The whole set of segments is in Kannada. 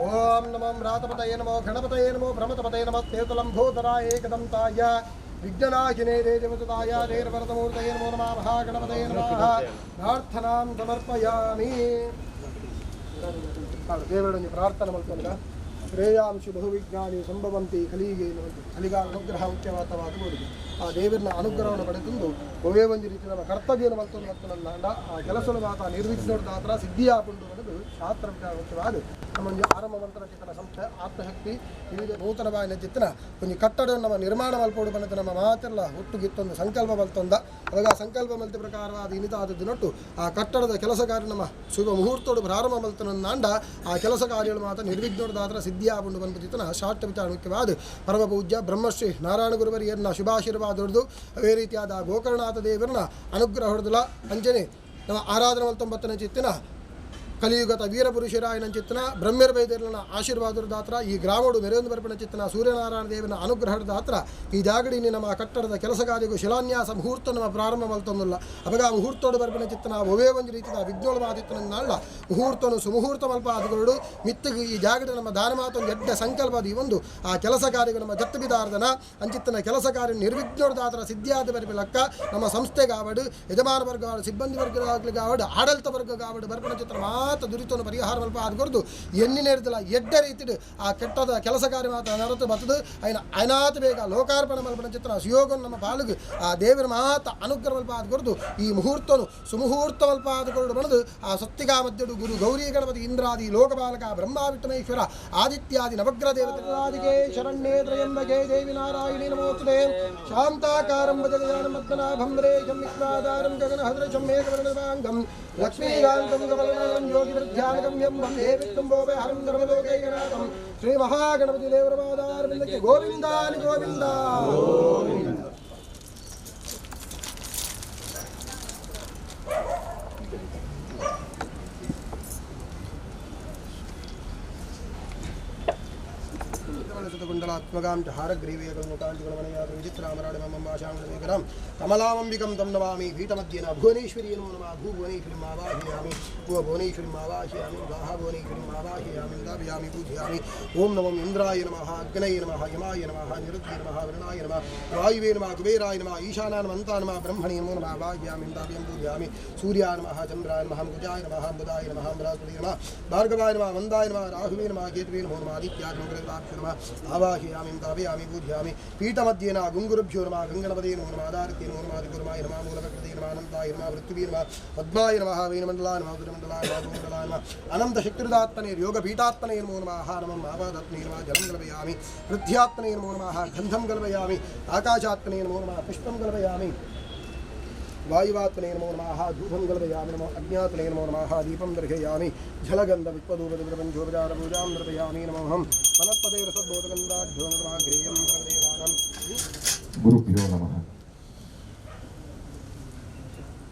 ओम नमो रातपतये नमो गणपतये नमो ब्रह्मपतये नमो तेतुलंभोदराय एकदंताय विघ्ननाशिने देवसुताय देववरदमूर्तये नमो नमः महागणपतये नमः प्रार्थनां समर्पयामि देवरनि प्रार्थना मल्तोंगा ಶ್ರೇಯಾಂಶು ಬಹುವಿಜ್ಞಾನಿ ಸಂಭವಂತಿ ಕಲಿಗೆ ಕಲಿಗ ಅನುಗ್ರಹ ಮುಖ್ಯವಾದವಾದವರಿಗೆ ಆ ದೇವರನ್ನ ಅನುಗ್ರಹವನ್ನು ಪಡೆದುಕೊಂಡು ಒವೇ ಒಂದು ರೀತಿ ನಮ್ಮ ಕರ್ತವ್ಯವನ್ನು ಮಲ್ತೊಂದು ಮತ್ತೊಂದು ಆ ಕೆಲಸಗಳು ಮಾತ್ರ ನಿರ್ವಿಘ್ನೋದಾತ್ರ ಸಿದ್ಧಿಯಾಪುಂಡು ಅನ್ನೋದು ಶಾಸ್ತ್ರ ಮುಖ್ಯವಾದ ನಮ್ಮ ಆರಂಭ ಮಂತ್ರ ಚಿತ್ತನ ಸಂಸ್ಥೆ ಆತ್ಮಶಕ್ತಿ ವಿವಿಧ ನೂತನವಾದ ಚಿತ್ತನ ಒಂದು ಕಟ್ಟಡವನ್ನು ನಮ್ಮ ನಿರ್ಮಾಣ ಮಲ್ಪೋಡು ಬಂದ ನಮ್ಮ ಮಾತೆಲ್ಲ ಒಟ್ಟುಗಿತ್ತೊಂದು ಸಂಕಲ್ಪ ಮಲ್ತೊಂದ ಅವಾಗ ಆ ಸಂಕಲ್ಪ ಮಲ್ತ ಪ್ರಕಾರವಾದ ಇನಿತಾದದ್ದು ನೊಟ್ಟು ಆ ಕಟ್ಟಡದ ಕೆಲಸ ಕಾರ್ಯ ನಮ್ಮ ಶುಭ ಮುಹೂರ್ತೋಡು ಪ್ರಾರಂಭ ಮಲ್ತನಂದ ಆ ಕೆಲಸ ಕಾರ್ಯಗಳು ಮಾತ್ರ ನಿರ್ವಿಘ್ನೋದಾತ್ರ ಸಿದ್ಧಿಯಾಪುಂಡು ಬಂದ್ಬಿಟ್ಟಿತ್ತನ ಶಾಸ್ತ್ರ ವಿಚಾರ ಮುಖ್ಯವಾದ ಪರಮ ಪೂಜ್ಯ ಬ್ರಹ್ಮಶ್ರೀ ನಾರಾಯಣ ಗುರುವರಿಯನ್ನ ಶುಭಾಶೀರ್ವಾದ ಹೊಡೆದು ಅದೇ ರೀತಿಯಾದ ಗೋಕರ್ಣನಾಥ ದೇವರನ್ನ ಅನುಗ್ರಹ ಹೊಡೆದಲ್ಲ ಅಂಜನೆ ನಮ್ಮ ಆರಾಧನೆ ಮಲ್ತೊಂಬತ್ತನೇ ಚಿತ್ತಿನ ಕಲಿಯುಗತ ವೀರಪುರುಷರಾಯನ ಚಿತ್ತನ ಬ್ರಹ್ಮರ್ವೈದ್ಯರನ್ನ ಆಶೀರ್ವಾದದ ದಾತ್ರ ಈ ಗ್ರಾಮಡು ಮೆರೆಯೊಂದು ಬರ್ಪಣ ಚಿತ್ತನ ಸೂರ್ಯನಾರಾಯಣ ದೇವನ ಅನುಗ್ರಹದ ದಾತ್ರ ಈ ಜಾಗಡಿನಿ ನಮ್ಮ ಕಟ್ಟಡದ ಕೆಲಸ ಕಾರ್ಯಗೂ ಶಿಲಾನ್ಯಾಸ ಮುಹೂರ್ತ ನಮ್ಮ ಪ್ರಾರಂಭ ಮಲ್ತೊಂದಿಲ್ಲ ಅವಾಗ ಮುಹೂರ್ತೋಡು ಬರ್ಪಣ ಚಿತ್ತನ ಒವೇ ಒಂದು ರೀತಿಯ ವಿಜ್ಞೋಳ ಮಾತಿತ್ತನ ನಾಳ ಮುಹೂರ್ತನು ಸುಮುಹೂರ್ತ ಮಲ್ಪ ಆದುಗಳು ಮಿತ್ತಿಗೆ ಈ ಜಾಗಡಿ ನಮ್ಮ ದಾನ ಮಾತೊಂದು ಎಡ್ಡ ಸಂಕಲ್ಪ ಈ ಒಂದು ಆ ಕೆಲಸ ಕಾರ್ಯಗಳು ನಮ್ಮ ಜತ್ತು ಬಿದಾರ್ದನ ಅಂಚಿತ್ತನ ಕೆಲಸ ಕಾರ್ಯ ನಿರ್ವಿಘ್ನೋಡ ದಾತ್ರ ಸಿದ್ಧಿಯಾದ ಬರ್ಪಿಲಕ್ಕ ನಮ್ಮ ಸಂಸ್ಥೆಗಾವಡು ಯಜಮಾನ ವರ್ಗವಾಡು ಸಿಬ್ಬಂದಿ ವರ್ಗಗಾವಡು ಆಡಳಿತ ವರ್ಗಗಾವಡು ಬರ್ಪಣ ಚಿತ್ರ ದುರಿತವನ್ನು ಪರಿಹಾರ ಮಲ್ಪ ಆದ್ಕೊರ್ದು ಎನ್ನಿ ನೇರಿದಲ್ಲ ಎಡ್ಡ ರೀತಿ ಆ ಕೆಟ್ಟದ ಕೆಲಸ ಕಾರ್ಯ ಮಾತ್ರ ನರತು ಬತ್ತದು ಐನ ಅನಾಥ ಬೇಗ ಲೋಕಾರ್ಪಣೆ ಮಲ್ಪನ ಚಿತ್ರ ಸುಯೋಗವನ್ನು ನಮ್ಮ ಪಾಲಿಗೆ ಆ ದೇವರ ಮಾತ ಅನುಗ್ರಹ ಮಲ್ಪ ಆದ್ಕೊರ್ದು ಈ ಮುಹೂರ್ತನು ಸುಮುಹೂರ್ತ ಮಲ್ಪ ಆದ್ಕೊಂಡು ಬಣದು ಆ ಸತ್ತಿಗಾ ಮಧ್ಯಡು ಗುರು ಗೌರಿ ಗಣಪತಿ ಇಂದ್ರಾದಿ ಲೋಕಪಾಲಕ ಬ್ರಹ್ಮ ವಿಷ್ಣುಮೇಶ್ವರ ಆದಿತ್ಯಾದಿ ನವಗ್ರಹ ದೇವತೆಗೆ ಶರಣ್ಯೇ ತ್ರಯಂಬಕೆ ದೇವಿ ನಾರಾಯಣಿ ನಮೋಸ್ತುತೆ ಶಾಂತಾಕಾರಂ ಭಜಗಜಾನಂ ಪದ್ಮನಾಭಂ ರೇಶಂ ವಿಶ್ವಾಧಾರಂ ಗಗನಹದ್ರಶಂ ಮೇಘವರ್ಣವಾಂಗಂ ಲಕ್ಷ್ಮೀಕಾಂತಂ ಗಮನಾಂ ಯೋಗಿವೃದ್ಧ್ಯಾನಗಮ್ಯಂ ವಂದೇ ವಿಷ್ಣುಂಬೋಪೆ ಹರಂ ಧರ್ಮಲೋಕೈಕನಾಥಂ ಶ್ರೀ ಮಹಾಗಣಪತಿ ದೇವರ ಪಾದಾರವಿಂದಕ್ಕೆ ಗೋವಿಂದಾನಿ ಗೋವಿಂದ ಕುಂಡಲಾತ್ಮಕಾಂ ಹಾರಗ್ರೀವೇಕಾಂತಿಗುಣಮನಯಾದ ವಿಚಿತ್ರಾಮರಾಡಮಂ ಭಾಷಾಂಗಣಮೇಕರಾಂ ಕಮಲಾಮಂಬಿಕಂ ತಂ ನಮಾಮಿ ಪೀಠಮಧ್ಯೇನ ಭುವನೇಶ್ವರಿ ನಮೋ ನಮಃ ಭುವನೇಶ್ವರಿಂ ಆವಾಹಯಾಮಿ ಭುವನೇಶ್ವರಿಂ ಆವಾಹಯಾಮಿ ಭುವನೇಶ್ವರಿಂ ಆವಾಹಯಾಮಿ ದಾವ್ಯಾಮಿ ಪೂಜಯಾಮಿ ಓಂ ನಮೋ ಇಂದ್ರಾಯ ನಮಃ ಅಗ್ನಯೇ ನಮಃ ಯಮಾಯ ನಮಃ ನಿರುದ್ಧೇ ನಮಃ ವರುಣಾಯ ನಮಃ ವಾಯುವೇ ನಮಃ ಕುಬೇರಾಯ ನಮಃ ಈಶಾನಾಯ ನಮಃ ನಮಃ ಬ್ರಹ್ಮಣೇ ನಮೋ ನಮಃ ವಾಹಯಾಮಿ ದಾವ್ಯಂ ಪೂಜಯಾಮಿ ಸೂರ್ಯಾಯ ನಮಃ ಚಂದ್ರಾಯ ನಮಃ ಕುಜಾಯ ನಮಃ ಬುಧಾಯ ನಮಃ ಬೃಹಸ್ಪತಿಯೇ ನಮಃ ಭಾರ್ಗವಾಯ ನಮಃ ಮಂದಾಯ ನಮಃ ರಾಹುವೇ ನಮಃ ಕೇತುವೇ ನಮೋ ನಮಃ ಆದಿತ್ಯಾಯ ನಮಃ ಆವಾಹಯಾಮಿ ದಾವಯಾಮಿ ಪೂಜಯಾಮಿ ಪೀಠಮಧ್ಯೇನ ಗುಂಗುರುಭ್ಯೋ ನಮಃ ಗಂಗಣಪದೇ ನಮೋ ನಮಃ ಆದಾರತ್ಯೇ ನಮೋ ನಮಃ ಗುರುಮಾಯ ನಮಃ ಮೂಲಕೃತೇ ನಮಃ ಅನಂತಾಯ ನಮಃ ವೃತ್ತಿವೇ ನಮಃ ಪದ್ಮಾಯ ನಮಃ ವೇಣಮಂಡಲಾಯ ನಮಃ ಗುರುಮಂಡಲಾಯ ನಮಃ ಭೂಮಂಡಲಾಯ ನಮಃ ಅನಂತ ಶಕ್ತಿರ್ದಾತ್ಮನೇ ಯೋಗ ಪೀಠಾತ್ಮನೇ ನಮೋ ನಮಃ ನಮಃ ಆವಾದತ್ಮನೇ ನಮಃ ಜಲಂ ಗಲಭಯಾಮಿ ಪೃಥ್ವ್ಯಾತ್ಮನೇ ನಮೋ ನಮಃ ಗಂಧಂ ಗಲಭಯಾಮಿ ಆಕಾಶಾತ್ಮನೇ ನಮೋ ನಮಃ ಪುಷ್ಪಂ ಗಲಭಯಾಮಿ वायुवात्मने नमो नमः धूपं गलपयामि नमो अज्ञातने नमो नमः दीपं दर्शयामि झलगन्धविप्पधूपविप्रपञ्चोपचारपूजां दर्शयामि नमोऽहं वनस्पते रसद्बोधगन्धाढ्यो नमाग्रेयं सर्वदेवानां गुरुभ्यो नमः.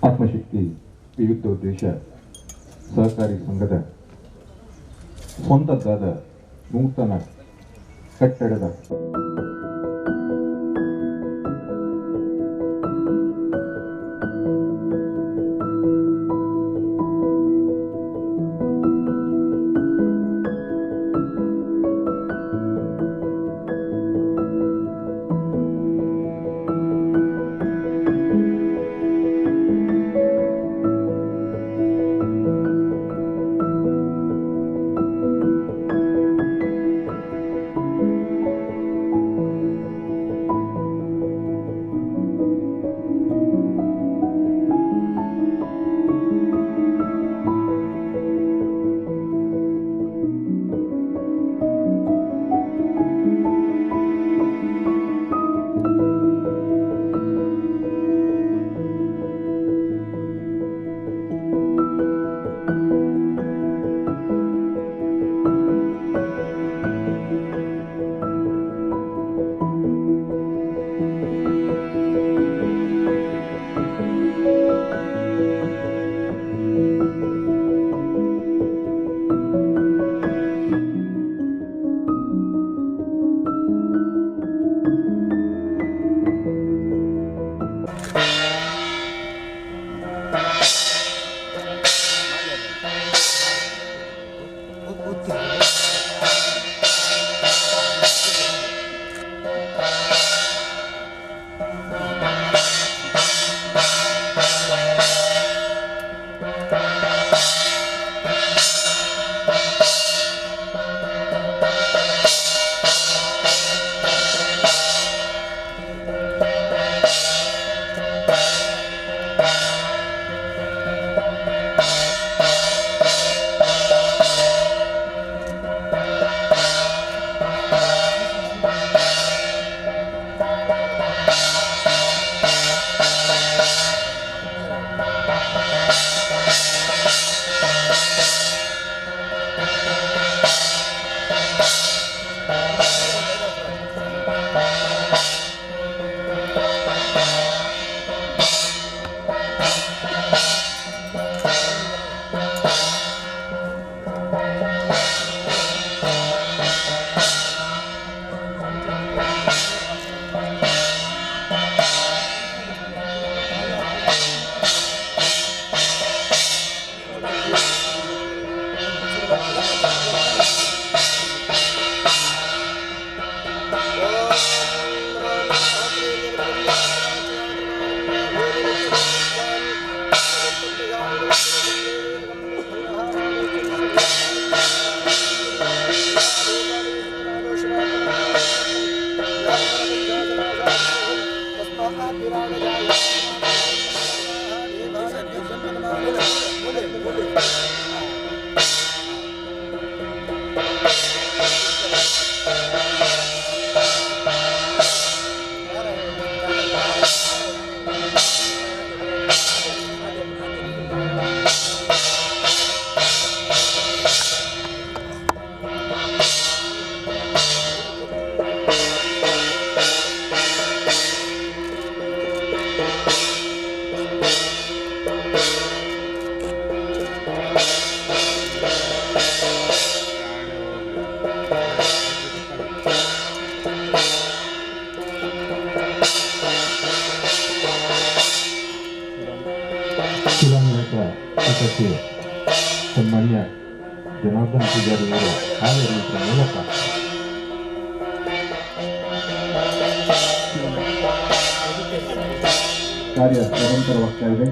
ಆತ್ಮಶಕ್ತಿ ವಿವಿಧೋದ್ದೇಶ ಸಹಕಾರಿ ಸಂಘದ ಸ್ವಂತದ್ದಾದ ನೂತನ ಕಟ್ಟಡದ ಸದಸ್ಯರು ಸನ್ಮಾನ್ಯ ಜನಾರ್ದನ್ ಪೂಜಾರಿ ಅವರು ಹಾಜರಿಸುವ ಮೂಲಕ ಕಾರ್ಯ ನಿರಂತರವಾಗ್ತಾ ಇದೆ.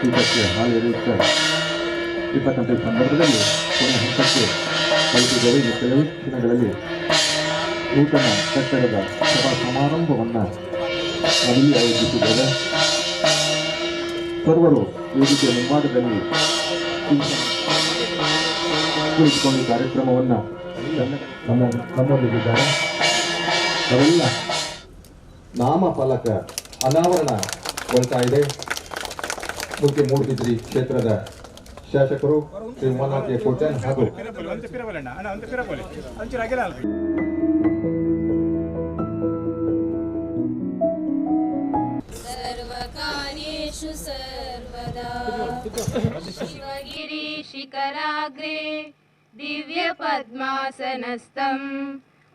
ಪೀಠಕ್ಕೆ ಹಾಲು ಎರೆಯುತ್ತಾ ಇರ್ತಕ್ಕಂಥ ಸಂದರ್ಭದಲ್ಲಿ ಕೊನೆ ಹಂತಕ್ಕೆ ತಲುಪಿದರೆ ಇನ್ನು ಕೆಲವೇ ಕ್ಷಣಗಳಲ್ಲಿ ನೂತನ ಕಟ್ಟಡದ ಸಭಾ ಸಮಾರಂಭವನ್ನು ನಾವಿಲ್ಲಿ ಆಯೋಜಿಸಿದ್ದೇವೆ. ಸರ್ವರು ವೇದಿಕೆಯ ಮುಂಭಾಗದಲ್ಲಿ ಕುಳಿತುಕೊಂಡು ಕಾರ್ಯಕ್ರಮವನ್ನು ನಮ್ಮೊಂದಿಗಿದ್ದಾರೆ. ಅವೆಲ್ಲ ನಾಮಫಲಕ ಅನಾವರಣಗೊಳ್ತಾ ಇದೆ. ಮುಖ್ಯ ಮೂಡುಬಿದಿರೆ ಕ್ಷೇತ್ರದ ಶಾಸಕರು ಶ್ರೀ ಉಮಾನಾಥ್ ಕೋಟನ್ ಹಾಗೂ सर्वकार्येषु सर्वदा शिवगिरि शिखराग्रे दिव्यपद्मासनस्थं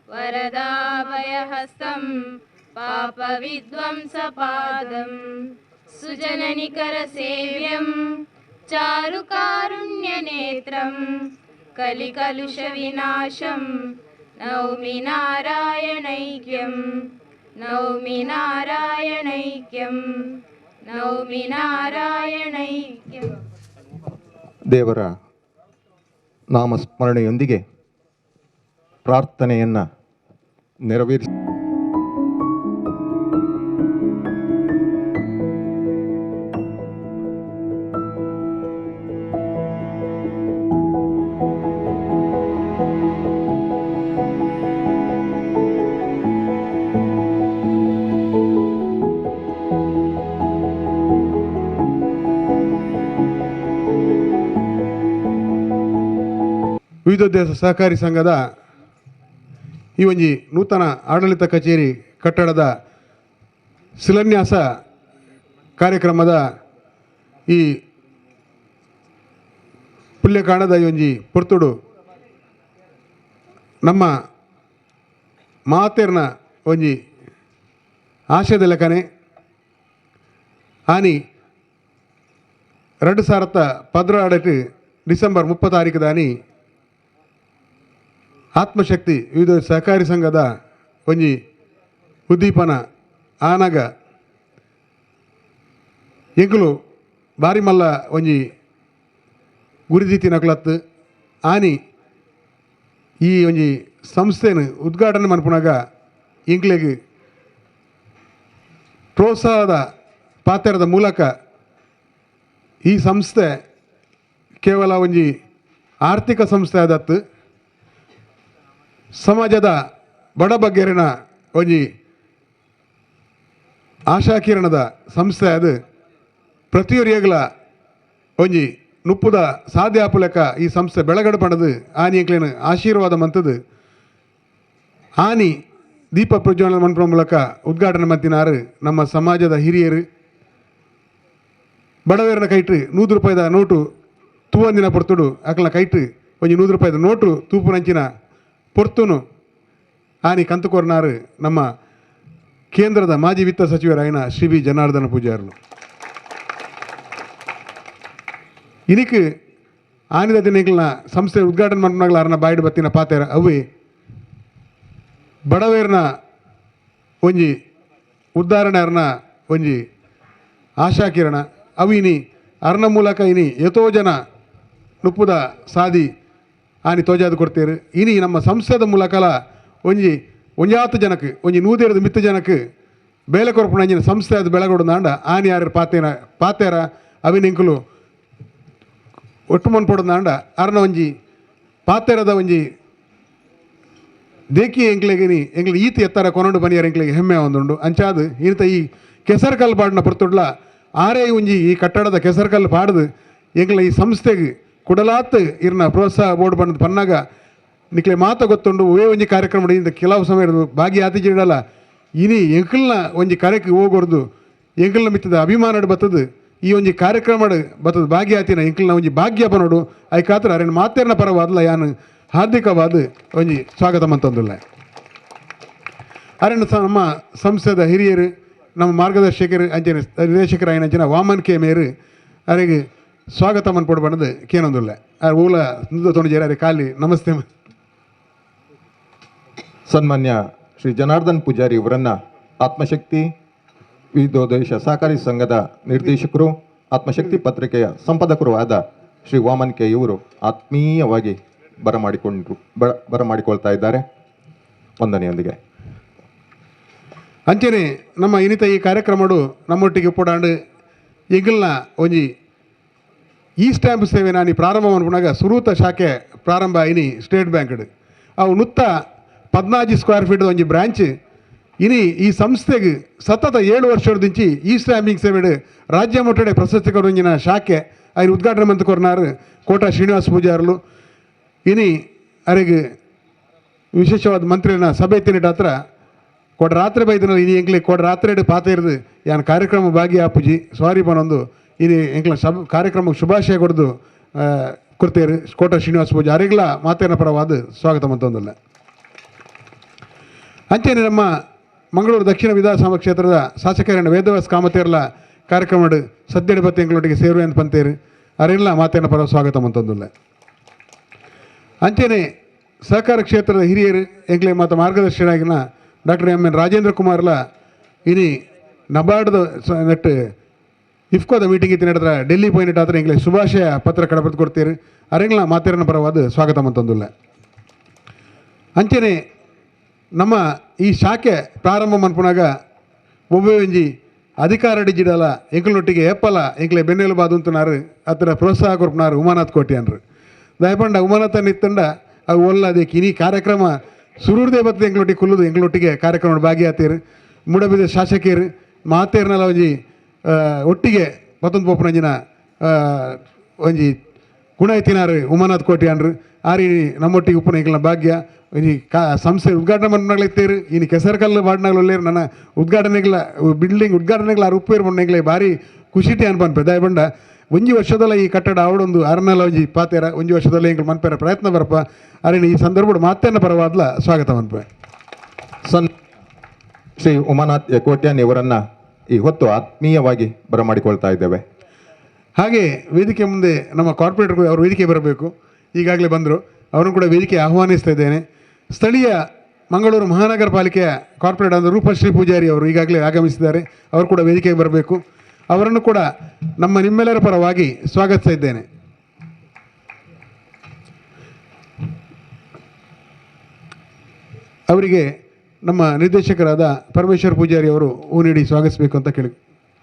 वरदाभयहस्तं पापविध्वंसपादं सुजननिकरसेव्यं चारुकारुण्यनेत्रं कलिकलुषविनाशं नौमि नारायणैक्यं नौमि नारायणैक्यं नौमि नारायणैक्यं. ದೇವರ ನಾಮಸ್ಮರಣೆಯೊಂದಿಗೆ ಪ್ರಾರ್ಥನೆಯನ್ನು ನೆರವೇರಿಸಿ ವಿವಿಧೋದ್ದೇಶ ಸಹಕಾರಿ ಸಂಘದ ಈ ಒಂಜಿ ನೂತನ ಆಡಳಿತ ಕಚೇರಿ ಕಟ್ಟಡದ ಶಿಲಾನ್ಯಾಸ ಕಾರ್ಯಕ್ರಮದ ಈ ಪುಲ್ಯಕಾಂಡದ ಈ ಒಂಜಿ ಪೊರ್ತುಡು ನಮ್ಮ ಮಾತೇರ್ನ ಒಂಜಿ ಆಶಯದ ಲೆಕ್ಕನೆ ಆನಿ 2018 ಡಿಸೆಂಬರ್ 30 ದಾನಿ ಆತ್ಮಶಕ್ತಿ ವಿವಿಧ ಸಹಕಾರಿ ಸಂಘದ ಒಂಜಿ ಉದ್ದೀಪನ ಆನಗ ಎಂಕುಲು ಬಾರಿ ಮಲ್ಲ ಒಂಜಿ ಗುರಿದೀತಿ ನಕಲತ್ತು ಆನಿ ಈ ಒಂಜಿ ಸಂಸ್ಥೆನ ಉದ್ಘಾಟನೆ ಮನ್ಪುನಾಗ ಎಂಕ್ಲೆಗ್ ಪ್ರೋತ್ಸಾಹದ ಪಾತ್ರದ ಮೂಲಕ ಈ ಸಂಸ್ಥೆ ಕೇವಲ ಒಂಜಿ ಆರ್ಥಿಕ ಸಂಸ್ಥೆ ಆದತ್ತು ಸಮಾಜದ ಬಡಬಗ್ಗೆರಿನ ಒಂಜಿ ಆಶಾಕಿರಣದ ಸಂಸ್ಥೆ ಅದು ಪ್ರತಿಯೊರಿಯಗಲ ಒಂಜಿ ನುಪ್ಪುದ ಸಾಧ್ಯ ಆಪುಲೆಕ ಈ ಸಂಸ್ಥೆ ಬೆಳಗಡೆ ಪಡೆದು ಆನಿ ಎಂಕ್ಲೇನು ಆಶೀರ್ವಾದ ಮಂತದು ಆನಿ ದೀಪ ಪ್ರಜ್ವಲನ ಮನ್ಪುವ ಮೂಲಕ ಉದ್ಘಾಟನೆ ಮಂತಿನಾರು ನಮ್ಮ ಸಮಾಜದ ಹಿರಿಯರು ಬಡವೇರನ ಕೈಟ್ ₹100 ನೋಟು ತೂವಂದಿನ ಪೊರ್ತುಡು ಅಕಲ್ನ ಕೈಟ್ ಒಂಜಿ ₹100 ನೋಟು ತೂಪುನಂಚಿನ ಪೊರ್ತುನು ಆನಿ ಕಂತುಕೊರ್ನಾರು ನಮ್ಮ ಕೇಂದ್ರದ ಮಾಜಿ ವಿತ್ತ ಸಚಿವರಾಯಿನ ಶ್ರೀ ಬಿ ಜನಾರ್ದನ ಪೂಜಾರರು ಇನಿಕ್ ಆನಿದ ದಿನಗಳ ಸಂಸ್ಥೆ ಉದ್ಘಾಟನೆ ಮನ್ಪುನಾಗಲ ಅರನ ಬಾಯ್ಡ್ ಬತ್ತಿನ ಪಾತೆರ ಅವೇ ಬಡವೇರ್ನ ಒಂಜಿ ಉದ್ಧಾರಣೆ ಅರ್ನ ಒಂಜಿ ಆಶಾಕಿರಣ ಅವು ಇನಿ ಅರ್ನ ಮೂಲಕ ಇನಿ ಎತೋ ಜನ ನುಪ್ಪುದ ಸಾದಿ ಆನಿ ತೋಜಾದು ಕೊಡ್ತೇರು ಇನಿ ನಮ್ಮ ಸಂಸ್ಥೆದ ಮೂಲಕಲ ಒಂಜಾತು ಜನಕ್ಕೆ ಒಂಜಿ 100 ಮಿತ್ತು ಜನಕ್ಕೆ ಬೇಲೆ ಕೊರ್ಪುಣ ಅಂಜಿನ ಸಂಸ್ಥೆ ಅದು ಬೆಳಗೊಡು ನಾಂಡ ಆನಿ ಯಾರು ಪಾತೇರ ಅವಿನಿಂಕುಲು ಒಟ್ಟು ಮನ್ಪೊಡು ನಾಂಡ ಅರ್ನ ಒಂಜಿ ಪಾತೇರದ ಒಂಜಿ ದೇಕಿ ಎಂಕ್ಲೆಗಿನಿ ಎಂಕ್ಲೆ ಈತಿ ಎತ್ತರ ಕೊನೊಂಡು ಬನಿಯರ ಎಂಕ್ಲೆಗೆ ಹೆಮ್ಮೆ ಒಂದುಂಡು ಅಂಚಾದು ಇಂಥ ಈ ಕೆಸರ್ಕಲ್ಲು ಪಾಡಿನ ಪೊರ್ತುಡ್ಲ ಆರೇ ಒಂಜಿ ಈ ಕಟ್ಟಡದ ಕೆಸರ್ಕಲ್ಲು ಪಾಡ್ದು ಎಂಕ್ಲೆ ಈ ಸಂಸ್ಥೆಗೆ ಕುಡಲಾತ್ ಇರ್ನ ಪ್ರೋತ್ಸಾಹ ಬೋರ್ಡ್ ಬಂದು ಪನ್ನಾಗ ನಿಕ್ಲೆ ಮಾತ ಗೊತ್ತುಂಡು ಒವೇ ಒಂಜಿ ಕಾರ್ಯಕ್ರಮ ಇಂದ ಕೆಲವು ಸಮಯ ಭಾಗಿ ಆತಿಜಿಡಲ್ಲ ಇನಿ ಎಂಕಲ್ನ ಒಂಜಿ ಕರೆಗೆ ಹೋಗೋರ್ದು ಎಂಕಲ್ನ ಮಿತ್ತದ ಅಭಿಮಾನ ಬತ್ತದು ಈ ಒಂಜಿ ಕಾರ್ಯಕ್ರಮ ಬತ್ತದ ಭಾಗ್ಯಾತಿನ ಎಂಕಲ್ನ ಒಂಜಿ ಭಾಗ್ಯ ಬನೋಡು ಐಕಾತ್ರ ಅರೇನು ಮಾತೇರ್ನ ಪರವಾದಲ್ಲ ಯಾನು ಹಾರ್ದಿಕವಾದ ಒಂಜಿ ಸ್ವಾಗತ ಮಂತಂದುಲ್ಲ ಅರೇನು ನಮ್ಮ ಸಂಸ್ಥೆದ ಹಿರಿಯರು ನಮ್ಮ ಮಾರ್ಗದರ್ಶಕರು ಅಂಚನೆ ನಿರ್ದೇಶಕರ ಅಂಚಿನ ವಾಮನ್ ಕೆ ಮೇರು ಅವರಿಗೆ ಸ್ವಾಗತ ಮನ್ಪೊಡು ಬಣ್ಣದು ಕೇನೊಂದುಲ್ಲ ಊಲ ತೊಂಡು ಅರೆ ಕಾಲಿ ನಮಸ್ತೆ. ಸನ್ಮಾನ್ಯ ಶ್ರೀ ಜನಾರ್ದನ್ ಪೂಜಾರಿ ಅವರನ್ನು ಆತ್ಮಶಕ್ತಿ ವಿವಿಧೋದ್ದೇಶ ಸಹಕಾರಿ ಸಂಘದ ನಿರ್ದೇಶಕರು, ಆತ್ಮಶಕ್ತಿ ಪತ್ರಿಕೆಯ ಸಂಪಾದಕರು ಆದ ಶ್ರೀ ವಾಮನ್ ಕೆ ಇವರು ಆತ್ಮೀಯವಾಗಿ ಬರಮಾಡಿಕೊಳ್ತಾ ಇದ್ದಾರೆ. ವಂದನೆಯೊಂದಿಗೆ ಅಂಚನೆ ನಮ್ಮ ಇನ್ನಿತ ಈ ಕಾರ್ಯಕ್ರಮಡು ನಮ್ಮೊಟ್ಟಿಗೆ ಪೋಡಾಂಡು ಈಗಲ್ನ ಒಂಜಿ ಈ ಸ್ಟ್ಯಾಂಪ್ ಸೇವೆ ನಾನು ಪ್ರಾರಂಭ ಮಾಡ್ಕೊಂಡಾಗ ಸುರೂತ ಶಾಖೆ ಪ್ರಾರಂಭ ಆಯ್ನಿ ಸ್ಟೇಟ್ ಬ್ಯಾಂಕ್ಡ್ ಅವು ನುತ್ತ 14 ಸ್ಕ್ವೇರ್ ಫೀಟ್ ಒಂಜಿ ಬ್ರಾಂಚ್ ಇನಿ ಈ ಸಂಸ್ಥೆಗೆ ಸತತ 7 ವರ್ಷದಿಂಚಿ ಈ ಸ್ಟ್ಯಾಂಪಿಂಗ್ ಸೇವೆ ರಾಜ್ಯ ಮಟ್ಟದ ಪ್ರಶಸ್ತಿ ಕೊರೊಂಜಿನ ಶಾಖೆ ఆయన ಉದ್ಘಾಟನೆ ಮಂತ್ ಕೊರ್ನಾರು ಕೋಟ ಶ್ರೀನಿವಾಸ ಪೂಜಾರ್ಲು ಇನಿ ಅವರಿಗೆ ವಿಶೇಷವಾದ ಮಂತ್ರಿನ ಸಭೆ ತಿನ್ನಿಟ್ಟ ಹತ್ರ ಕೊಡ ರಾತ್ರಿ ಬೈದಿನಲ್ಲಿ ಇನಿ ಎಂಕ್ಲಿ ಕೊಡ ರಾತ್ರಿ ಪಾತ ಇರೋದು ಯಾನ್ ಕಾರ್ಯಕ್ರಮ ಭಾಗಿ ಆಪುಜಿ ಸಾರಿ ಪನೊಂದು ಇನಿ ಎಂಕ್ಲ ಕಾರ್ಯಕ್ರಮಕ್ಕೆ ಶುಭಾಶಯ ಕೊಡ್ದು ಕೊಡ್ತೇರು ಕೋಟ ಶ್ರೀನಿವಾಸ ಪೂಜೆ ಅರಿಗ್ಲ ಮಾತೇನ ಪರವಾದ ಸ್ವಾಗತ ಮಂತೊಂದಲ್ಲ. ಅಂಚೆನೆ ನಮ್ಮ ಮಂಗಳೂರು ದಕ್ಷಿಣ ವಿಧಾನಸಭಾ ಕ್ಷೇತ್ರದ ಶಾಸಕರನ್ನ ವೇದವ್ಯಾಸ ಕಾಮತೇರ್ಲ ಕಾರ್ಯಕ್ರಮ ಸದ್ಯಡ ಬತ್ತೆ ಎಂಗಳೊಟ್ಟಿಗೆ ಸೇರುವೆ ಅಂತ ಪಂತೇರು ಅರೆಲ್ಲ ಮಾತೇನ ಪರ ಸ್ವಾಗತ ಮಂತೊಂದಲ್ಲ. ಅಂಚೆನೆ ಸಹಕಾರ ಕ್ಷೇತ್ರದ ಹಿರಿಯರು ಎಂಕ್ಲೆ ಮತ್ತು ಮಾರ್ಗದರ್ಶಿಯಾಗಿನ ಡಾಕ್ಟರ್ ಎಂ ಎನ್ ರಾಜೇಂದ್ರ ಕುಮಾರ್ಲ ಇನಿ ನಬಾರ್ಡ್ದ ನೆಟ್ಟು ಇಫ್ಕೋದ ಮೀಟಿಂಗ್ ಇತ್ತು ನಡೆದ್ರೆ ಡೆಲ್ಲಿ ಪೋಯಿನಿಟ್ಟು ಆದ್ರೆ ಎಂಗ್ಲೆ ಶುಭಾಶಯ ಪತ್ರ ಕಡಪತ್ತು ಕೊಡ್ತೀರಿ ಅರೆಂಗ್ಲ ಮಾತೇರನ ಪರವಾದ ಸ್ವಾಗತ ಮಂತೊಂದಿಲ್ಲ. ಅಂಚೆನೆ ನಮ್ಮ ಈ ಶಾಖೆ ಪ್ರಾರಂಭ ಮನ್ಪುನಾಗ ಒಬ್ಬೊಂಜಿ ಅಧಿಕಾರ ಡಿಜಿಡಲ ಎಂಕ್ಲೊಟ್ಟಿಗೆ ಎಪ್ಪಲ ಎಂಕ್ಲೆ ಬೆನ್ನೆಲುಬಾದು ಅಂತನಾರು ಹತ್ತಿರ ಪ್ರೋತ್ಸಾಹ ಕೊರ್ಪನಾರು ಉಮಾನಾಥ್ ಕೋಟಿ ಅನ್ರು ದಯಪಂಡ ಉಮಾನಾಥ ನಿತ್ತಂಡ ಅವು ಒಲ್ಲದಕ್ಕೆ ಇನಿ ಕಾರ್ಯಕ್ರಮ ಸುರೂರ್ದೇ ಬತ್ತದ ಎಂಕ್ಲೊಟ್ಟಿಗೆ ಕುಲ್ಲುದು ಎಂಕ್ಲೊಟ್ಟಿಗೆ ಕಾರ್ಯಕ್ರಮ ಭಾಗಿಯಾತೀರು ಮೂಡಬಿದ ಶಾಸಕಿಯರು ಮಾತೇರ್ನಲ್ಲ ಒಂಜಿ ಒಟ್ಟಿಗೆ ಮತ್ತೊಂದು ಪೋಪನಂಜಿನ ಒಂಜಿ ಗುಣ ಎತ್ತಿನಾರು ಉಮಾನಾಥ್ ಕೋಟಿ ಅನ್ರು ಆರಿ ನಮ್ಮೊಟ್ಟಿಗೆ ಉಪ್ಪನ ಎಂಕ್ಲ ಭಾಗ್ಯ ಈ ಸಂಸ್ಥೆ ಉದ್ಘಾಟನೆ ಮಾಡ್ನಾಗ್ಲೈತೇರು ಇನ್ನು ಕೆಸರಕಲ್ಲು ಮಾಡ್ನಾಗ್ಲೇರು ನನ್ನ ಉದ್ಘಾಟನೆಗಳ ಬಿಲ್ಡಿಂಗ್ ಉದ್ಘಾಟನೆಗಳ ಉಪ್ಪೇರು ಬಂಡೆಗ್ಲೇ ಭಾರಿ ಖುಷಿಟಿ ಅನ್ಪನ್ಪೆ ದಯಪಂಡ ಒಂಜಿ ವರ್ಷದಲ್ಲ ಈ ಕಟ್ಟಡ ಅವಡೊಂದು ಅರನೆಲ್ಲ ಒಂಜಿ ಪಾತೇರ ಒಂಜಿ ವರ್ಷದಲ್ಲಿ ಎಂಗ್ಳು ಮನ್ಪೇರ ಪ್ರಯತ್ನ ಬರಪ್ಪ ಅರಿನ ಈ ಸಂದರ್ಭ ಮಾತೇನ ಪರವಾದ್ಲ ಸ್ವಾಗತ ಮನ್ಪೆ. ಶ್ರೀ ಉಮಾನಾಥ್ ಕೋಟ್ಯಾನ್ ಇವರನ್ನ ಈ ಹೊತ್ತು ಆತ್ಮೀಯವಾಗಿ ಬರಮಾಡಿಕೊಳ್ತಾ ಇದ್ದೇವೆ. ಹಾಗೆ ವೇದಿಕೆ ಮುಂದೆ ನಮ್ಮ ಕಾರ್ಪೊರೇಟರ್ ಅವರು ವೇದಿಕೆ ಬರಬೇಕು, ಈಗಾಗಲೇ ಬಂದರು, ಅವರನ್ನು ಕೂಡ ವೇದಿಕೆ ಆಹ್ವಾನಿಸ್ತಾ ಇದ್ದೇನೆ. ಸ್ಥಳೀಯ ಮಂಗಳೂರು ಮಹಾನಗರ ಪಾಲಿಕೆಯ ಕಾರ್ಪೊರೇಟರ್ ಆದ ರೂಪಶ್ರೀ ಪೂಜಾರಿ ಅವರು ಈಗಾಗಲೇ ಆಗಮಿಸಿದ್ದಾರೆ, ಅವರು ಕೂಡ ವೇದಿಕೆಗೆ ಬರಬೇಕು. ಅವರನ್ನು ಕೂಡ ನಿಮ್ಮೆಲ್ಲರ ಪರವಾಗಿ ಸ್ವಾಗತಿಸ್ತಾ ಇದ್ದೇನೆ. ಅವರಿಗೆ ನಮ್ಮ ನಿರ್ದೇಶಕರಾದ ಪರಮೇಶ್ವರ್ ಪೂಜಾರಿ ಅವರು ಹೂ ನೀಡಿ ಸ್ವಾಗತಿಸಬೇಕು ಅಂತ ಕೇಳಿ.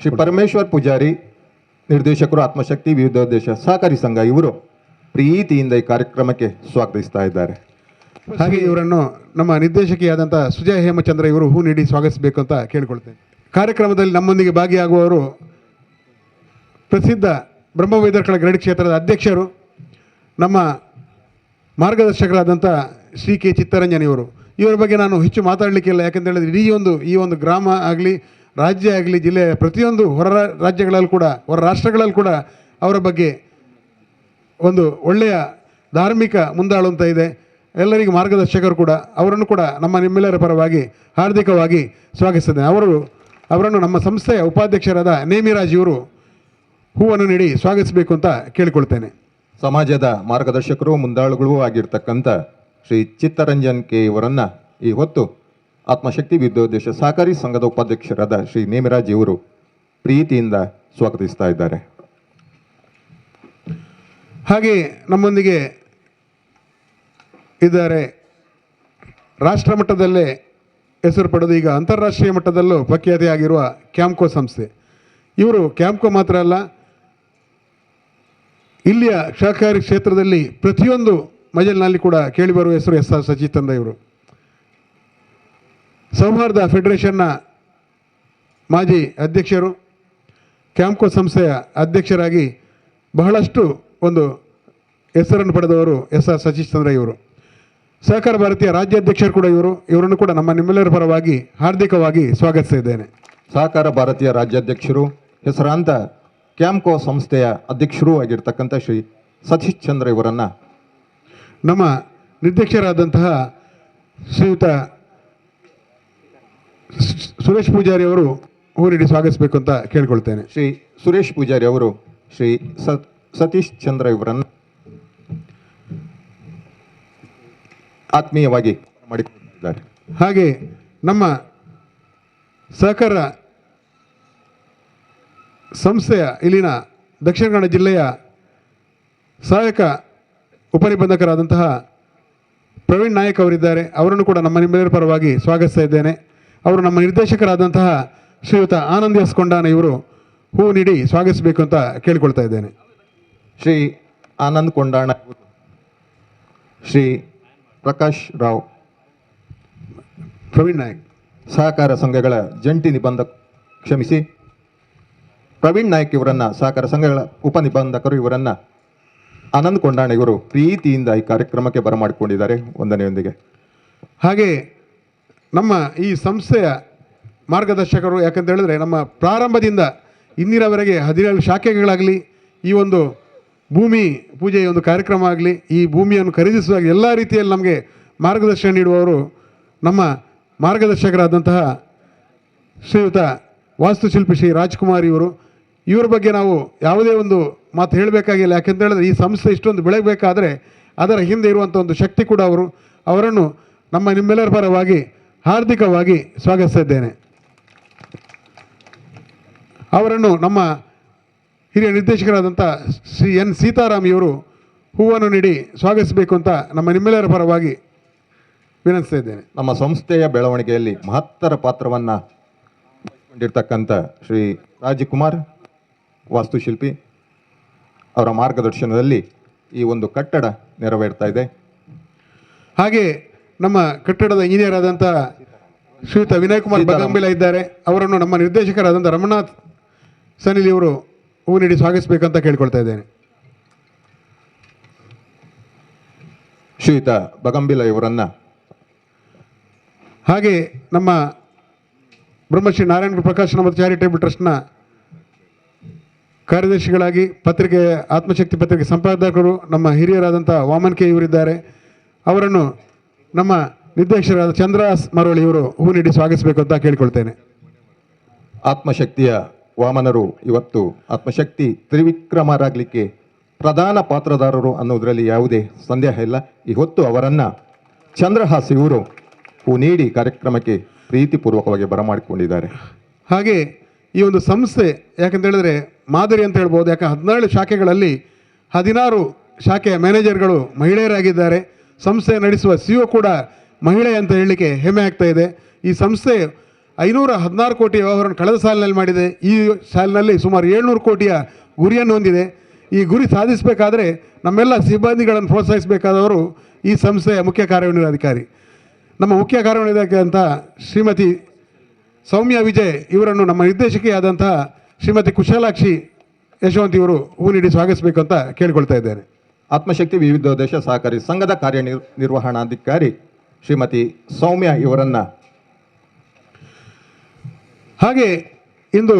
ಶ್ರೀ ಪರಮೇಶ್ವರ್ ಪೂಜಾರಿ ನಿರ್ದೇಶಕರು, ಆತ್ಮಶಕ್ತಿ ವಿವಿಧೋದ್ದೇಶ ಸಹಕಾರಿ ಸಂಘ, ಇವರು ಪ್ರೀತಿಯಿಂದ ಈ ಕಾರ್ಯಕ್ರಮಕ್ಕೆ ಸ್ವಾಗತಿಸ್ತಾ ಇದ್ದಾರೆ. ಹಾಗೆ ಇವರನ್ನು ನಮ್ಮ ನಿರ್ದೇಶಕಿಯಾದಂಥ ಸುಜಯ ಹೇಮಚಂದ್ರ ಇವರು ಹೂ ನೀಡಿ ಸ್ವಾಗತಿಸಬೇಕು ಅಂತ ಕೇಳಿಕೊಳ್ತೇನೆ. ಕಾರ್ಯಕ್ರಮದಲ್ಲಿ ನಮ್ಮೊಂದಿಗೆ ಭಾಗಿಯಾಗುವವರು ಪ್ರಸಿದ್ಧ ಬ್ರಹ್ಮವೈದರ್ಕಳ ಗರಡಿ ಕ್ಷೇತ್ರದ ಅಧ್ಯಕ್ಷರು, ನಮ್ಮ ಮಾರ್ಗದರ್ಶಕರಾದಂಥ ಶ್ರೀ ಕೆ ಚಿತ್ತರಂಜನ್ ಇವರು. ಇವರ ಬಗ್ಗೆ ನಾನು ಹೆಚ್ಚು ಮಾತಾಡಲಿಕ್ಕಿಲ್ಲ, ಯಾಕೆಂತ ಹೇಳಿದ್ರೆ ಈ ಒಂದು ಗ್ರಾಮ ಆಗಲಿ, ರಾಜ್ಯ ಆಗಲಿ, ಜಿಲ್ಲೆಯ ಪ್ರತಿಯೊಂದು ಹೊರ ರಾಜ್ಯಗಳಲ್ಲಿ ಕೂಡ, ಹೊರ ರಾಷ್ಟ್ರಗಳಲ್ಲಿ ಕೂಡ ಅವರ ಬಗ್ಗೆ ಒಂದು ಒಳ್ಳೆಯ ಧಾರ್ಮಿಕ ಮುಂದಾಳು ಅಂತ ಇದೆ. ಎಲ್ಲರಿಗೂ ಮಾರ್ಗದರ್ಶಕರು ಕೂಡ, ಅವರನ್ನು ಕೂಡ ನಿಮ್ಮೆಲ್ಲರ ಪರವಾಗಿ ಹಾರ್ದಿಕವಾಗಿ ಸ್ವಾಗತಿಸಿದ್ದೇನೆ. ಅವರನ್ನು ನಮ್ಮ ಸಂಸ್ಥೆಯ ಉಪಾಧ್ಯಕ್ಷರಾದ ನೇಮಿರಾಜ್ ಇವರು ಹೂವನ್ನು ನೀಡಿ ಸ್ವಾಗತಿಸಬೇಕು ಅಂತ ಕೇಳಿಕೊಳ್ತೇನೆ. ಸಮಾಜದ ಮಾರ್ಗದರ್ಶಕರು, ಮುಂದಾಳುಗಳು ಆಗಿರ್ತಕ್ಕಂಥ ಶ್ರೀ ಚಿತ್ತರಂಜನ್ ಕೆ ಇವರನ್ನ ಈ ಹೊತ್ತು ಆತ್ಮಶಕ್ತಿ ವಿವಿಧೋದ್ದೇಶ ಸಹಕಾರಿ ಸಂಘದ ಉಪಾಧ್ಯಕ್ಷರಾದ ಶ್ರೀ ನೇಮಿರಾಜ್ ಇವರು ಪ್ರೀತಿಯಿಂದ ಸ್ವಾಗತಿಸ್ತಾ ಇದ್ದಾರೆ. ಹಾಗೆ ನಮ್ಮೊಂದಿಗೆ ಇದ್ದಾರೆ ರಾಷ್ಟ್ರ ಮಟ್ಟದಲ್ಲೇ ಹೆಸರು ಪಡೆದು ಈಗ ಅಂತಾರಾಷ್ಟ್ರೀಯ ಮಟ್ಟದಲ್ಲೂ ಪ್ರಖ್ಯಾತಿಯಾಗಿರುವ ಕ್ಯಾಂಪ್ಕೋ ಸಂಸ್ಥೆ. ಇವರು ಕ್ಯಾಂಪ್ಕೋ ಮಾತ್ರ ಅಲ್ಲ, ಇಲ್ಲಿಯ ಸಹಕಾರಿ ಕ್ಷೇತ್ರದಲ್ಲಿ ಪ್ರತಿಯೊಂದು ಮಜಲ್ನಲ್ಲಿ ಕೂಡ ಕೇಳಿಬರುವ ಹೆಸರು ಎಸ್ ಆರ್ ಸಚಿತಂದ್ರ ಇವರು. ಸೌಹಾರ್ದ ಫೆಡರೇಷನ್ನ ಮಾಜಿ ಅಧ್ಯಕ್ಷರು, ಕ್ಯಾಂಪ್ಕೋ ಸಂಸ್ಥೆಯ ಅಧ್ಯಕ್ಷರಾಗಿ ಬಹಳಷ್ಟು ಒಂದು ಹೆಸರನ್ನು ಪಡೆದವರು ಎಸ್ ಆರ್ ಸಚಿತಂದ್ರ ಇವರು. ಸಹಕಾರ ಭಾರತೀಯ ರಾಜ್ಯಾಧ್ಯಕ್ಷರು ಕೂಡ ಇವರನ್ನು ಕೂಡ ನಿಮ್ಮೆಲ್ಲರ ಪರವಾಗಿ ಹಾರ್ದಿಕವಾಗಿ ಸ್ವಾಗತಿಸ್ತಾ ಇದ್ದೇನೆ. ಸಹಕಾರ ಭಾರತೀಯ ರಾಜ್ಯಾಧ್ಯಕ್ಷರು, ಹೆಸರಾಂತ ಕ್ಯಾಂಪ್ಕೋ ಸಂಸ್ಥೆಯ ಅಧ್ಯಕ್ಷರೂ ಆಗಿರ್ತಕ್ಕಂಥ ಶ್ರೀ ಸತೀಶ್ ಚಂದ್ರ ಇವರನ್ನ ನಮ್ಮ ನಿರ್ದೇಶಕರಾದಂತಹ ಶ್ರೀಯುತ ಸುರೇಶ್ ಪೂಜಾರಿ ಅವರು ಹೂ ನೀಡಿ ಸ್ವಾಗತಿಸಬೇಕು ಅಂತ ಕೇಳಿಕೊಳ್ತೇನೆ. ಶ್ರೀ ಸುರೇಶ್ ಪೂಜಾರಿ ಅವರು ಶ್ರೀ ಸತೀಶ್ ಚಂದ್ರ ಇವರನ್ನು ಆತ್ಮೀಯವಾಗಿ ಮಾಡಿಕೊಂಡಿದ್ದಾರೆ. ಹಾಗೆ ನಮ್ಮ ಸಹಕಾರ ಸಂಸ್ಥೆಯ ಇಲ್ಲಿನ ದಕ್ಷಿಣ ಕನ್ನಡ ಜಿಲ್ಲೆಯ ಸಹಾಯಕ ಉಪನಿಬಂಧಕರಾದಂತಹ ಪ್ರವೀಣ್ ನಾಯಕ್ ಅವರಿದ್ದಾರೆ. ಅವರನ್ನು ಕೂಡ ನಮ್ಮ ನಿಮ್ಮೆಲ್ಲರ ಪರವಾಗಿ ಸ್ವಾಗತಿಸ್ತಾ ಇದ್ದೇನೆ. ಅವರು ನಮ್ಮ ನಿರ್ದೇಶಕರಾದಂತಹ ಶ್ರೀಯುತ ಆನಂದ್ ಎಸ್ ಕೊಂಡಾನ ಇವರು ಹೂ ನೀಡಿ ಸ್ವಾಗತಿಸಬೇಕು ಅಂತ ಕೇಳಿಕೊಳ್ತಾ ಇದ್ದೇನೆ. ಶ್ರೀ ಆನಂದ್ ಕೊಂಡಾಣ, ಶ್ರೀ ಪ್ರಕಾಶ್ ರಾವ್, ಪ್ರವೀಣ್ ನಾಯಕ್, ಸಹಕಾರ ಸಂಘಗಳ ಜಂಟಿ ಪ್ರವೀಣ್ ನಾಯಕ್ ಇವರನ್ನು, ಸಹಕಾರ ಸಂಘಗಳ ಉಪನಿಬಂಧಕರು ಇವರನ್ನು ಆನಂದ್ ಕೊಂಡಾಣ ಇವರು ಪ್ರೀತಿಯಿಂದ ಈ ಕಾರ್ಯಕ್ರಮಕ್ಕೆ ಬರಮಾಡಿಕೊಂಡಿದ್ದಾರೆ ವಂದನೆಯೊಂದಿಗೆ. ಹಾಗೆ ನಮ್ಮ ಈ ಸಂಸ್ಥೆಯ ಮಾರ್ಗದರ್ಶಕರು, ಯಾಕಂತ ಹೇಳಿದ್ರೆ ನಮ್ಮ ಪ್ರಾರಂಭದಿಂದ ಇಂದಿನವರೆಗೆ 17 ಶಾಖೆಗಳಾಗಲಿ, ಈ ಒಂದು ಭೂಮಿ ಪೂಜೆಯ ಒಂದು ಕಾರ್ಯಕ್ರಮ ಆಗಲಿ, ಈ ಭೂಮಿಯನ್ನು ಖರೀದಿಸುವಾಗ ಎಲ್ಲ ರೀತಿಯಲ್ಲಿ ನಮಗೆ ಮಾರ್ಗದರ್ಶನ ನೀಡುವವರು ನಮ್ಮ ಮಾರ್ಗದರ್ಶಕರಾದಂತಹ ಶ್ರೀಯುತ ವಾಸ್ತುಶಿಲ್ಪಿ ಶ್ರೀ ರಾಜ್ಕುಮಾರ್ ಇವರು. ಇವರ ಬಗ್ಗೆ ನಾವು ಯಾವುದೇ ಒಂದು ಮಾತು ಹೇಳಬೇಕಾಗಿಲ್ಲ. ಯಾಕೆಂತ ಹೇಳಿದ್ರೆ ಈ ಸಂಸ್ಥೆ ಇಷ್ಟೊಂದು ಬೆಳಗಬೇಕಾದ್ರೆ ಅದರ ಹಿಂದೆ ಇರುವಂಥ ಒಂದು ಶಕ್ತಿ ಕೂಡ ಅವರನ್ನು ನಮ್ಮ ನಿಮ್ಮೆಲ್ಲರ ಪರವಾಗಿ ಹಾರ್ದಿಕವಾಗಿ ಸ್ವಾಗತಿಸ್ತಾ ಇದ್ದೇನೆ. ಅವರನ್ನು ನಮ್ಮ ಹಿರಿಯ ನಿರ್ದೇಶಕರಾದಂಥ ಶ್ರೀ ಎನ್ ಸೀತಾರಾಮ್ ಇವರು ಹೂವನ್ನು ನೀಡಿ ಸ್ವಾಗತಿಸಬೇಕು ಅಂತ ನಮ್ಮ ನಿಮ್ಮೆಲ್ಲರ ಪರವಾಗಿ ವಿನಂತಿಸ್ತಾ ಇದ್ದೇನೆ. ನಮ್ಮ ಸಂಸ್ಥೆಯ ಬೆಳವಣಿಗೆಯಲ್ಲಿ ಮಹತ್ತರ ಪಾತ್ರವನ್ನು ವಹಿಸಿಕೊಂಡಿರ್ತಕ್ಕಂಥ ಶ್ರೀ ರಾಜಕುಮಾರ್ ವಾಸ್ತುಶಿಲ್ಪಿ ಅವರ ಮಾರ್ಗದರ್ಶನದಲ್ಲಿ ಈ ಒಂದು ಕಟ್ಟಡ ನೆರವೇರ್ತಾ ಇದೆ. ಹಾಗೆ ನಮ್ಮ ಕಟ್ಟಡದ ಇಂಜಿನಿಯರ್ ಆದಂಥ ಶ್ರೀಯುತ ವಿನಯ್ ಕುಮಾರ್ ಬಗಂಬಿಲ ಇದ್ದಾರೆ. ಅವರನ್ನು ನಮ್ಮ ನಿರ್ದೇಶಕರಾದಂಥ ರಮಣನಾಥ್ ಸನಿಲ್ ಇವರು ಹೂ ನೀಡಿ ಸ್ವಾಗತಿಸಬೇಕಂತ ಕೇಳ್ಕೊಳ್ತಾ ಇದ್ದೇನೆ. ಶ್ರೀಯುತ ಬಗಂಬಿಲ ಇವರನ್ನು, ಹಾಗೆ ನಮ್ಮ ಬ್ರಹ್ಮಶ್ರೀ ನಾರಾಯಣ ಪ್ರಕಾಶನ ಮತ್ತು ಚಾರಿಟೇಬಲ್ ಟ್ರಸ್ಟ್ನ ಕಾರ್ಯದರ್ಶಿಗಳಾಗಿ ಪತ್ರಿಕೆ ಆತ್ಮಶಕ್ತಿ ಪತ್ರಿಕೆ ಸಂಪಾದಕರು ನಮ್ಮ ಹಿರಿಯರಾದಂಥ ವಾಮನ್ ಕೆ ಇವರಿದ್ದಾರೆ. ಅವರನ್ನು ನಮ್ಮ ನಿರ್ದೇಶಕರಾದ ಚಂದ್ರಾಸ್ ಮರಳಿ ಇವರು ಹೂ ನೀಡಿ ಸ್ವಾಗತಿಸಬೇಕು ಅಂತ ಕೇಳಿಕೊಳ್ತೇನೆ. ಆತ್ಮಶಕ್ತಿಯ ವಾಮನರು ಇವತ್ತು ಆತ್ಮಶಕ್ತಿ ತ್ರಿವಿಕ್ರಮರಾಗಲಿಕ್ಕೆ ಪ್ರಧಾನ ಪಾತ್ರಧಾರರು ಅನ್ನೋದರಲ್ಲಿ ಯಾವುದೇ ಸಂದೇಹ ಇಲ್ಲ. ಈ ಹೊತ್ತು ಅವರನ್ನು ಚಂದ್ರಹಾಸ್ ಇವರು ಹೂ ನೀಡಿ ಕಾರ್ಯಕ್ರಮಕ್ಕೆ ಪ್ರೀತಿಪೂರ್ವಕವಾಗಿ ಬರಮಾಡಿಕೊಂಡಿದ್ದಾರೆ. ಹಾಗೆ ಈ ಒಂದು ಸಂಸ್ಥೆ ಯಾಕಂತ ಹೇಳಿದ್ರೆ ಮಾದರಿ ಅಂತ ಹೇಳ್ಬೋದು. ಯಾಕೆ 17 ಶಾಖೆಗಳಲ್ಲಿ 16 ಶಾಖೆಯ ಮ್ಯಾನೇಜರ್ಗಳು ಮಹಿಳೆಯರಾಗಿದ್ದಾರೆ. ಸಂಸ್ಥೆ ನಡೆಸುವ CEO ಕೂಡ ಮಹಿಳೆ ಅಂತ ಹೇಳಲಿಕ್ಕೆ ಹೆಮ್ಮೆ ಆಗ್ತಾ ಇದೆ. ಈ ಸಂಸ್ಥೆ 516 ಕೋಟಿ ವ್ಯವಹಾರವನ್ನು ಕಳೆದ ಸಾಲಿನಲ್ಲಿ ಮಾಡಿದೆ. ಈ ಸಾಲಿನಲ್ಲಿ ಸುಮಾರು 700 ಕೋಟಿಯ ಗುರಿಯನ್ನು ಹೊಂದಿದೆ. ಈ ಗುರಿ ಸಾಧಿಸಬೇಕಾದ್ರೆ ನಮ್ಮೆಲ್ಲ ಸಿಬ್ಬಂದಿಗಳನ್ನು ಪ್ರೋತ್ಸಾಹಿಸಬೇಕಾದವರು ಈ ಸಂಸ್ಥೆಯ ಮುಖ್ಯ ಕಾರ್ಯನಿರ್ವಹಣಾಧಿಕಾರಿ. ನಮ್ಮ ಮುಖ್ಯ ಕಾರ್ಯನಿರ್ವಹಣಾಧಿಕಾರಿ ಅಂತ ಶ್ರೀಮತಿ ಸೌಮ್ಯ ವಿಜಯ್ ಇವರನ್ನು ನಮ್ಮ ನಿರ್ದೇಶಕಿಯಾದಂತಹ ಶ್ರೀಮತಿ ಕುಶಾಲಾಕ್ಷಿ ಯಶವಂತ್ ಇವರು ಹೂ ನೀಡಿ ಸ್ವಾಗತಿಸಬೇಕು ಅಂತ ಕೇಳಿಕೊಳ್ತಾ ಇದ್ದೇನೆ. ಆತ್ಮಶಕ್ತಿ ವಿವಿಧೋದ್ದೇಶ ಸಹಕಾರಿ ಸಂಘದ ಕಾರ್ಯನಿರ್ವಹಣಾಧಿಕಾರಿ ಶ್ರೀಮತಿ ಸೌಮ್ಯ ಇವರನ್ನು, ಹಾಗೆ ಇಂದು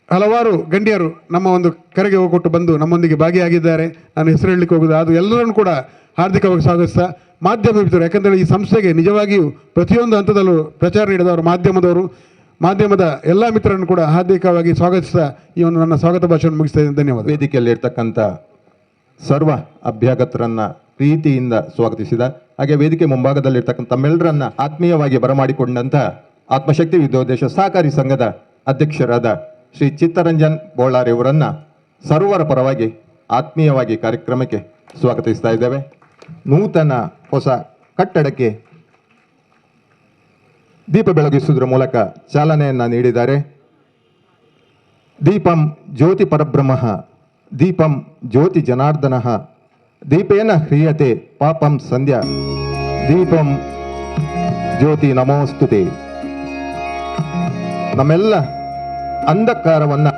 ಹಲವಾರು ಗಣ್ಯರು ನಮ್ಮ ಒಂದು ಕರೆಗೆ ಹೋಗೊಟ್ಟು ಬಂದು ನಮ್ಮೊಂದಿಗೆ ಭಾಗಿಯಾಗಿದ್ದಾರೆ. ನಾನು ಹೆಸರು ಹೇಳಲಿಕ್ಕೆ ಹೋಗುದು ಅದು ಎಲ್ಲರನ್ನು ಕೂಡ ಹಾರ್ದಿಕವಾಗಿ ಸ್ವಾಗತಿಸ್ತಾ, ಮಾಧ್ಯಮ ಮಿತ್ರರು, ಯಾಕಂದರೆ ಈ ಸಂಸ್ಥೆಗೆ ನಿಜವಾಗಿಯೂ ಪ್ರತಿಯೊಂದು ಹಂತದಲ್ಲೂ ಪ್ರಚಾರ ನೀಡಿದವರು ಮಾಧ್ಯಮದವರು, ಮಾಧ್ಯಮದ ಎಲ್ಲ ಮಿತ್ರರನ್ನು ಕೂಡ ಹಾರ್ದಿಕವಾಗಿ ಸ್ವಾಗತಿಸ್ತಾ ಈ ಒಂದು ನನ್ನ ಸ್ವಾಗತ ಭಾಷಣ ಮುಗಿಸ್ತಾ ಇದ್ದೇನೆ. ಧನ್ಯವಾದ. ವೇದಿಕೆಯಲ್ಲಿರ್ತಕ್ಕಂಥ ಸರ್ವ ಅಭ್ಯಾಗತರನ್ನ ಪ್ರೀತಿಯಿಂದ ಸ್ವಾಗತಿಸಿದ ಹಾಗೆ ವೇದಿಕೆ ಮುಂಭಾಗದಲ್ಲಿರ್ತಕ್ಕಂಥ ತಮ್ಮೆಲ್ಲರನ್ನ ಆತ್ಮೀಯವಾಗಿ ಬರಮಾಡಿಕೊಂಡಂಥ ಆತ್ಮಶಕ್ತಿ ವಿವಿಧೋದ್ದೇಶ ಸಹಕಾರಿ ಸಂಘದ ಅಧ್ಯಕ್ಷರಾದ ಶ್ರೀ ಚಿತ್ತರಂಜನ್ ಬೋಳಾರ್ ಇವರನ್ನು ಸರ್ವರ ಪರವಾಗಿ ಆತ್ಮೀಯವಾಗಿ ಕಾರ್ಯಕ್ರಮಕ್ಕೆ ಸ್ವಾಗತಿಸ್ತಾ ಇದ್ದೇವೆ. ನೂತನ ಹೊಸ ಕಟ್ಟಡಕ್ಕೆ ದೀಪ ಬೆಳಗಿಸುವುದರ ಮೂಲಕ ಚಾಲನೆಯನ್ನು ನೀಡಿದ್ದಾರೆ. ದೀಪಂ ಜ್ಯೋತಿ ಪರಬ್ರಹ್ಮ ದೀಪಂ ಜ್ಯೋತಿ ಜನಾರ್ದನ ದೀಪೇನ ಹ್ರಿಯತೆ ಪಾಪಂ ಸಂಧ್ಯಾ ದೀಪಂ ಜ್ಯೋತಿ ನಮೋಸ್ತುತೆ. ನಮ್ಮೆಲ್ಲ ಅಂಧಕಾರವನ್ನು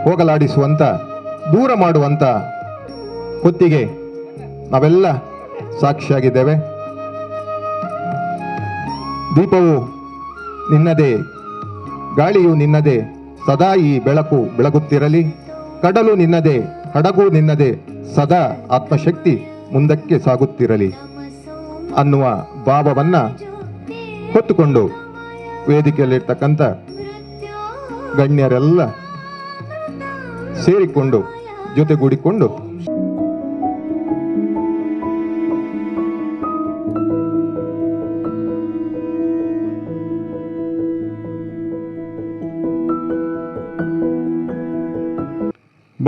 ಹೋಗಲಾಡಿಸುವಂಥ, ದೂರ ಮಾಡುವಂಥ ಹೊತ್ತಿಗೆ ನಾವೆಲ್ಲ ಸಾಕ್ಷಿಯಾಗಿದ್ದೇವೆ. ದೀಪವು ನಿನ್ನದೇ, ಗಾಳಿಯು ನಿನ್ನದೇ, ಸದಾ ಈ ಬೆಳಕು ಬೆಳಗುತ್ತಿರಲಿ. ಕಡಲು ನಿನ್ನದೇ, ಹಡಗು ನಿನ್ನದೇ, ಸದಾ ಆತ್ಮಶಕ್ತಿ ಮುಂದಕ್ಕೆ ಸಾಗುತ್ತಿರಲಿ ಅನ್ನುವ ಭಾವವನ್ನು ಹೊತ್ತುಕೊಂಡು ವೇದಿಕೆಯಲ್ಲಿರ್ತಕ್ಕಂಥ ಗಣ್ಯರೆಲ್ಲ ಸೇರಿಕೊಂಡು ಜೊತೆಗೂಡಿಕೊಂಡು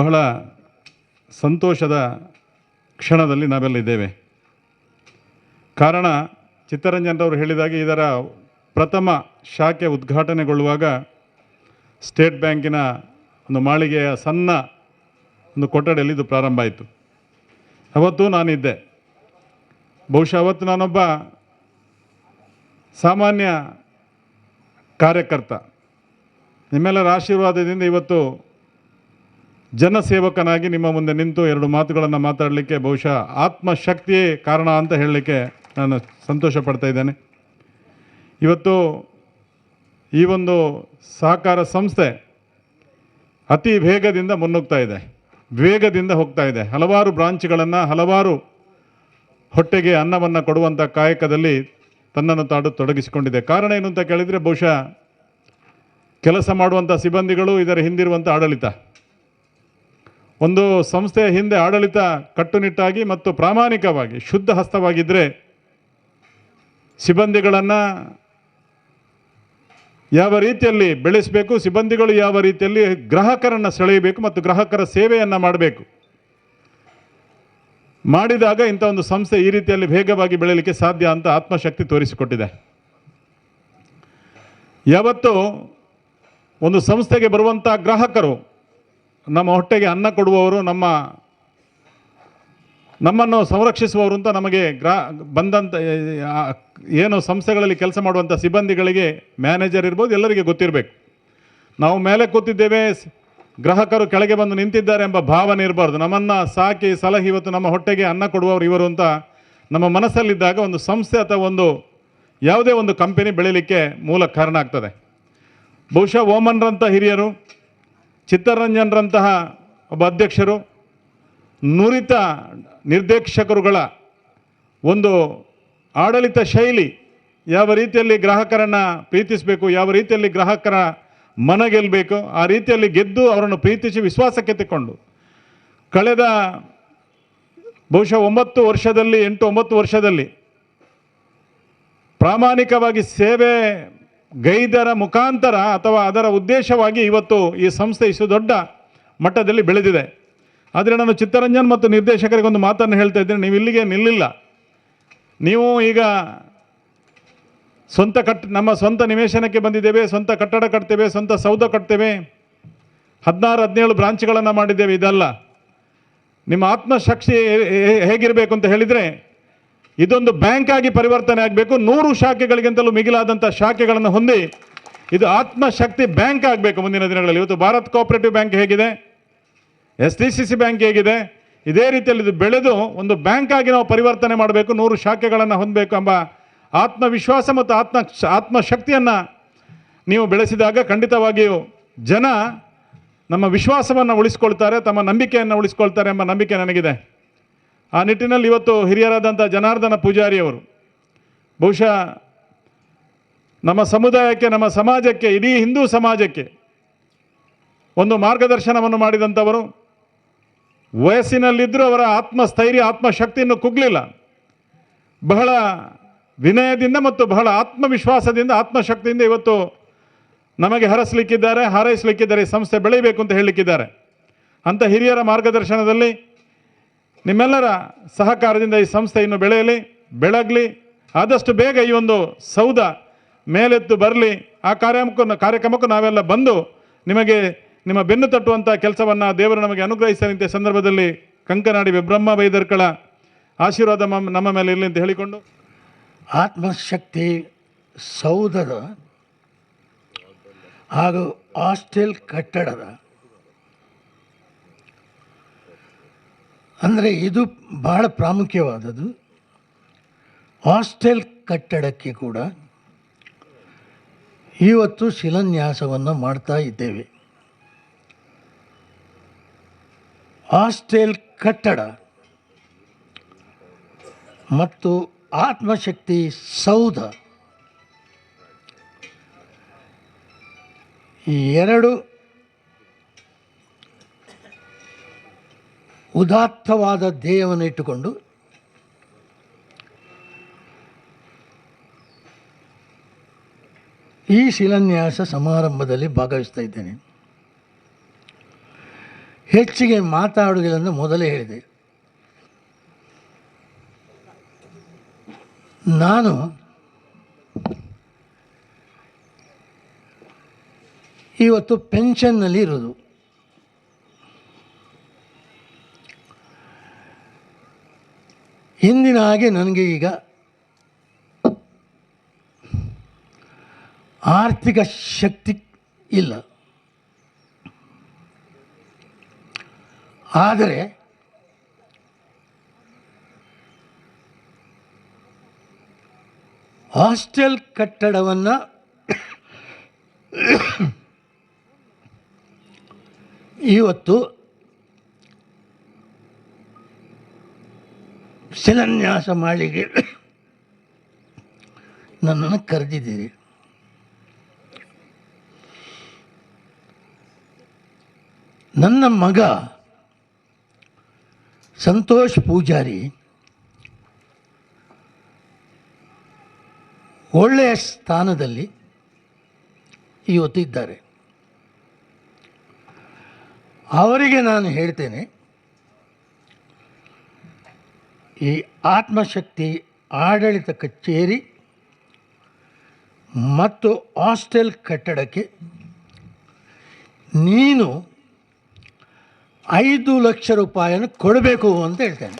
ಬಹಳ ಸಂತೋಷದ ಕ್ಷಣದಲ್ಲಿ ನಾವೆಲ್ಲ ಇದ್ದೇವೆ. ಕಾರಣ ಚಿತ್ತರಂಜನ್ರವರು ಹೇಳಿದಾಗೆ ಇದರ ಪ್ರಥಮ ಶಾಖೆ ಉದ್ಘಾಟನೆಗೊಳ್ಳುವಾಗ ಸ್ಟೇಟ್ ಬ್ಯಾಂಕಿನ ಒಂದು ಮಾಳಿಗೆಯ ಸಣ್ಣ ಒಂದು ಕೊಠಡಿಯಲ್ಲಿ ಇದು ಪ್ರಾರಂಭ ಆಯಿತು. ಅವತ್ತು ನಾನಿದ್ದೆ. ಬಹುಶಃ ಅವತ್ತು ನಾನೊಬ್ಬ ಸಾಮಾನ್ಯ ಕಾರ್ಯಕರ್ತ. ನಿಮ್ಮೆಲ್ಲರ ಆಶೀರ್ವಾದದಿಂದ ಇವತ್ತು ಜನಸೇವಕನಾಗಿ ನಿಮ್ಮ ಮುಂದೆ ನಿಂತು ಎರಡು ಮಾತುಗಳನ್ನು ಮಾತಾಡಲಿಕ್ಕೆ ಬಹುಶಃ ಆತ್ಮಶಕ್ತಿಯೇ ಕಾರಣ ಅಂತ ಹೇಳಲಿಕ್ಕೆ ನಾನು ಸಂತೋಷ ಪಡ್ತಾ ಇದ್ದೇನೆ. ಇವತ್ತು ಈ ಒಂದು ಸಹಕಾರ ಸಂಸ್ಥೆ ಅತಿ ವೇಗದಿಂದ ಮುನ್ನುಗ್ತಾ ಇದೆ, ವೇಗದಿಂದ ಹೋಗ್ತಾ ಇದೆ. ಹಲವಾರು ಬ್ರಾಂಚ್ಗಳನ್ನು, ಹಲವಾರು ಹೊಟ್ಟೆಗೆ ಅನ್ನವನ್ನು ಕೊಡುವಂಥ ಕಾಯಕದಲ್ಲಿ ತನ್ನನ್ನು ತಾಡು ತೊಡಗಿಸಿಕೊಂಡಿದೆ. ಕಾರಣ ಏನು ಅಂತ ಕೇಳಿದರೆ ಬಹುಶಃ ಕೆಲಸ ಮಾಡುವಂಥ ಸಿಬ್ಬಂದಿಗಳು, ಇದರ ಹಿಂದಿರುವಂಥ ಆಡಳಿತ. ಒಂದು ಸಂಸ್ಥೆಯ ಹಿಂದೆ ಆಡಳಿತ ಕಟ್ಟುನಿಟ್ಟಾಗಿ ಮತ್ತು ಪ್ರಾಮಾಣಿಕವಾಗಿ ಶುದ್ಧ ಹಸ್ತವಾಗಿದ್ದರೆ ಸಿಬ್ಬಂದಿಗಳನ್ನು ಯಾವ ರೀತಿಯಲ್ಲಿ ಬೆಳೆಸಬೇಕು, ಸಿಬ್ಬಂದಿಗಳು ಯಾವ ರೀತಿಯಲ್ಲಿ ಗ್ರಾಹಕರನ್ನು ಸೆಳೆಯಬೇಕು ಮತ್ತು ಗ್ರಾಹಕರ ಸೇವೆಯನ್ನು ಮಾಡಬೇಕು, ಮಾಡಿದಾಗ ಇಂಥ ಒಂದು ಸಂಸ್ಥೆ ಈ ರೀತಿಯಲ್ಲಿ ವೇಗವಾಗಿ ಬೆಳೆಯಲಿಕ್ಕೆ ಸಾಧ್ಯ ಅಂತ ಆತ್ಮಶಕ್ತಿ ತೋರಿಸಿಕೊಟ್ಟಿದೆ. ಯಾವತ್ತು ಒಂದು ಸಂಸ್ಥೆಗೆ ಬರುವಂಥ ಗ್ರಾಹಕರು ನಮ್ಮ ಹೊಟ್ಟೆಗೆ ಅನ್ನ ಕೊಡುವವರು, ನಮ್ಮನ್ನು ಸಂರಕ್ಷಿಸುವವರು ಅಂತ ನಮಗೆ ಬಂದಂಥ ಏನು ಸಂಸ್ಥೆಗಳಲ್ಲಿ ಕೆಲಸ ಮಾಡುವಂಥ ಸಿಬ್ಬಂದಿಗಳಿಗೆ, ಮ್ಯಾನೇಜರ್ ಇರ್ಬೋದು, ಎಲ್ಲರಿಗೆ ಗೊತ್ತಿರಬೇಕು. ನಾವು ಮೇಲೆ ಕೂತಿದ್ದೇವೆ, ಗ್ರಾಹಕರು ಕೆಳಗೆ ಬಂದು ನಿಂತಿದ್ದಾರೆ ಎಂಬ ಭಾವನೆ ಇರಬಾರ್ದು. ನಮ್ಮನ್ನು ಸಾಕಿ ಸಲಹಿ ಇವತ್ತು ನಮ್ಮ ಹೊಟ್ಟೆಗೆ ಅನ್ನ ಕೊಡುವವರು ಇವರು ಅಂತ ನಮ್ಮ ಮನಸ್ಸಲ್ಲಿದ್ದಾಗ ಒಂದು ಸಂಸ್ಥೆ ಅಥವಾ ಒಂದು ಯಾವುದೇ ಒಂದು ಕಂಪನಿ ಬೆಳೀಲಿಕ್ಕೆ ಮೂಲ ಕಾರಣ ಆಗ್ತದೆ. ಬಹುಶಃ ಓಮನ್ರಂಥ ಹಿರಿಯರು, ಚಿತ್ತರಂಜನ್ರಂತಹ ಒಬ್ಬ ಅಧ್ಯಕ್ಷರು, ನುರಿತ ನಿರ್ದೇಶಕರುಗಳ ಒಂದು ಆಡಳಿತ ಶೈಲಿ, ಯಾವ ರೀತಿಯಲ್ಲಿ ಗ್ರಾಹಕರನ್ನು ಪ್ರೀತಿಸಬೇಕು, ಯಾವ ರೀತಿಯಲ್ಲಿ ಗ್ರಾಹಕರ ಮನ ಗೆಲ್ಲಬೇಕು, ಆ ರೀತಿಯಲ್ಲಿ ಗೆದ್ದು ಅವರನ್ನು ಪ್ರೀತಿಸಿ ವಿಶ್ವಾಸಕ್ಕೆ ತೆಕ್ಕೊಂಡು ಕಳೆದ ಬಹುಶಃ 8-9 ವರ್ಷದಲ್ಲಿ ಪ್ರಾಮಾಣಿಕವಾಗಿ ಸೇವೆ ಗೈದರ ಮುಖಾಂತರ ಅಥವಾ ಅದರ ಉದ್ದೇಶವಾಗಿ ಇವತ್ತು ಈ ಸಂಸ್ಥೆ ಇಷ್ಟು ದೊಡ್ಡ ಮಟ್ಟದಲ್ಲಿ ಬೆಳೆದಿದೆ. ಆದರೆ ನಾನು ಚಿತ್ತರಂಜನ್ ಮತ್ತು ನಿರ್ದೇಶಕರಿಗೆ ಒಂದು ಮಾತನ್ನು ಹೇಳ್ತಾ ಇದ್ದೇನೆ, ನೀವು ಇಲ್ಲಿಗೆ ನಿಲ್ಲಿಲ್ಲ. ನೀವು ಈಗ ನಮ್ಮ ಸ್ವಂತ ನಿವೇಶನಕ್ಕೆ ಬಂದಿದ್ದೇವೆ, ಸ್ವಂತ ಕಟ್ಟಡ ಕಟ್ತೇವೆ, ಸ್ವಂತ ಸೌಧ ಕಟ್ತೇವೆ, 16-17 ಬ್ರಾಂಚ್ಗಳನ್ನು ಮಾಡಿದ್ದೇವೆ. ಇದಲ್ಲ, ನಿಮ್ಮ ಆತ್ಮಶಕ್ತಿ ಹೇಗಿರಬೇಕು ಅಂತ ಹೇಳಿದರೆ ಇದೊಂದು ಬ್ಯಾಂಕ್ ಆಗಿ ಪರಿವರ್ತನೆ ಆಗಬೇಕು. 100 ಶಾಖೆಗಳಿಗಿಂತಲೂ ಮಿಗಿಲಾದಂಥ ಶಾಖೆಗಳನ್ನು ಹೊಂದಿ ಇದು ಆತ್ಮಶಕ್ತಿ ಬ್ಯಾಂಕ್ ಆಗಬೇಕು ಮುಂದಿನ ದಿನಗಳಲ್ಲಿ. ಇವತ್ತು ಭಾರತ್ ಕೋಆಪರೇಟಿವ್ ಬ್ಯಾಂಕ್ ಹೇಗಿದೆ, SDCC ಬ್ಯಾಂಕ್ ಹೇಗಿದೆ, ಇದೇ ರೀತಿಯಲ್ಲಿ ಇದು ಬೆಳೆದು ಒಂದು ಬ್ಯಾಂಕ್ ಆಗಿ ನಾವು ಪರಿವರ್ತನೆ ಮಾಡಬೇಕು, 100 ಶಾಖೆಗಳನ್ನು ಹೊಂದಬೇಕು ಎಂಬ ಆತ್ಮವಿಶ್ವಾಸ ಮತ್ತು ಆತ್ಮಶಕ್ತಿಯನ್ನು ನೀವು ಬೆಳೆಸಿದಾಗ ಖಂಡಿತವಾಗಿಯೂ ಜನ ನಮ್ಮ ವಿಶ್ವಾಸವನ್ನು ಉಳಿಸ್ಕೊಳ್ತಾರೆ, ತಮ್ಮ ನಂಬಿಕೆಯನ್ನು ಉಳಿಸ್ಕೊಳ್ತಾರೆ ಎಂಬ ನಂಬಿಕೆ ನನಗಿದೆ. ಆ ನಿಟ್ಟಿನಲ್ಲಿ ಇವತ್ತು ಹಿರಿಯರಾದಂಥ ಜನಾರ್ದನ ಪೂಜಾರಿಯವರು ಬಹುಶಃ ನಮ್ಮ ಸಮುದಾಯಕ್ಕೆ, ನಮ್ಮ ಸಮಾಜಕ್ಕೆ, ಇಡೀ ಹಿಂದೂ ಸಮಾಜಕ್ಕೆ ಒಂದು ಮಾರ್ಗದರ್ಶನವನ್ನು ಮಾಡಿದಂಥವರು. ವಯಸ್ಸಿನಲ್ಲಿದ್ದರೂ ಅವರ ಆತ್ಮಸ್ಥೈರ್ಯ, ಆತ್ಮಶಕ್ತಿಯನ್ನು ಕುಗ್ಲಿಲ್ಲ. ಬಹಳ ವಿನಯದಿಂದ ಮತ್ತು ಬಹಳ ಆತ್ಮವಿಶ್ವಾಸದಿಂದ, ಆತ್ಮಶಕ್ತಿಯಿಂದ ಇವತ್ತು ನಮಗೆ ಹರಸಲಿಕ್ಕಿದ್ದಾರೆ, ಹಾರೈಸಲಿಕ್ಕಿದ್ದಾರೆ, ಈ ಸಂಸ್ಥೆ ಬೆಳೀಬೇಕು ಅಂತ ಹೇಳಲಿಕ್ಕಿದ್ದಾರೆ. ಅಂಥ ಹಿರಿಯರ ಮಾರ್ಗದರ್ಶನದಲ್ಲಿ ನಿಮ್ಮೆಲ್ಲರ ಸಹಕಾರದಿಂದ ಈ ಸಂಸ್ಥೆ ಇನ್ನು ಬೆಳಗಲಿ, ಆದಷ್ಟು ಬೇಗ ಈ ಒಂದು ಸೌಧ ಮೇಲೆತ್ತು ಬರಲಿ. ಆ ಕಾರ್ಯಕ್ರಮಕ್ಕೂ ನಾವೆಲ್ಲ ಬಂದು ನಿಮಗೆ ನಿಮ್ಮ ಬೆನ್ನು ತಟ್ಟುವಂಥ ಕೆಲಸವನ್ನು ದೇವರು ನಮಗೆ ಅನುಗ್ರಹಿಸಲಿಂತೆ ಸಂದರ್ಭದಲ್ಲಿ ಕಂಕನಾಡಿ ಬ್ರಹ್ಮ ಬೈದರ್ಕಳ ಆಶೀರ್ವಾದ ನಮ್ಮ ಮೇಲೆ ಇರಲಿ ಅಂತ ಹೇಳಿಕೊಂಡು, ಆತ್ಮಶಕ್ತಿ ಸೌಧದ ಹಾಗೂ ಹಾಸ್ಟೆಲ್ ಕಟ್ಟಡದ ಅಂದರೆ ಇದು ಬಹಳ ಪ್ರಾಮುಖ್ಯವಾದದ್ದು. ಹಾಸ್ಟೆಲ್ ಕಟ್ಟಡಕ್ಕೆ ಕೂಡ ಇವತ್ತು ಶಿಲಾನ್ಯಾಸವನ್ನು ಮಾಡ್ತಾ ಇದ್ದೇವೆ. ಹಾಸ್ಟೆಲ್ ಕಟ್ಟಡ ಮತ್ತು ಆತ್ಮಶಕ್ತಿ ಸೌಧ ಈ ಎರಡು ಉದಾತ್ತವಾದ ಧ್ಯೇಯವನ್ನು ಇಟ್ಟುಕೊಂಡು ಈ ಶಿಲಾನ್ಯಾಸ ಸಮಾರಂಭದಲ್ಲಿ ಭಾಗವಹಿಸ್ತಾ ಇದ್ದೇನೆ. ಹೆಚ್ಚಿಗೆ ಮಾತಾಡುವುದಿಲ್ಲ ಮೊದಲೇ ಹೇಳಿದೆ. ನಾನು ಇವತ್ತು ಪೆನ್ಷನ್ನಲ್ಲಿ ಇರೋದು. ಹಿಂದಿನ ಹಾಗೆ ನನಗೆ ಈಗ ಆರ್ಥಿಕ ಶಕ್ತಿ ಇಲ್ಲ. ಆದರೆ ಹಾಸ್ಟೆಲ್ ಕಟ್ಟಡವನ್ನು ಇವತ್ತು ಶಿಲಾನ್ಯಾಸ ಮಾಡಿಗೆ ನನ್ನನ್ನು ಕರೆದಿದ್ದೀರಿ. ನನ್ನ ಮಗ ಸಂತೋಷ್ ಪೂಜಾರಿ ಒಳ್ಳೆಯ ಸ್ಥಾನದಲ್ಲಿ ಇವತ್ತು ಇದ್ದಾರೆ. ಅವರಿಗೆ ನಾನು ಹೇಳ್ತೇನೆ, ಈ ಆತ್ಮಶಕ್ತಿ ಆಡಳಿತ ಕಚೇರಿ ಮತ್ತು ಹಾಸ್ಟೆಲ್ ಕಟ್ಟಡಕ್ಕೆ ನೀನು 5 ಲಕ್ಷ ರೂಪಾಯಿಯನ್ನು ಕೊಡಬೇಕು ಅಂತ ಹೇಳ್ತೇನೆ.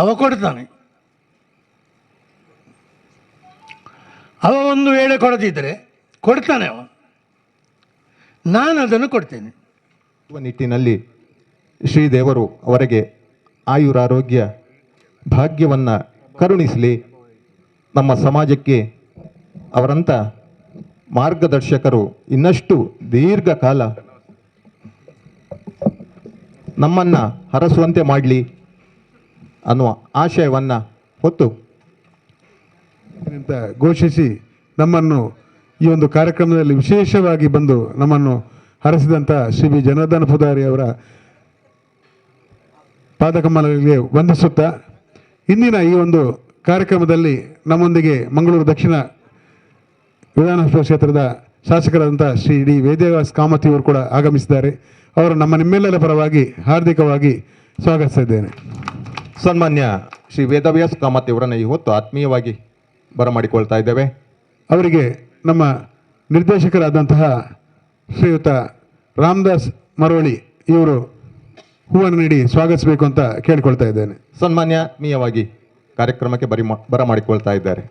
ಅವ ಕೊಡ್ತಾನೆ. ಅವ ಒಂದು ವೇಳೆ ಕೊಡದಿದ್ದರೆ ಕೊಡ್ತಾನೆ ಅವ, ನಾನು ಅದನ್ನು ಕೊಡ್ತೇನೆ. ನಿಟ್ಟಿನಲ್ಲಿ ಶ್ರೀದೇವರು ಅವರಿಗೆ ಆಯುರಾರೋಗ್ಯ ಭಾಗ್ಯವನ್ನು ಕರುಣಿಸಲಿ. ನಮ್ಮ ಸಮಾಜಕ್ಕೆ ಅವರಂಥ ಮಾರ್ಗದರ್ಶಕರು ಇನ್ನಷ್ಟು ದೀರ್ಘಕಾಲ ನಮ್ಮನ್ನು ಹರಸುವಂತೆ ಮಾಡಲಿ ಅನ್ನುವ ಆಶಯವನ್ನು ಹೊತ್ತು ಅಂತ ಘೋಷಿಸಿ ನಮ್ಮನ್ನು ಈ ಒಂದು ಕಾರ್ಯಕ್ರಮದಲ್ಲಿ ವಿಶೇಷವಾಗಿ ಬಂದು ನಮ್ಮನ್ನು ಹರಸಿದಂಥ ಶ್ರೀ ಬಿ ಜನಾರ್ದನ ಪೂಜಾರಿ ಅವರ ಪಾದಕಮಲಗಳಿಗೆ ವಂದಿಸುತ್ತಾ, ಇಂದಿನ ಈ ಒಂದು ಕಾರ್ಯಕ್ರಮದಲ್ಲಿ ನಮ್ಮೊಂದಿಗೆ ಮಂಗಳೂರು ದಕ್ಷಿಣ ವಿಧಾನಸಭಾ ಕ್ಷೇತ್ರದ ಶಾಸಕರಾದಂಥ ಶ್ರೀ ಡಿ ವೇದವ್ಯಾಸ್ ಕಾಮತಿಯವರು ಕೂಡ ಆಗಮಿಸಿದ್ದಾರೆ. ಅವರು ನಮ್ಮ ನಿಮ್ಮೆಲ್ಲರ ಪರವಾಗಿ ಹಾರ್ದಿಕವಾಗಿ ಸ್ವಾಗತಿಸ್ತಾ ಇದ್ದೇನೆ. ಸನ್ಮಾನ್ಯ ಶ್ರೀ ವೇದವ್ಯಾಸ್ ಕಾಮತ್ ಅವರನ್ನು ಈ ಹೊತ್ತು ಆತ್ಮೀಯವಾಗಿ ಬರಮಾಡಿಕೊಳ್ತಾ ಇದ್ದೇವೆ. ಅವರಿಗೆ ನಮ್ಮ ನಿರ್ದೇಶಕರಾದಂತಹ ಶ್ರೀಯುತ ರಾಮದಾಸ್ ಮರೋಳಿ ಇವರು ಹೂವನ್ನು ನೀಡಿ ಸ್ವಾಗತಿಸಬೇಕು ಅಂತ ಕೇಳಿಕೊಳ್ತಾ ಇದ್ದೇನೆ. ಸನ್ಮಾನ್ಯ ಆತ್ಮೀಯವಾಗಿ ಕಾರ್ಯಕ್ರಮಕ್ಕೆ ಬರಮಾಡಿಕೊಳ್ತಾ ಇದ್ದಾರೆ.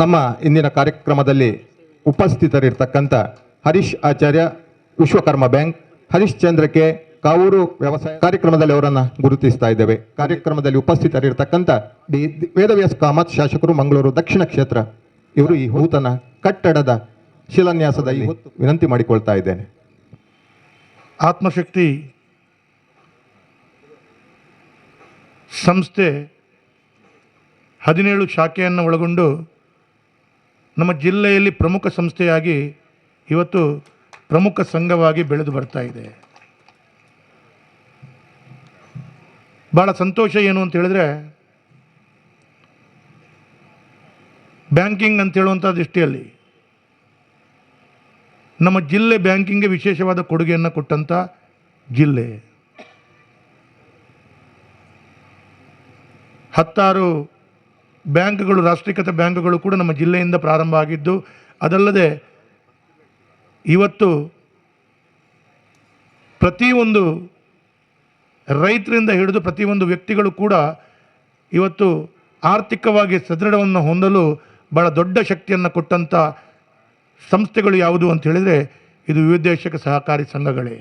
ನಮ್ಮ ಇಂದಿನ ಕಾರ್ಯಕ್ರಮದಲ್ಲಿ ಉಪಸ್ಥಿತರಿರ್ತಕ್ಕಂಥ ಹರೀಶ್ ಆಚಾರ್ಯ, ವಿಶ್ವಕರ್ಮ ಬ್ಯಾಂಕ್, ಹರೀಶ್ ಚಂದ್ರಕ್ಕೆ, ಕಾವೂರು ವ್ಯವಸಾಯ ಕಾರ್ಯಕ್ರಮದಲ್ಲಿ ಅವರನ್ನು ಗುರುತಿಸ್ತಾ ಇದ್ದೇವೆ. ಕಾರ್ಯಕ್ರಮದಲ್ಲಿ ಉಪಸ್ಥಿತರಿರ್ತಕ್ಕಂಥ ಡಿ ವೇದವ್ಯಾಸ್ ಕಾಮತ್ ಶಾಸಕರು, ಮಂಗಳೂರು ದಕ್ಷಿಣ ಕ್ಷೇತ್ರ, ಇವರು ಈ ನೂತನ ಕಟ್ಟಡದ ಶಿಲಾನ್ಯಾಸದ ಈ ಹೊತ್ತು ವಿನಂತಿ ಮಾಡಿಕೊಳ್ತಾ ಇದ್ದೇನೆ. ಆತ್ಮಶಕ್ತಿ ಸಂಸ್ಥೆ 17 ಶಾಖೆಯನ್ನು ಒಳಗೊಂಡು ನಮ್ಮ ಜಿಲ್ಲೆಯಲ್ಲಿ ಪ್ರಮುಖ ಸಂಸ್ಥೆಯಾಗಿ ಇವತ್ತು ಪ್ರಮುಖ ಸಂಘವಾಗಿ ಬೆಳೆದು ಬರ್ತಾ ಇದೆ. ಭಾಳ ಸಂತೋಷ ಏನು ಅಂತ ಹೇಳಿದ್ರೆ, ಬ್ಯಾಂಕಿಂಗ್ ಅಂತ ಹೇಳುವಂಥ ದೃಷ್ಟಿಯಲ್ಲಿ ನಮ್ಮ ಜಿಲ್ಲೆ ಬ್ಯಾಂಕಿಂಗ್ಗೆ ವಿಶೇಷವಾದ ಕೊಡುಗೆಯನ್ನು ಕೊಟ್ಟಂಥ ಜಿಲ್ಲೆ. 16 ಬ್ಯಾಂಕ್ಗಳು, ರಾಷ್ಟ್ರೀಕೃತ ಬ್ಯಾಂಕ್ಗಳು ಕೂಡ ನಮ್ಮ ಜಿಲ್ಲೆಯಿಂದ ಪ್ರಾರಂಭ ಆಗಿದ್ದು, ಅದಲ್ಲದೆ ಇವತ್ತು ಪ್ರತಿಯೊಂದು ರೈತರಿಂದ ಹಿಡಿದು ಪ್ರತಿಯೊಂದು ವ್ಯಕ್ತಿಗಳು ಕೂಡ ಇವತ್ತು ಆರ್ಥಿಕವಾಗಿ ಸದೃಢವನ್ನು ಹೊಂದಲು ಭಾಳ ದೊಡ್ಡ ಶಕ್ತಿಯನ್ನು ಕೊಟ್ಟಂಥ ಸಂಸ್ಥೆಗಳು ಯಾವುದು ಅಂತ ಹೇಳಿದರೆ ಇದು ವಿವಿಧೋದ್ದೇಶಕ ಸಹಕಾರಿ ಸಂಘಗಳೇ.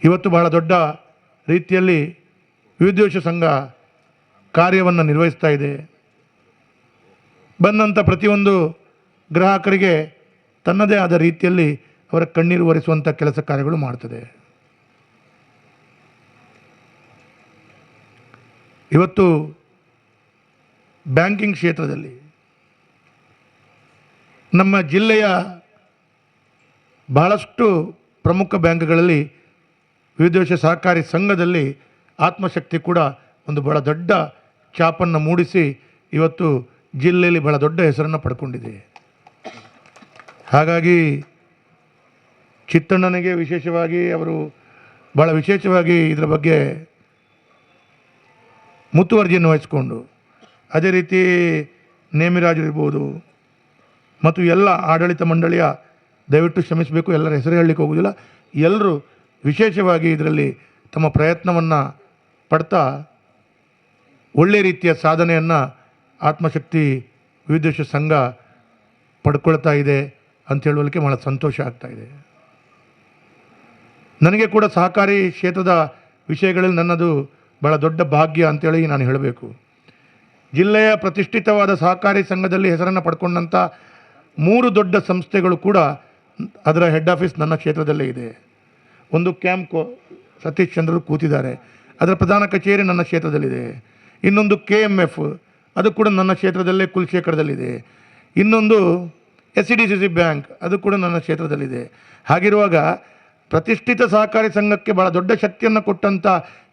ಇವತ್ತು ಬಹಳ ದೊಡ್ಡ ರೀತಿಯಲ್ಲಿ ವಿವಿಧೋದ್ದೇಶ ಸಂಘ ಕಾರ್ಯವನ್ನು ನಿರ್ವಹಿಸ್ತಾ ಇದೆ. ಬಂದಂಥ ಪ್ರತಿಯೊಂದು ಗ್ರಾಹಕರಿಗೆ ತನ್ನದೇ ಆದ ರೀತಿಯಲ್ಲಿ ಅವರ ಕಣ್ಣೀರು ಒರೆಸುವಂಥ ಕೆಲಸ ಕಾರ್ಯಗಳು ಮಾಡ್ತದೆ. ಇವತ್ತು ಬ್ಯಾಂಕಿಂಗ್ ಕ್ಷೇತ್ರದಲ್ಲಿ ನಮ್ಮ ಜಿಲ್ಲೆಯ ಬಹಳಷ್ಟು ಪ್ರಮುಖ ಬ್ಯಾಂಕ್ಗಳಲ್ಲಿ ವಿವಿಧೋದ್ದೇಶ ಸಹಕಾರಿ ಸಂಘದಲ್ಲಿ ಆತ್ಮಶಕ್ತಿ ಕೂಡ ಒಂದು ಬಹಳ ದೊಡ್ಡ ಛಾಪನ್ನು ಮೂಡಿಸಿ ಇವತ್ತು ಜಿಲ್ಲೆಯಲ್ಲಿ ಬಹಳ ದೊಡ್ಡ ಹೆಸರನ್ನು ಪಡ್ಕೊಂಡಿದೆ. ಹಾಗಾಗಿ ಚಿತ್ತಣ್ಣನಿಗೆ ವಿಶೇಷವಾಗಿ ಅವರು ಭಾಳ ವಿಶೇಷವಾಗಿ ಇದರ ಬಗ್ಗೆ ಮುತುವರ್ಜಿಯನ್ನು ವಹಿಸಿಕೊಂಡು, ಅದೇ ರೀತಿ ನೇಮಿರಾಜು ಇರ್ಬೋದು ಮತ್ತು ಎಲ್ಲ ಆಡಳಿತ ಮಂಡಳಿಯ, ದಯವಿಟ್ಟು ಕ್ಷಮಿಸಬೇಕು, ಎಲ್ಲರ ಹೆಸರು ಹೇಳಲಿಕ್ಕೆ ಹೋಗೋದಿಲ್ಲ, ಎಲ್ಲರೂ ವಿಶೇಷವಾಗಿ ಇದರಲ್ಲಿ ತಮ್ಮ ಪ್ರಯತ್ನವನ್ನು ಪಡ್ತಾ ಒಳ್ಳೆಯ ರೀತಿಯ ಸಾಧನೆಯನ್ನು ಆತ್ಮಶಕ್ತಿ ವಿವಿಧ ಸಂಘ ಪಡ್ಕೊಳ್ತಾ ಇದೆ ಅಂತ ಹೇಳುವಲಿಕ್ಕೆ ಭಾಳ ಸಂತೋಷ ಆಗ್ತಾಯಿದೆ. ನನಗೆ ಕೂಡ ಸಹಕಾರಿ ಕ್ಷೇತ್ರದ ವಿಷಯಗಳಲ್ಲಿ ನನ್ನದು ಭಾಳ ದೊಡ್ಡ ಭಾಗ್ಯ ಅಂತೇಳಿ ನಾನು ಹೇಳಬೇಕು. ಜಿಲ್ಲೆಯ ಪ್ರತಿಷ್ಠಿತವಾದ ಸಹಕಾರಿ ಸಂಘದಲ್ಲಿ ಹೆಸರನ್ನು ಪಡ್ಕೊಂಡಂಥ 3 ದೊಡ್ಡ ಸಂಸ್ಥೆಗಳು ಕೂಡ ಅದರ ಹೆಡ್ ಆಫೀಸ್ ನನ್ನ ಕ್ಷೇತ್ರದಲ್ಲೇ ಇದೆ. ಒಂದು ಕ್ಯಾಂಪ್ಕೋ, ಸತೀಶ್ ಚಂದ್ರರು ಕೂತಿದ್ದಾರೆ, ಅದರ ಪ್ರಧಾನ ಕಚೇರಿ ನನ್ನ ಕ್ಷೇತ್ರದಲ್ಲಿದೆ. ಇನ್ನೊಂದು KMF, ಅದು ಕೂಡ ನನ್ನ ಕ್ಷೇತ್ರದಲ್ಲೇ ಕುಲಶೇಖರದಲ್ಲಿದೆ. ಇನ್ನೊಂದು SCDCC ಬ್ಯಾಂಕ್, ಅದು ಕೂಡ ನನ್ನ ಕ್ಷೇತ್ರದಲ್ಲಿದೆ. ಹಾಗಿರುವಾಗ ಪ್ರತಿಷ್ಠಿತ ಸಹಕಾರಿ ಸಂಘಕ್ಕೆ ಭಾಳ ದೊಡ್ಡ ಶಕ್ತಿಯನ್ನು ಕೊಟ್ಟಂಥ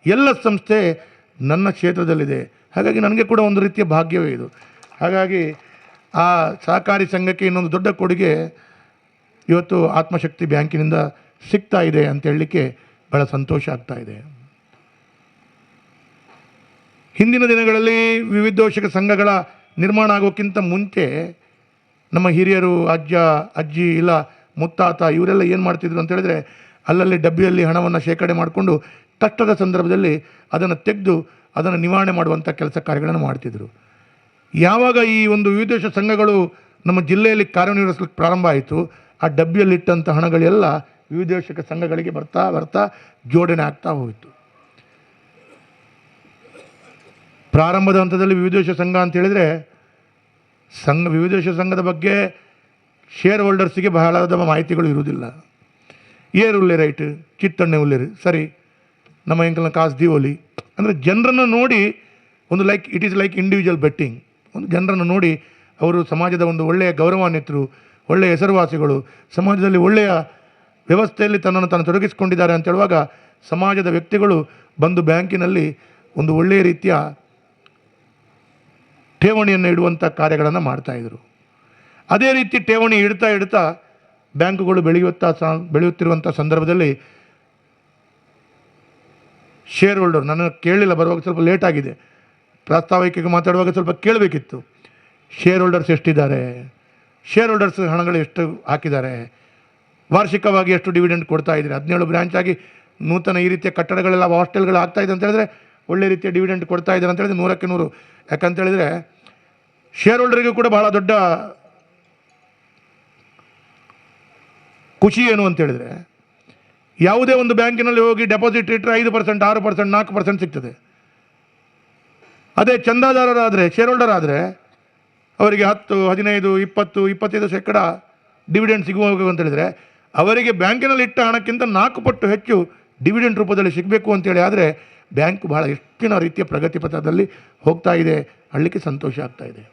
ಎಲ್ಲ ಸಂಸ್ಥೆ ನನ್ನ ಕ್ಷೇತ್ರದಲ್ಲಿದೆ. ಹಾಗಾಗಿ ನನಗೆ ಕೂಡ ಒಂದು ರೀತಿಯ ಭಾಗ್ಯವೇ ಇದು. ಹಾಗಾಗಿ ಆ ಸಹಕಾರಿ ಸಂಘಕ್ಕೆ ಇನ್ನೊಂದು ದೊಡ್ಡ ಕೊಡುಗೆ ಇವತ್ತು ಆತ್ಮಶಕ್ತಿ ಬ್ಯಾಂಕಿನಿಂದ ಸಿಗ್ತಾ ಇದೆ ಅಂತ ಹೇಳಲಿಕ್ಕೆ ಭಾಳ ಸಂತೋಷ ಆಗ್ತಾ ಇದೆ. ಹಿಂದಿನ ದಿನಗಳಲ್ಲಿ ವಿವಿಧೋಷಕ ಸಂಘಗಳ ನಿರ್ಮಾಣ ಆಗೋಕ್ಕಿಂತ ಮುಂಚೆ ನಮ್ಮ ಹಿರಿಯರು, ಅಜ್ಜ ಅಜ್ಜಿ ಇಲ್ಲ ಮುತ್ತಾತ ಇವರೆಲ್ಲ ಏನು ಮಾಡ್ತಿದ್ರು ಅಂತ ಹೇಳಿದ್ರೆ, ಅಲ್ಲಲ್ಲಿ ಡಬ್ಬಿಯಲ್ಲಿ ಹಣವನ್ನು ಶೇಖರಣೆ ಮಾಡಿಕೊಂಡು ಕಷ್ಟದ ಸಂದರ್ಭದಲ್ಲಿ ಅದನ್ನು ತೆಗೆದು ಅದನ್ನು ನಿವಾರಣೆ ಮಾಡುವಂಥ ಕೆಲಸ ಕಾರ್ಯಗಳನ್ನು ಮಾಡ್ತಿದ್ರು. ಯಾವಾಗ ಈ ಒಂದು ವಿವಿಧ ಸಂಘಗಳು ನಮ್ಮ ಜಿಲ್ಲೆಯಲ್ಲಿ ಕಾರ್ಯನಿರ್ವಹಿಸಲಿಕ್ಕೆ ಪ್ರಾರಂಭ ಆಯಿತು, ಆ ಡಬ್ಬಿಯಲ್ಲಿಟ್ಟಂಥ ಹಣಗಳೆಲ್ಲ ವಿವಿಧೋಷಕ ಸಂಘಗಳಿಗೆ ಬರ್ತಾ ಬರ್ತಾ ಜೋಡಣೆ ಆಗ್ತಾ ಹೋಯಿತು. ಪ್ರಾರಂಭದ ಹಂತದಲ್ಲಿ ವಿವಿಧೋಷ ಸಂಘ ಅಂತ ಹೇಳಿದರೆ, ವಿವಿಧೋಷ ಸಂಘದ ಬಗ್ಗೆ ಶೇರ್ ಹೋಲ್ಡರ್ಸಿಗೆ ಬಹಳದ ಮಾಹಿತಿಗಳು ಇರುವುದಿಲ್ಲ. ಏರು ಉಲ್ಲೆ ರೈಟ್, ಚಿತ್ತಣ್ಣೆ ಉಲ್ಲೇರಿ ಸರಿ, ನಮ್ಮ ಎಂಕಲ್ನ ಕಾಸು ದಿವೋಲಿ ಅಂದರೆ ಜನರನ್ನು ನೋಡಿ ಒಂದು it is like individual betting. ಒಂದು ಜನರನ್ನು ನೋಡಿ ಅವರು ಸಮಾಜದ ಒಂದು ಒಳ್ಳೆಯ ಗೌರವಾನ್ವಿತರು, ಒಳ್ಳೆಯ ಹೆಸರುವಾಸಿಗಳು, ಸಮಾಜದಲ್ಲಿ ಒಳ್ಳೆಯ ವ್ಯವಸ್ಥೆಯಲ್ಲಿ ತನ್ನನ್ನು ತಾನು ತೊಡಗಿಸಿಕೊಂಡಿದ್ದಾರೆ ಅಂತ ಹೇಳುವಾಗ ಸಮಾಜದ ವ್ಯಕ್ತಿಗಳು ಬಂದು ಬ್ಯಾಂಕಿನಲ್ಲಿ ಒಂದು ಒಳ್ಳೆಯ ರೀತಿಯ ಠೇವಣಿಯನ್ನು ಇಡುವಂಥ ಕಾರ್ಯಗಳನ್ನು ಮಾಡ್ತಾಯಿದ್ರು. ಅದೇ ರೀತಿ ಠೇವಣಿ ಇಡ್ತಾ ಬ್ಯಾಂಕುಗಳು ಬೆಳೆಯುತ್ತಿರುವಂಥ ಸಂದರ್ಭದಲ್ಲಿ ಶೇರ್ ಹೋಲ್ಡರ್, ನಾನು ಕೇಳಲಿಲ್ಲ, ಬರುವಾಗ ಸ್ವಲ್ಪ ಲೇಟ್ ಆಗಿದೆ, ಪ್ರಾಸ್ತಾವಿಕೆಗೆ ಮಾತಾಡುವಾಗ ಸ್ವಲ್ಪ ಕೇಳಬೇಕಿತ್ತು. ಶೇರ್ ಹೋಲ್ಡರ್ಸ್ ಎಷ್ಟಿದ್ದಾರೆ, ಶೇರ್ ಹೋಲ್ಡರ್ಸ್ ಹಣಗಳು ಎಷ್ಟು ಹಾಕಿದ್ದಾರೆ, ವಾರ್ಷಿಕವಾಗಿ ಎಷ್ಟು ಡಿವಿಡೆಂಡ್ ಕೊಡ್ತಾ ಇದ್ದಾರೆ. 17 ಬ್ರಾಂಚ್ ಆಗಿ ನೂತನ ಈ ರೀತಿಯ ಕಟ್ಟಡಗಳೆಲ್ಲ ಹಾಸ್ಟೆಲ್ಗಳು ಆಗ್ತಾ ಇದೆ ಅಂತ ಹೇಳಿದ್ರೆ ಒಳ್ಳೆ ರೀತಿಯ ಡಿವಿಡೆಂಡ್ ಕೊಡ್ತಾ ಇದ್ದಾರೆ ಅಂತ ಹೇಳಿದ್ರೆ 100ಕ್ಕೆ 100. ಯಾಕಂತ ಹೇಳಿದರೆ ಶೇರ್ ಹೋಲ್ಡರಿಗೂ ಕೂಡ ಬಹಳ ದೊಡ್ಡ ಖುಷಿ ಏನು ಅಂತ ಹೇಳಿದರೆ, ಯಾವುದೇ ಒಂದು ಬ್ಯಾಂಕಿನಲ್ಲಿ ಹೋಗಿ ಡೆಪಾಸಿಟ್ ಇಟ್ಟರೆ 5%, 6%, 4% ಸಿಗ್ತದೆ. ಅದೇ ಚಂದಾದಾರರಾದರೆ, ಶೇರ್ ಹೋಲ್ಡರ್ ಆದರೆ ಅವರಿಗೆ 10, 15, 20, 25% ಡಿವಿಡೆಂಡ್ ಸಿಗುವಾಗ ಅಂತ ಹೇಳಿದರೆ ಅವರಿಗೆ ಬ್ಯಾಂಕಿನಲ್ಲಿ ಇಟ್ಟ ಹಣಕ್ಕಿಂತ 4 ಪಟ್ಟು ಹೆಚ್ಚು ಡಿವಿಡೆಂಡ್ ರೂಪದಲ್ಲಿ ಸಿಗಬೇಕು ಅಂತೇಳಿ ಆದರೆ ಬ್ಯಾಂಕ್ ಬಹಳ ಹೆಚ್ಚಿನ ರೀತಿಯ ಪ್ರಗತಿ ಪಥದಲ್ಲಿ ಹೋಗ್ತಾ ಇದೆ, ಅಳ್ಳಿಕ್ಕೆ ಸಂತೋಷ ಆಗ್ತಾ ಇದೆ.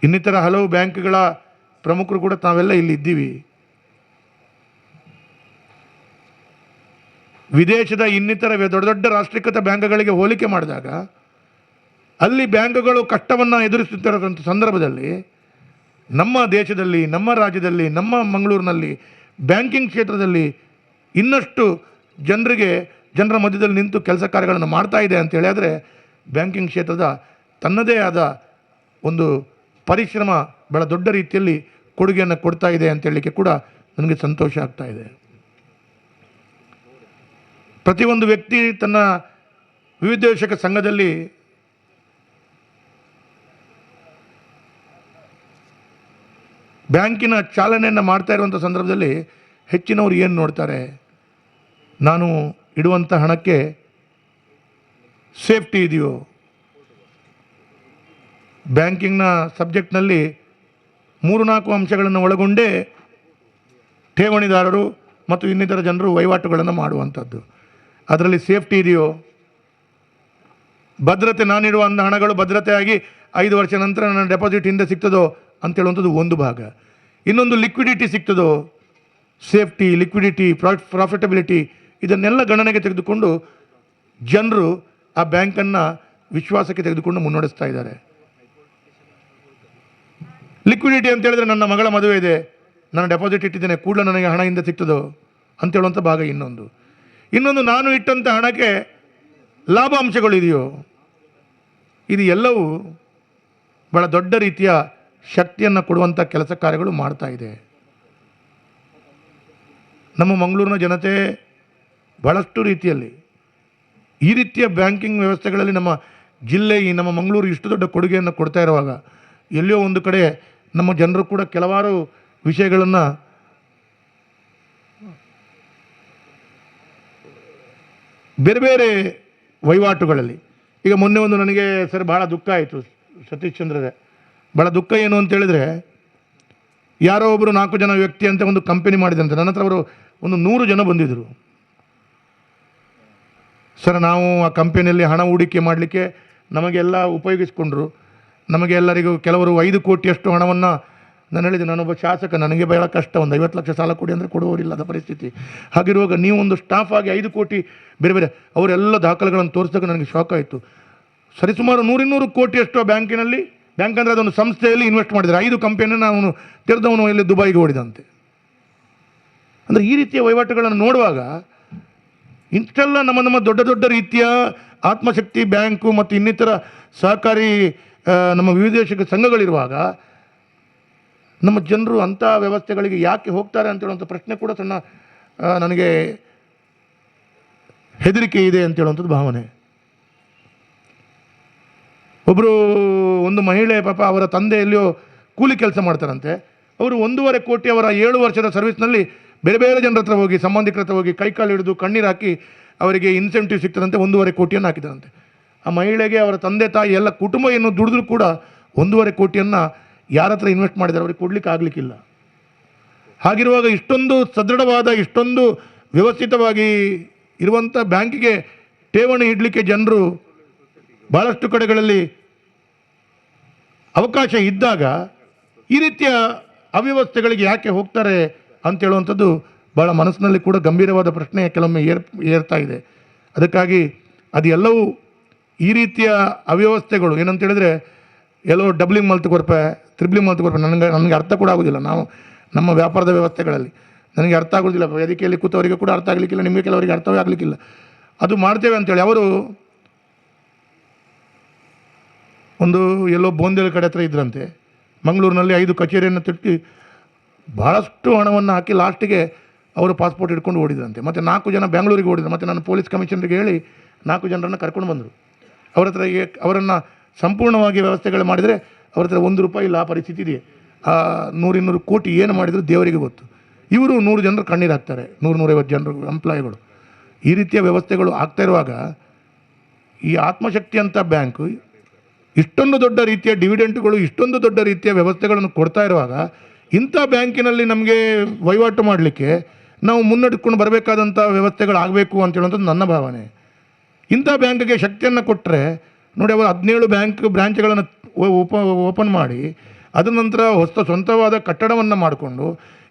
ಇನ್ನಿತರ ಹಲವು ಬ್ಯಾಂಕ್ಗಳ ಪ್ರಮುಖರು ಕೂಡ ತಾವೆಲ್ಲ ಇಲ್ಲಿ ಇದ್ದೀವಿ. ವಿದೇಶದ ಇನ್ನಿತರ ದೊಡ್ಡ ದೊಡ್ಡ ರಾಷ್ಟ್ರೀಕೃತ ಬ್ಯಾಂಕ್ಗಳಿಗೆ ಹೋಲಿಕೆ ಮಾಡಿದಾಗ ಅಲ್ಲಿ ಬ್ಯಾಂಕ್ಗಳು ಕಷ್ಟವನ್ನು ಎದುರಿಸುತ್ತಿರೋಂಥ ಸಂದರ್ಭದಲ್ಲಿ ನಮ್ಮ ದೇಶದಲ್ಲಿ, ನಮ್ಮ ರಾಜ್ಯದಲ್ಲಿ, ನಮ್ಮ ಮಂಗಳೂರಿನಲ್ಲಿ ಬ್ಯಾಂಕಿಂಗ್ ಕ್ಷೇತ್ರದಲ್ಲಿ ಇನ್ನಷ್ಟು ಜನರ ಮಧ್ಯದಲ್ಲಿ ನಿಂತು ಕೆಲಸ ಕಾರ್ಯಗಳನ್ನು ಮಾಡ್ತಾ ಇದೆ ಅಂತ ಹೇಳಿದರೆ ಬ್ಯಾಂಕಿಂಗ್ ಕ್ಷೇತ್ರದ ತನ್ನದೇ ಆದ ಒಂದು ಪರಿಶ್ರಮ ಬಹಳ ದೊಡ್ಡ ರೀತಿಯಲ್ಲಿ ಕೊಡುಗೆಯನ್ನು ಕೊಡ್ತಾ ಇದೆ ಅಂತ ಹೇಳಲಿಕ್ಕೆ ಕೂಡ ನನಗೆ ಸಂತೋಷ ಆಗ್ತಾ ಇದೆ. ಪ್ರತಿಯೊಂದು ವ್ಯಕ್ತಿ ತನ್ನ ವಿವಿಧೋಷಕ ಸಂಘದಲ್ಲಿ ಬ್ಯಾಂಕಿನ ಚಾಲನೆಯನ್ನು ಮಾಡ್ತಾ ಇರುವಂಥ ಸಂದರ್ಭದಲ್ಲಿ ಹೆಚ್ಚಿನವರು ಏನು ನೋಡ್ತಾರೆ, ನಾನು ಇಡುವಂಥ ಹಣಕ್ಕೆ ಸೇಫ್ಟಿ ಇದೆಯೋ. ಬ್ಯಾಂಕಿಂಗ್ನ ಸಬ್ಜೆಕ್ಟ್ನಲ್ಲಿ 3-4 ಅಂಶಗಳನ್ನು ಒಳಗೊಂಡೇ ಠೇವಣಿದಾರರು ಮತ್ತು ಇನ್ನಿತರ ಜನರು ವಹಿವಾಟುಗಳನ್ನು ಮಾಡುವಂಥದ್ದು. ಅದರಲ್ಲಿ ಸೇಫ್ಟಿ ಇದೆಯೋ, ಭದ್ರತೆ, ನಾನಿಡುವ ಹಣಗಳು ಭದ್ರತೆಯಾಗಿ 5 ವರ್ಷ ನಂತರ ನನ್ನ ಡೆಪಾಸಿಟ್ ಹಿಂದೆ ಸಿಗ್ತದೋ ಅಂತೇಳುವಂಥದ್ದು ಒಂದು ಭಾಗ. ಇನ್ನೊಂದು ಲಿಕ್ವಿಡಿಟಿ ಸಿಗ್ತದೋ, ಸೇಫ್ಟಿ, ಲಿಕ್ವಿಡಿಟಿ, ಪ್ರಾಫಿಟಬಿಲಿಟಿ, ಇದನ್ನೆಲ್ಲ ಗಣನೆಗೆ ತೆಗೆದುಕೊಂಡು ಜನರು ಆ ಬ್ಯಾಂಕನ್ನು ವಿಶ್ವಾಸಕ್ಕೆ ತೆಗೆದುಕೊಂಡು ಮುನ್ನಡೆಸ್ತಾ ಇದ್ದಾರೆ. ಲಿಕ್ವಿಡಿಟಿ ಅಂತ ಹೇಳಿದ್ರೆ ನನ್ನ ಮಗಳ ಮದುವೆ ಇದೆ, ನಾನು ಡೆಪಾಸಿಟ್ ಇಟ್ಟಿದ್ದೇನೆ, ಕೂಡಲೇ ನನಗೆ ಹಣ ಹಿಂದೆ ಸಿಗ್ತದೋ ಅಂತೇಳುವಂಥ ಭಾಗ ಇನ್ನೊಂದು ನಾನು ಇಟ್ಟಂಥ ಹಣಕ್ಕೆ ಲಾಭಾಂಶಗಳಿದೆಯೋ, ಇದು ಎಲ್ಲವೂ ಬಹಳ ದೊಡ್ಡ ರೀತಿಯ ಶಕ್ತಿಯನ್ನು ಕೊಡುವಂಥ ಕೆಲಸ ಕಾರ್ಯಗಳು ಮಾಡ್ತಾ ಇದೆ. ನಮ್ಮ ಮಂಗಳೂರಿನ ಜನತೆ ಬಹಳಷ್ಟು ರೀತಿಯಲ್ಲಿ ಈ ರೀತಿಯ ಬ್ಯಾಂಕಿಂಗ್ ವ್ಯವಸ್ಥೆಗಳಲ್ಲಿ ನಮ್ಮ ಜಿಲ್ಲೆ, ಈ ನಮ್ಮ ಮಂಗಳೂರು ಇಷ್ಟು ದೊಡ್ಡ ಕೊಡುಗೆಯನ್ನು ಕೊಡ್ತಾ ಇರುವಾಗ ಎಲ್ಲಿಯೋ ಒಂದು ಕಡೆ ನಮ್ಮ ಜನರು ಕೂಡ ಕೆಲವಾರು ವಿಷಯಗಳನ್ನು ಬೇರೆ ಬೇರೆ ವಹಿವಾಟುಗಳಲ್ಲಿ, ಈಗ ಮೊನ್ನೆ ಒಂದು ನನಗೆ ಸರ್ ಭಾಳ ದುಃಖ ಆಯಿತು ಸತೀಶ್ ಚಂದ್ರರೇ, ಭಾಳ ದುಃಖ ಏನು ಅಂತ ಹೇಳಿದರೆ, ಯಾರೋ ಒಬ್ಬರು 4 ಜನ ವ್ಯಕ್ತಿ ಅಂತ ಒಂದು ಕಂಪನಿ ಮಾಡಿದಂತೆ. ನನ್ನ ಹತ್ರ ಅವರು ಒಂದು 100 ಜನ ಬಂದಿದ್ದರು. ಸರ್ ನಾವು ಆ ಕಂಪನಿಯಲ್ಲಿ ಹಣ ಹೂಡಿಕೆ ಮಾಡಲಿಕ್ಕೆ ನಮಗೆಲ್ಲ ಉಪಯೋಗಿಸ್ಕೊಂಡ್ರು. ನಮಗೆ ಎಲ್ಲರಿಗೂ ಕೆಲವರು 5 ಕೋಟಿಯಷ್ಟು ಹಣವನ್ನು ನಾನು ಹೇಳಿದೆ, ನಾನೊಬ್ಬ ಶಾಸಕ, ನನಗೆ ಬಹಳ ಕಷ್ಟ, ಒಂದು 50 ಲಕ್ಷ ಸಾಲ ಕೊಡಿ ಅಂದರೆ ಕೊಡುವವರಿಲ್ಲದ ಪರಿಸ್ಥಿತಿ. ಹಾಗಿರುವಾಗ ನೀವು ಒಂದು ಸ್ಟಾಫ್ ಆಗಿ 5 ಕೋಟಿ ಬೇರೆ ಬೇರೆ ಅವರೆಲ್ಲ ದಾಖಲೆಗಳನ್ನು ತೋರಿಸಿದಾಗ ನನಗೆ ಶಾಕ್ ಆಯಿತು. ಸರಿಸುಮಾರು 100-200 ಕೋಟಿಯಷ್ಟು ಆ ಬ್ಯಾಂಕಿನಲ್ಲಿ, ಬ್ಯಾಂಕ್ ಅಂದರೆ ಅದೊಂದು ಸಂಸ್ಥೆಯಲ್ಲಿ ಇನ್ವೆಸ್ಟ್ ಮಾಡಿದ್ದಾರೆ. 5 ಕಂಪನಿಯನ್ನು ಅವನು ತೆರೆದವನು ಇಲ್ಲಿ ದುಬೈಗೆ ಓಡಿದಂತೆ. ಅಂದರೆ ಈ ರೀತಿಯ ವಹಿವಾಟುಗಳನ್ನು ನೋಡುವಾಗ ಇಷ್ಟೆಲ್ಲ ನಮ್ಮ ದೊಡ್ಡ ದೊಡ್ಡ ರೀತಿಯ ಆತ್ಮಶಕ್ತಿ ಬ್ಯಾಂಕು ಮತ್ತು ಇನ್ನಿತರ ಸಹಕಾರಿ ನಮ್ಮ ವಿವಿಧ ಸಂಘಗಳಿರುವಾಗ ನಮ್ಮ ಜನರು ಅಂಥ ವ್ಯವಸ್ಥೆಗಳಿಗೆ ಯಾಕೆ ಹೋಗ್ತಾರೆ ಅಂತೇಳುವಂಥ ಪ್ರಶ್ನೆ ಕೂಡ ಸಣ್ಣ ನನಗೆ ಹೆದರಿಕೆ ಇದೆ ಅಂತೇಳುವಂಥದ್ದು ಭಾವನೆ. ಒಂದು ಮಹಿಳೆ ಪಾಪ ಅವರ ತಂದೆ ಎಲ್ಲಿಯೋ ಕೂಲಿ ಕೆಲಸ ಮಾಡ್ತಾರಂತೆ. ಅವರು 1.5 ಕೋಟಿ ಅವರ 7 ವರ್ಷದ ಸರ್ವಿಸ್ನಲ್ಲಿ ಬೇರೆ ಬೇರೆ ಜನರ ಹತ್ರ ಹೋಗಿ, ಸಂಬಂಧಿಕರ ಹತ್ರ ಹೋಗಿ ಕೈಕಾಲು ಹಿಡಿದು ಕಣ್ಣೀರು ಹಾಕಿ ಅವರಿಗೆ ಇನ್ಸೆಂಟಿವ್ ಸಿಗ್ತದಂತೆ. 1.5 ಕೋಟಿಯನ್ನು ಹಾಕಿದ್ದಾರಂತೆ. ಆ ಮಹಿಳೆಗೆ ಅವರ ತಂದೆ ತಾಯಿ ಎಲ್ಲ ಕುಟುಂಬ ಏನು ದುಡಿದ್ರೂ ಕೂಡ 1.5 ಕೋಟಿಯನ್ನು ಯಾರ ಹತ್ರ ಇನ್ವೆಸ್ಟ್ ಮಾಡಿದ್ದಾರೆ ಅವರಿಗೆ ಕೊಡಲಿಕ್ಕೆ ಆಗಲಿಕ್ಕಿಲ್ಲ. ಹಾಗಿರುವಾಗ ಇಷ್ಟೊಂದು ಸದೃಢವಾದ, ಇಷ್ಟೊಂದು ವ್ಯವಸ್ಥಿತವಾಗಿ ಇರುವಂಥ ಬ್ಯಾಂಕಿಗೆ ಠೇವಣಿ ಇಡಲಿಕ್ಕೆ ಜನರು ಭಾಳಷ್ಟು ಕಡೆಗಳಲ್ಲಿ ಅವಕಾಶ ಇದ್ದಾಗ ಈ ರೀತಿಯ ಅವ್ಯವಸ್ಥೆಗಳಿಗೆ ಯಾಕೆ ಹೋಗ್ತಾರೆ ಅಂತೇಳುವಂಥದ್ದು ಭಾಳ ಮನಸ್ಸಿನಲ್ಲಿ ಕೂಡ ಗಂಭೀರವಾದ ಪ್ರಶ್ನೆ ಕೆಲವೊಮ್ಮೆ ಏರ್ತಾ ಇದೆ. ಅದಕ್ಕಾಗಿ ಅದು ಎಲ್ಲವೂ ಈ ರೀತಿಯ ಅವ್ಯವಸ್ಥೆಗಳು ಏನಂತ ಹೇಳಿದ್ರೆ, ಎಲ್ಲೋ ಡಬ್ಲಿಂಗ್ ಮಲ್ತು ಕೊರಪೆ, ತ್ರಿಬ್ಲಿಂಗ್ ಮಲ್ತು ಕೊರಪೆ, ನನಗೆ ಅರ್ಥ ಕೂಡ ಆಗೋದಿಲ್ಲ. ನಮ್ಮ ವ್ಯಾಪಾರದ ವ್ಯವಸ್ಥೆಗಳಲ್ಲಿ ನನಗೆ ಅರ್ಥ ಆಗೋದಿಲ್ಲ. ವೇದಿಕೆಯಲ್ಲಿ ಕೂತವರಿಗೆ ಕೂಡ ಅರ್ಥ ಆಗಲಿಕ್ಕಿಲ್ಲ, ನಿಮಗೆ ಕೆಲವರಿಗೆ ಅರ್ಥವೇ ಆಗಲಿಕ್ಕಿಲ್ಲ. ಅದು ಮಾಡ್ತೇವೆ ಅಂತೇಳಿ ಅವರು ಒಂದು ಎಲ್ಲೋ ಬೋಂದೇಲ ಕಡೆ ಹತ್ರ ಇದ್ರಂತೆ, ಮಂಗಳೂರಿನಲ್ಲಿ 5 ಕಚೇರಿಯನ್ನು ತಿಟ್ಟಿ ಭಾಳಷ್ಟು ಹಣವನ್ನು ಹಾಕಿ ಲಾಸ್ಟಿಗೆ ಅವರು ಪಾಸ್ಪೋರ್ಟ್ ಹಿಡ್ಕೊಂಡು ಓಡಿದ್ರಂತೆ. ಮತ್ತು 4 ಜನ ಬೆಂಗಳೂರಿಗೆ ಓಡಿದ್ರು. ಮತ್ತು ನಾನು ಪೊಲೀಸ್ ಕಮಿಷನರಿಗೆ ಹೇಳಿ 4 ಜನರನ್ನು ಕರ್ಕೊಂಡು ಬಂದರು. ಅವರ ಹತ್ರ ಅವರನ್ನು ಸಂಪೂರ್ಣವಾಗಿ ವ್ಯವಸ್ಥೆಗಳು ಮಾಡಿದರೆ ಅವ್ರ ಹತ್ರ 1 ರೂಪಾಯಿ ಇಲ್ಲ. ಆ ಪರಿಸ್ಥಿತಿ ಇದೆ. 100-200 ಕೋಟಿ ಏನು ಮಾಡಿದ್ರು ದೇವರಿಗೆ ಗೊತ್ತು. ಇವರು 100 ಜನರು ಕಣ್ಣೀರು ಹಾಕ್ತಾರೆ, 100-150 ಜನರು ಎಂಪ್ಲಾಯಿಗಳು. ಈ ರೀತಿಯ ವ್ಯವಸ್ಥೆಗಳು ಆಗ್ತಾ ಇರುವಾಗ ಈ ಆತ್ಮಶಕ್ತಿ ಅಂತ ಬ್ಯಾಂಕು ಇಷ್ಟೊಂದು ದೊಡ್ಡ ರೀತಿಯ ಡಿವಿಡೆಂಟ್ಗಳು, ಇಷ್ಟೊಂದು ದೊಡ್ಡ ರೀತಿಯ ವ್ಯವಸ್ಥೆಗಳನ್ನು ಕೊಡ್ತಾ ಇರುವಾಗ ಇಂಥ ಬ್ಯಾಂಕಿನಲ್ಲಿ ನಮಗೆ ವಹಿವಾಟು ಮಾಡಲಿಕ್ಕೆ ನಾವು ಮುನ್ನಡೆದುಕೊಂಡು ಬರಬೇಕಾದಂಥ ವ್ಯವಸ್ಥೆಗಳಾಗಬೇಕು ಅಂತ ಹೇಳುವಂಥದ್ದು ನನ್ನ ಭಾವನೆ. ಇಂಥ ಬ್ಯಾಂಕಿಗೆ ಶಕ್ತಿಯನ್ನು ಕೊಟ್ಟರೆ ನೋಡಿ, ಅವರು 17 ಬ್ರಾಂಚ್ಗಳನ್ನು ಓಪನ್ ಮಾಡಿ ಅದರ ನಂತರ ಸ್ವಂತವಾದ ಕಟ್ಟಡವನ್ನು ಮಾಡಿಕೊಂಡು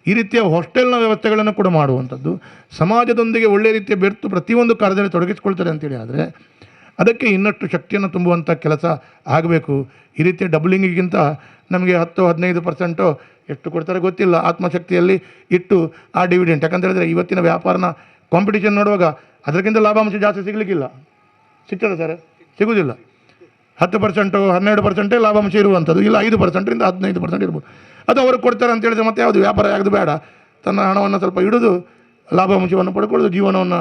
ಈ ರೀತಿಯ ಹಾಸ್ಟೆಲ್ನ ವ್ಯವಸ್ಥೆಗಳನ್ನು ಕೂಡ ಮಾಡುವಂಥದ್ದು, ಸಮಾಜದೊಂದಿಗೆ ಒಳ್ಳೆಯ ರೀತಿಯ ಬೆರೆತು ಪ್ರತಿಯೊಂದು ಕಾರ್ಯದಲ್ಲಿ ತೊಡಗಿಸ್ಕೊಳ್ತಾರೆ ಅಂತೇಳಿ ಆದರೆ ಅದಕ್ಕೆ ಇನ್ನಷ್ಟು ಶಕ್ತಿಯನ್ನು ತುಂಬುವಂಥ ಕೆಲಸ ಆಗಬೇಕು. ಈ ರೀತಿಯ ಡಬ್ಲಿಂಗಿಗಿಂತ ನಮಗೆ 10-15% ಎಷ್ಟು ಕೊಡ್ತಾರೆ ಗೊತ್ತಿಲ್ಲ ಆತ್ಮಶಕ್ತಿಯಲ್ಲಿ ಇಟ್ಟು ಆ ಡಿವಿಡೆಂಟ್. ಯಾಕಂತ ಹೇಳಿದ್ರೆ ಇವತ್ತಿನ ವ್ಯಾಪಾರನ ಕಾಂಪಿಟೇಷನ್ ನೋಡುವಾಗ ಅದಕ್ಕಿಂತ ಲಾಭಾಂಶ ಜಾಸ್ತಿ ಸಿಗಲಿಕ್ಕಿಲ್ಲ. ಸಿಗ್ತದೆ ಸರ್? ಸಿಗೋದಿಲ್ಲ. 10%, 12% ಲಾಭಾಂಶ ಇರುವಂಥದ್ದು, ಇಲ್ಲ 5%ರಿಂದ 15% ಇರ್ಬೋದು. ಅದು ಅವರು ಕೊಡ್ತಾರೆ ಅಂತ ಹೇಳಿದ್ರೆ ಮತ್ತೆ ಯಾವುದು ವ್ಯಾಪಾರ ಆಗೋದು ಬೇಡ. ತನ್ನ ಹಣವನ್ನು ಸ್ವಲ್ಪ ಹಿಡಿದು ಲಾಭಾಂಶವನ್ನು ಪಡ್ಕೊಳ್ಳೋದು, ಜೀವನವನ್ನು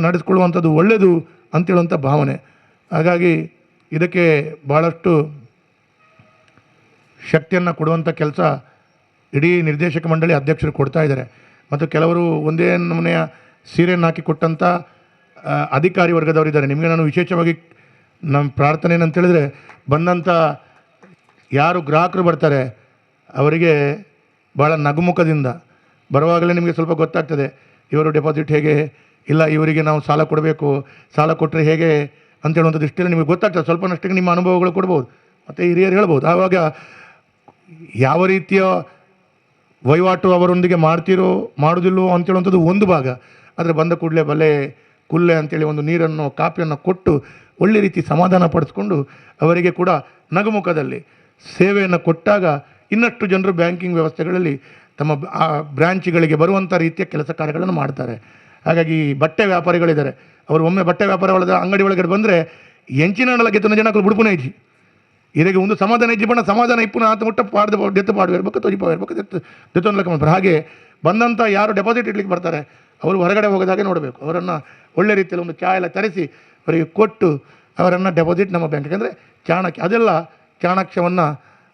ನಡೆಸ್ಕೊಳ್ಳುವಂಥದ್ದು ಒಳ್ಳೆಯದು ಅಂತೇಳುವಂಥ ಭಾವನೆ. ಹಾಗಾಗಿ ಇದಕ್ಕೆ ಭಾಳಷ್ಟು ಶಕ್ತಿಯನ್ನು ಕೊಡುವಂಥ ಕೆಲಸ ಇಡೀ ನಿರ್ದೇಶಕ ಮಂಡಳಿ ಅಧ್ಯಕ್ಷರು ಕೊಡ್ತಾ ಇದ್ದಾರೆ. ಮತ್ತು ಕೆಲವರು ಒಂದೇ ನಮೂನೆಯ ಸೀರೆಯನ್ನು ಹಾಕಿ ಕೊಟ್ಟಂಥ ಅಧಿಕಾರಿ ವರ್ಗದವರಿದ್ದಾರೆ. ನಿಮಗೆ ನಾನು ವಿಶೇಷವಾಗಿ ನಮ್ಮ ಪ್ರಾರ್ಥನೆ ಏನಂತ ಹೇಳಿದ್ರೆ, ಬಂದಂಥ ಯಾರು ಗ್ರಾಹಕರು ಬರ್ತಾರೆ ಅವರಿಗೆ ಭಾಳ ನಗುಮುಖದಿಂದ ಬರುವಾಗಲೇ ನಿಮಗೆ ಸ್ವಲ್ಪ ಗೊತ್ತಾಗ್ತದೆ ಇವರು ಡೆಪಾಸಿಟ್ ಹೇಗೆ, ಇಲ್ಲ ಇವರಿಗೆ ನಾವು ಸಾಲ ಕೊಡಬೇಕು, ಸಾಲ ಕೊಟ್ಟರೆ ಹೇಗೆ ಅಂತ ಹೇಳುವಂಥದ್ದು ಇಷ್ಟೆಲ್ಲ ನಿಮಗೆ ಗೊತ್ತಾಗ್ತದೆ. ಸ್ವಲ್ಪನಷ್ಟಕ್ಕೆ ನಿಮ್ಮ ಅನುಭವಗಳು ಕೊಡ್ಬೋದು, ಮತ್ತು ಹಿರಿಯರು ಹೇಳ್ಬೋದು. ಆವಾಗ ಯಾವ ರೀತಿಯ ವಹಿವಾಟು ಅವರೊಂದಿಗೆ ಮಾಡ್ತೀರೋ ಮಾಡೋದಿಲ್ಲೋ ಅಂತೇಳುವಂಥದ್ದು ಒಂದು ಭಾಗ. ಆದರೆ ಬಂದ ಕೂಡಲೇ ಬಲೆ ಕುಲ್ಲೆ ಅಂತೇಳಿ ಒಂದು ನೀರನ್ನು ಕಾಫಿಯನ್ನು ಕೊಟ್ಟು ಒಳ್ಳೆ ರೀತಿ ಸಮಾಧಾನ ಪಡಿಸ್ಕೊಂಡು ಅವರಿಗೆ ಕೂಡ ನಗುಮುಖದಲ್ಲಿ ಸೇವೆಯನ್ನು ಕೊಟ್ಟಾಗ ಇನ್ನಷ್ಟು ಜನರು ಬ್ಯಾಂಕಿಂಗ್ ವ್ಯವಸ್ಥೆಗಳಲ್ಲಿ ತಮ್ಮ ಬ್ರ್ಯಾಂಚ್ಗಳಿಗೆ ಬರುವಂಥ ರೀತಿಯ ಕೆಲಸ ಕಾರ್ಯಗಳನ್ನು ಮಾಡ್ತಾರೆ. ಹಾಗಾಗಿ ಬಟ್ಟೆ ವ್ಯಾಪಾರಿಗಳಿದ್ದಾರೆ, ಅವರು ಒಮ್ಮೆ ಬಟ್ಟೆ ವ್ಯಾಪಾರ ಅಂಗಡಿ ಒಳಗಡೆ ಬಂದರೆ ಎಂಚಿನ ಗೆತ್ತನ ಜನಗಳು ಬಿಡ್ಪುನ ಇಜ್ಜಿ ಇದಕ್ಕೆ ಒಂದು ಸಮಾಧಾನ ಇಜ್ಜಿ ಬಣ್ಣ ಸಮಾಧಾನ ಇಪ್ಪುನ ಆತ ಮುಟ್ಟ ಪಾಡ್ದು ಡೆತ್ತು ಪಾಡಿರ್ಬೇಕು ತೊಜಿಪಾಡಿರ್ಬೇಕು ದೆತ್ತೊಂದು ಲೆಕ್ಕ. ಹಾಗೆ ಬಂದಂಥ ಯಾರು ಡೆಪಾಸಿಟ್ ಇಡ್ಲಿಕ್ಕೆ ಬರ್ತಾರೆ ಅವರು ಹೊರಗಡೆ ಹೋಗೋದಾಗೆ ನೋಡಬೇಕು. ಅವರನ್ನು ಒಳ್ಳೆ ರೀತಿಯಲ್ಲಿ ಒಂದು ಚಾ ಎಲ್ಲ ತರಿಸಿ ಅವರಿಗೆ ಕೊಟ್ಟು ಅವರನ್ನು ಡೆಪಾಸಿಟ್ ನಮ್ಮ ಬ್ಯಾಂಕಿಗೆ, ಅಂದರೆ ಚಾಣಕ್ಯ ಅದೆಲ್ಲ ಚಾಣಕ್ಯವನ್ನು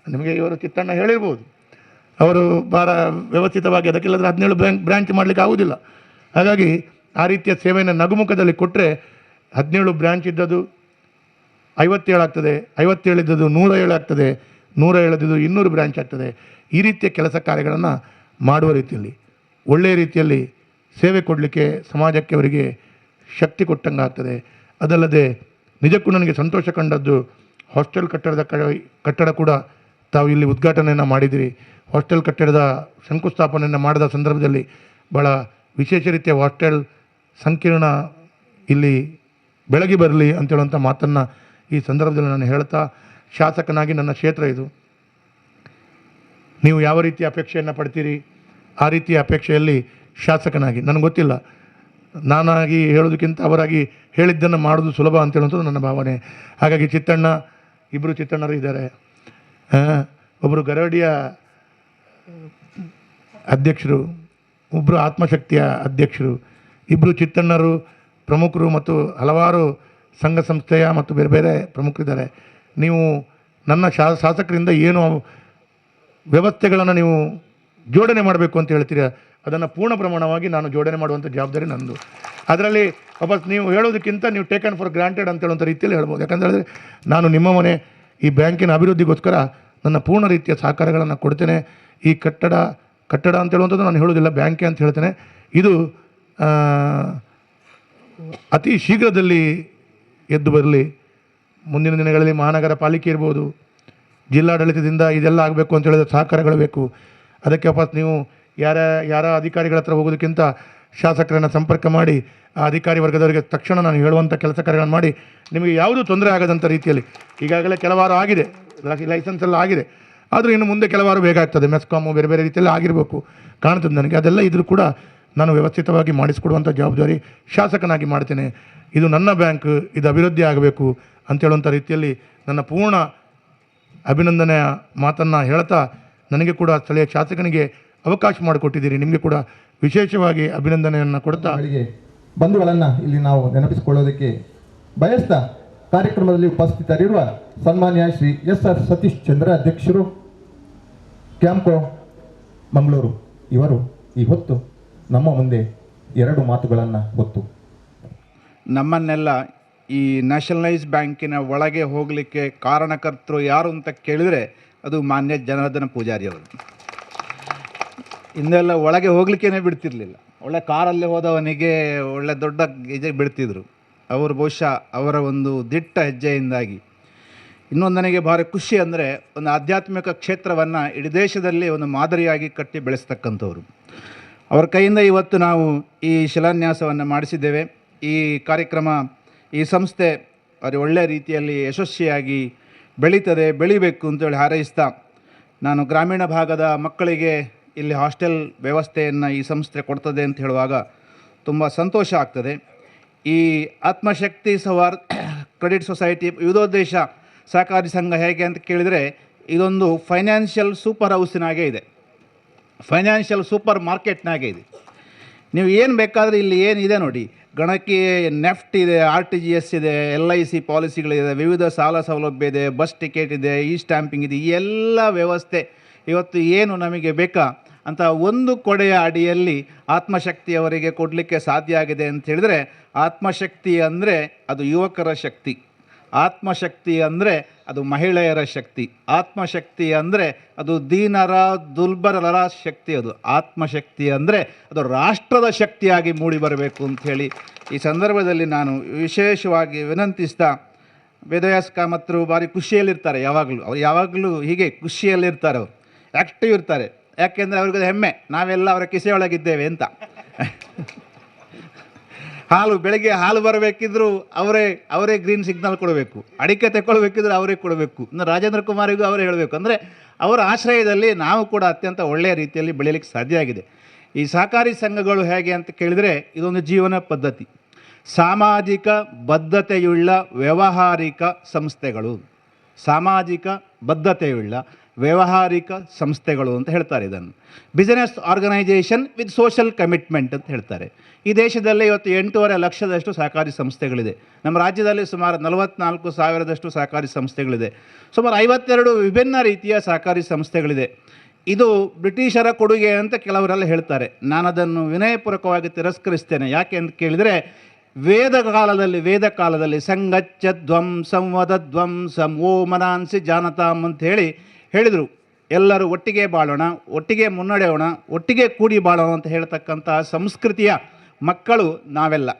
ನಿಮಗೆ ಇವರು ಚಿತ್ತಣ್ಣ ಹೇಳಿರ್ಬೋದು. ಅವರು ಭಾಳ ವ್ಯವಸ್ಥಿತವಾಗಿ ಅದಕ್ಕಿಲ್ಲದ್ರೆ 17 ಬ್ರ್ಯಾಂಚ್ ಮಾಡಲಿಕ್ಕೆ ಆಗೋದಿಲ್ಲ. ಹಾಗಾಗಿ ಆ ರೀತಿಯ ಸೇವೆಯನ್ನು ನಗುಮುಖದಲ್ಲಿ ಕೊಟ್ಟರೆ 17 ಬ್ರ್ಯಾಂಚ್ ಇದ್ದದ್ದು 57 ಆಗ್ತದೆ, 57 ಇದ್ದದ್ದು 107 ಆಗ್ತದೆ, 107 ಇದ್ದದ್ದು 200 ಬ್ರ್ಯಾಂಚ್ ಆಗ್ತದೆ. ಈ ರೀತಿಯ ಕೆಲಸ ಕಾರ್ಯಗಳನ್ನು ಮಾಡುವ ರೀತಿಯಲ್ಲಿ ಒಳ್ಳೆಯ ರೀತಿಯಲ್ಲಿ ಸೇವೆ ಕೊಡಲಿಕ್ಕೆ ಸಮಾಜಕ್ಕೆ ಅವರಿಗೆ ಶಕ್ತಿ ಕೊಟ್ಟಂಗೆ ಆಗ್ತದೆ. ಅದಲ್ಲದೆ ನಿಜಕ್ಕೂ ನನಗೆ ಸಂತೋಷ ಕಂಡದ್ದು ಹಾಸ್ಟೆಲ್ ಕಟ್ಟಡ ಕೂಡ ತಾವು ಇಲ್ಲಿ ಉದ್ಘಾಟನೆಯನ್ನು ಮಾಡಿದಿರಿ. ಹಾಸ್ಟೆಲ್ ಕಟ್ಟಡದ ಶಂಕುಸ್ಥಾಪನೆಯನ್ನು ಮಾಡಿದ ಸಂದರ್ಭದಲ್ಲಿ ಭಾಳ ವಿಶೇಷ ರೀತಿಯ ಹಾಸ್ಟೆಲ್ ಸಂಕೀರ್ಣ ಇಲ್ಲಿ ಬೆಳಗಿ ಬರಲಿ ಅಂತೇಳುವಂಥ ಮಾತನ್ನು ಈ ಸಂದರ್ಭದಲ್ಲಿ ನಾನು ಹೇಳ್ತಾ, ಶಾಸಕನಾಗಿ ನನ್ನ ಕ್ಷೇತ್ರ ಇದು, ನೀವು ಯಾವ ರೀತಿಯ ಅಪೇಕ್ಷೆಯನ್ನು ಪಡ್ತೀರಿ ಆ ರೀತಿಯ ಅಪೇಕ್ಷೆಯಲ್ಲಿ ಶಾಸಕನಾಗಿ ನನಗೆ ಗೊತ್ತಿಲ್ಲ, ನಾನಾಗಿ ಹೇಳೋದಕ್ಕಿಂತ ಅವರಾಗಿ ಹೇಳಿದ್ದನ್ನು ಮಾಡೋದು ಸುಲಭ ಅಂತೇಳುವಂಥದ್ದು ನನ್ನ ಭಾವನೆ. ಹಾಗಾಗಿ ಚಿತ್ತಣ್ಣ, ಇಬ್ಬರು ಚಿತ್ತಣ್ಣರು ಇದ್ದಾರೆ, ಒಬ್ಬರು ಗರಡಿಯ ಅಧ್ಯಕ್ಷರು, ಒಬ್ಬರು ಆತ್ಮಶಕ್ತಿಯ ಅಧ್ಯಕ್ಷರು, ಇಬ್ಬರು ಚಿತ್ತಣ್ಣರು ಪ್ರಮುಖರು ಮತ್ತು ಹಲವಾರು ಸಂಘ ಸಂಸ್ಥೆಯ ಮತ್ತು ಬೇರೆ ಬೇರೆ ಪ್ರಮುಖರಿದ್ದಾರೆ. ನೀವು ನನ್ನ ಶಾಸಕರಿಂದ ಏನು ವ್ಯವಸ್ಥೆಗಳನ್ನು ನೀವು ಜೋಡಣೆ ಮಾಡಬೇಕು ಅಂತ ಹೇಳ್ತೀರ ಅದನ್ನು ಪೂರ್ಣ ಪ್ರಮಾಣವಾಗಿ ನಾನು ಜೋಡಣೆ ಮಾಡುವಂಥ ಜವಾಬ್ದಾರಿ ನನ್ನದು. ಅದರಲ್ಲಿ ವಾಪಸ್ ನೀವು ಹೇಳೋದಕ್ಕಿಂತ ನೀವು ಟೇಕನ್ ಫಾರ್ ಗ್ರಾಂಟೆಡ್ ಅಂತ ಹೇಳುವಂಥ ರೀತಿಯಲ್ಲಿ ಹೇಳ್ಬೋದು. ಯಾಕಂದರೆ ನಾನು ನಿಮ್ಮ ಮನೆ ಈ ಬ್ಯಾಂಕಿನ ಅಭಿವೃದ್ಧಿಗೋಸ್ಕರ ನನ್ನ ಪೂರ್ಣ ರೀತಿಯ ಸಹಕಾರಗಳನ್ನು ಕೊಡ್ತೇನೆ. ಈ ಕಟ್ಟಡ ಅಂತ ಹೇಳುವಂಥದ್ದು ನಾನು ಹೇಳೋದಿಲ್ಲ, ಬ್ಯಾಂಕೆ ಅಂತ ಹೇಳ್ತೇನೆ. ಇದು ಅತಿ ಶೀಘ್ರದಲ್ಲಿ ಎದ್ದು ಬರಲಿ. ಮುಂದಿನ ದಿನಗಳಲ್ಲಿ ಮಹಾನಗರ ಪಾಲಿಕೆ ಇರ್ಬೋದು, ಜಿಲ್ಲಾಡಳಿತದಿಂದ ಇದೆಲ್ಲ ಆಗಬೇಕು ಅಂತ ಹೇಳಿದ್ರೆ ಸಹಕಾರಗಳು ಬೇಕು. ಅದಕ್ಕೆ ವಾಪಸ್ ನೀವು ಯಾರ ಅಧಿಕಾರಿಗಳ ಹತ್ರ ಹೋಗೋದಕ್ಕಿಂತ ಶಾಸಕರನ್ನು ಸಂಪರ್ಕ ಮಾಡಿ ಆ ಅಧಿಕಾರಿ ವರ್ಗದವರಿಗೆ ತಕ್ಷಣ ನಾನು ಹೇಳುವಂಥ ಕೆಲಸ ಕಾರ್ಯಗಳನ್ನು ಮಾಡಿ ನಿಮಗೆ ಯಾವುದೂ ತೊಂದರೆ ಆಗದಂಥ ರೀತಿಯಲ್ಲಿ, ಈಗಾಗಲೇ ಕೆಲವಾರು ಆಗಿದೆ, ಲೈಸೆನ್ಸ್ ಎಲ್ಲ ಆಗಿದೆ, ಆದರೂ ಇನ್ನು ಮುಂದೆ ಕೆಲವಾರು ಬೇಕಾಗ್ತದೆ, ಮೆಸ್ಕಾಮು ಬೇರೆ ಬೇರೆ ರೀತಿಯಲ್ಲಿ ಆಗಿರಬೇಕು ಕಾಣ್ತದೆ ನನಗೆ. ಅದೆಲ್ಲ ಇದ್ರೂ ಕೂಡ ನಾನು ವ್ಯವಸ್ಥಿತವಾಗಿ ಮಾಡಿಸ್ಕೊಡುವಂಥ ಜವಾಬ್ದಾರಿ ಶಾಸಕನಾಗಿ ಮಾಡ್ತೇನೆ. ಇದು ನನ್ನ ಬ್ಯಾಂಕ್, ಇದು ಅಭಿವೃದ್ಧಿ ಆಗಬೇಕು ಅಂತೇಳುವಂಥ ರೀತಿಯಲ್ಲಿ ನನ್ನ ಪೂರ್ಣ ಅಭಿನಂದನೆಯ ಮಾತನ್ನು ಹೇಳ್ತಾ, ನನಗೆ ಕೂಡ ಸ್ಥಳೀಯ ಶಾಸಕನಿಗೆ ಅವಕಾಶ ಮಾಡಿಕೊಟ್ಟಿದ್ದೀರಿ, ನಿಮಗೆ ಕೂಡ ವಿಶೇಷವಾಗಿ ಅಭಿನಂದನೆಯನ್ನು ಕೊಡ್ತಾ ಬಂಧುಗಳನ್ನು ಇಲ್ಲಿ ನಾವು ನೆನಪಿಸಿಕೊಳ್ಳೋದಕ್ಕೆ ಬಯಸ್ತಾ, ಕಾರ್ಯಕ್ರಮದಲ್ಲಿ ಉಪಸ್ಥಿತರಿರುವ ಸನ್ಮಾನ್ಯ ಶ್ರೀ SR ಸತೀಶ್ ಚಂದ್ರ ಅಧ್ಯಕ್ಷರು, ಕ್ಯಾಂಪ್ಕೋ ಮಂಗಳೂರು, ಇವರು ಈ ಹೊತ್ತು ನಮ್ಮ ಮುಂದೆ 2 ಮಾತುಗಳನ್ನು ಹೊತ್ತು ನಮ್ಮನ್ನೆಲ್ಲ ಈ ನ್ಯಾಷನಲೈಸ್ ಬ್ಯಾಂಕಿನ ಒಳಗೆ ಹೋಗಲಿಕ್ಕೆ ಕಾರಣಕರ್ತರು ಯಾರು ಅಂತ ಕೇಳಿದರೆ ಅದು ಮಾನ್ಯ ಜನಾರ್ದನ ಪೂಜಾರಿ ಅವರು. ಹಿಂದೆಲ್ಲ ಒಳಗೆ ಹೋಗಲಿಕ್ಕೇ ಬಿಡ್ತಿರ್ಲಿಲ್ಲ, ಒಳ್ಳೆ ಕಾರಲ್ಲಿ ಹೋದವನಿಗೆ ಒಳ್ಳೆ ದೊಡ್ಡ ಹೆಜ್ಜೆಗೆ ಬಿಡ್ತಿದ್ರು. ಅವರು ಬಹುಶಃ ಅವರ ಒಂದು ದಿಟ್ಟ ಹೆಜ್ಜೆಯಿಂದಾಗಿ ಇನ್ನೊಂದು ನನಗೆ ಭಾರಿ ಖುಷಿ ಅಂದರೆ, ಒಂದು ಆಧ್ಯಾತ್ಮಿಕ ಕ್ಷೇತ್ರವನ್ನು ಇಡೀ ದೇಶದಲ್ಲಿ ಒಂದು ಮಾದರಿಯಾಗಿ ಕಟ್ಟಿ ಬೆಳೆಸ್ತಕ್ಕಂಥವ್ರು. ಅವರ ಕೈಯಿಂದ ಇವತ್ತು ನಾವು ಈ ಶಿಲಾನ್ಯಾಸವನ್ನು ಮಾಡಿಸಿದ್ದೇವೆ. ಈ ಕಾರ್ಯಕ್ರಮ, ಈ ಸಂಸ್ಥೆ ಅವರು ಒಳ್ಳೆಯ ರೀತಿಯಲ್ಲಿ ಯಶಸ್ವಿಯಾಗಿ ಬೆಳಿಬೇಕು ಅಂತೇಳಿ ಹಾರೈಸ್ತಾ, ನಾನು ಗ್ರಾಮೀಣ ಭಾಗದ ಮಕ್ಕಳಿಗೆ ಇಲ್ಲಿ ಹಾಸ್ಟೆಲ್ ವ್ಯವಸ್ಥೆಯನ್ನು ಈ ಸಂಸ್ಥೆ ಕೊಡ್ತದೆ ಅಂತ ಹೇಳುವಾಗ ತುಂಬ ಸಂತೋಷ ಆಗ್ತದೆ. ಈ ಆತ್ಮಶಕ್ತಿ ಕ್ರೆಡಿಟ್ ಸೊಸೈಟಿ ವಿವಿಧೋದ್ದೇಶ ಸಹಕಾರಿ ಸಂಘ ಹೇಗೆ ಅಂತ ಕೇಳಿದರೆ, ಇದೊಂದು ಫೈನಾನ್ಷಿಯಲ್ ಸೂಪರ್ ಹೌಸಿನಾಗೆ ಇದೆ, ಫೈನಾನ್ಷಿಯಲ್ ಸೂಪರ್ ಮಾರ್ಕೆಟ್ನಾಗೆ ಇದೆ. ನೀವು ಏನು ಬೇಕಾದರೆ ಇಲ್ಲಿ ಏನಿದೆ ನೋಡಿ, ಗಣಕಿ ನೆಫ್ಟ್ ಇದೆ, RTGS ಇದೆ, LIC ಪಾಲಿಸಿಗಳಿದೆ, ವಿವಿಧ ಸಾಲ ಸೌಲಭ್ಯ ಇದೆ, ಬಸ್ ಟಿಕೆಟ್ ಇದೆ, ಸ್ಟ್ಯಾಂಪಿಂಗ್ ಇದೆ, ಈ ಎಲ್ಲ ವ್ಯವಸ್ಥೆ ಇವತ್ತು ಏನು ನಮಗೆ ಬೇಕಾ ಅಂತ ಒಂದು ಕೊಡೆಯ ಅಡಿಯಲ್ಲಿ ಆತ್ಮಶಕ್ತಿಯವರಿಗೆ ಕೊಡಲಿಕ್ಕೆ ಸಾಧ್ಯ ಆಗಿದೆ ಅಂತ ಹೇಳಿದರೆ, ಆತ್ಮಶಕ್ತಿ ಅಂದರೆ ಅದು ಯುವಕರ ಶಕ್ತಿ, ಆತ್ಮಶಕ್ತಿ ಅಂದರೆ ಅದು ಮಹಿಳೆಯರ ಶಕ್ತಿ, ಆತ್ಮಶಕ್ತಿ ಅಂದರೆ ಅದು ದೀನರ ದುರ್ಬಲರ ಶಕ್ತಿ, ಅದು ಆತ್ಮಶಕ್ತಿ ಅಂದರೆ ಅದು ರಾಷ್ಟ್ರದ ಶಕ್ತಿಯಾಗಿ ಮೂಡಿ ಬರಬೇಕು ಅಂಥೇಳಿ ಈ ಸಂದರ್ಭದಲ್ಲಿ ನಾನು ವಿಶೇಷವಾಗಿ ವಿನಂತಿಸ್ತಾ, ವೇದವ್ಯಾಸ ಕಾಮತ್ರು ಭಾರಿ ಖುಷಿಯಲ್ಲಿರ್ತಾರೆ, ಅವ್ರು ಯಾವಾಗಲೂ ಹೀಗೆ ಖುಷಿಯಲ್ಲಿರ್ತಾರೆ, ಅವರು ಆ್ಯಕ್ಟಿವ್ ಇರ್ತಾರೆ. ಯಾಕೆಂದರೆ ಅವ್ರಿಗೆ ಹೆಮ್ಮೆ, ನಾವೆಲ್ಲ ಅವರ ಕಿಸೆಯೊಳಗಿದ್ದೇವೆ ಅಂತ. ಹಾಲು ಬೆಳಗ್ಗೆ ಹಾಲು ಬರಬೇಕಿದ್ರೂ ಅವರೇ ಗ್ರೀನ್ ಸಿಗ್ನಲ್ ಕೊಡಬೇಕು, ಅಡಿಕೆ ತಗೊಳ್ಬೇಕಿದ್ರೆ ಅವರೇ ಕೊಡಬೇಕು, ಇನ್ನು ರಾಜೇಂದ್ರ ಕುಮಾರಿಗೂ ಅವರೇ ಹೇಳಬೇಕು. ಅಂದರೆ ಅವರ ಆಶ್ರಯದಲ್ಲಿ ನಾವು ಕೂಡ ಅತ್ಯಂತ ಒಳ್ಳೆಯ ರೀತಿಯಲ್ಲಿ ಬೆಳೀಲಿಕ್ಕೆ ಸಾಧ್ಯ ಆಗಿದೆ. ಈ ಸಹಕಾರಿ ಸಂಘಗಳು ಹೇಗೆ ಅಂತ ಕೇಳಿದರೆ ಇದೊಂದು ಜೀವನ ಪದ್ಧತಿ, ಸಾಮಾಜಿಕ ಬದ್ಧತೆಯುಳ್ಳ ವ್ಯಾವಹಾರಿಕ ಸಂಸ್ಥೆಗಳು, ಸಾಮಾಜಿಕ ಬದ್ಧತೆಯುಳ್ಳ ವ್ಯಾವಹಾರಿಕ ಸಂಸ್ಥೆಗಳು ಅಂತ ಹೇಳ್ತಾರೆ. ಇದನ್ನು business organisation with social commitment ಅಂತ ಹೇಳ್ತಾರೆ. ಈ ದೇಶದಲ್ಲಿ ಇವತ್ತು 8.5 ಲಕ್ಷದಷ್ಟು ಸಹಕಾರಿ ಸಂಸ್ಥೆಗಳಿದೆ. ನಮ್ಮ ರಾಜ್ಯದಲ್ಲಿ ಸುಮಾರು 44,000ದಷ್ಟು ಸಹಕಾರಿ ಸಂಸ್ಥೆಗಳಿದೆ. ಸುಮಾರು 52 ವಿಭಿನ್ನ ರೀತಿಯ ಸಹಕಾರಿ ಸಂಸ್ಥೆಗಳಿದೆ. ಇದು ಬ್ರಿಟಿಷರ ಕೊಡುಗೆ ಅಂತ ಕೆಲವರೆಲ್ಲ ಹೇಳ್ತಾರೆ. ನಾನು ಅದನ್ನು ವಿನಯಪೂರ್ವಕವಾಗಿ ತಿರಸ್ಕರಿಸ್ತೇನೆ. ಯಾಕೆ ಅಂತ ಕೇಳಿದರೆ ವೇದ ಕಾಲದಲ್ಲಿ ಸಂಗಚ್ಚಧ್ವಂ ಸಂವದಧ್ವಂ ಓ ಮನಾನ್ಸಿ ಜಾನತಾಮ್ ಅಂತ ಹೇಳಿದರು. ಎಲ್ಲರೂ ಒಟ್ಟಿಗೆ ಬಾಳೋಣ, ಒಟ್ಟಿಗೆ ಮುನ್ನಡೆಯೋಣ, ಒಟ್ಟಿಗೆ ಕೂಡಿ ಬಾಳೋಣ ಅಂತ ಹೇಳ್ತಕ್ಕಂಥ ಸಂಸ್ಕೃತಿಯ ಮಕ್ಕಳು ನಾವೆಲ್ಲ.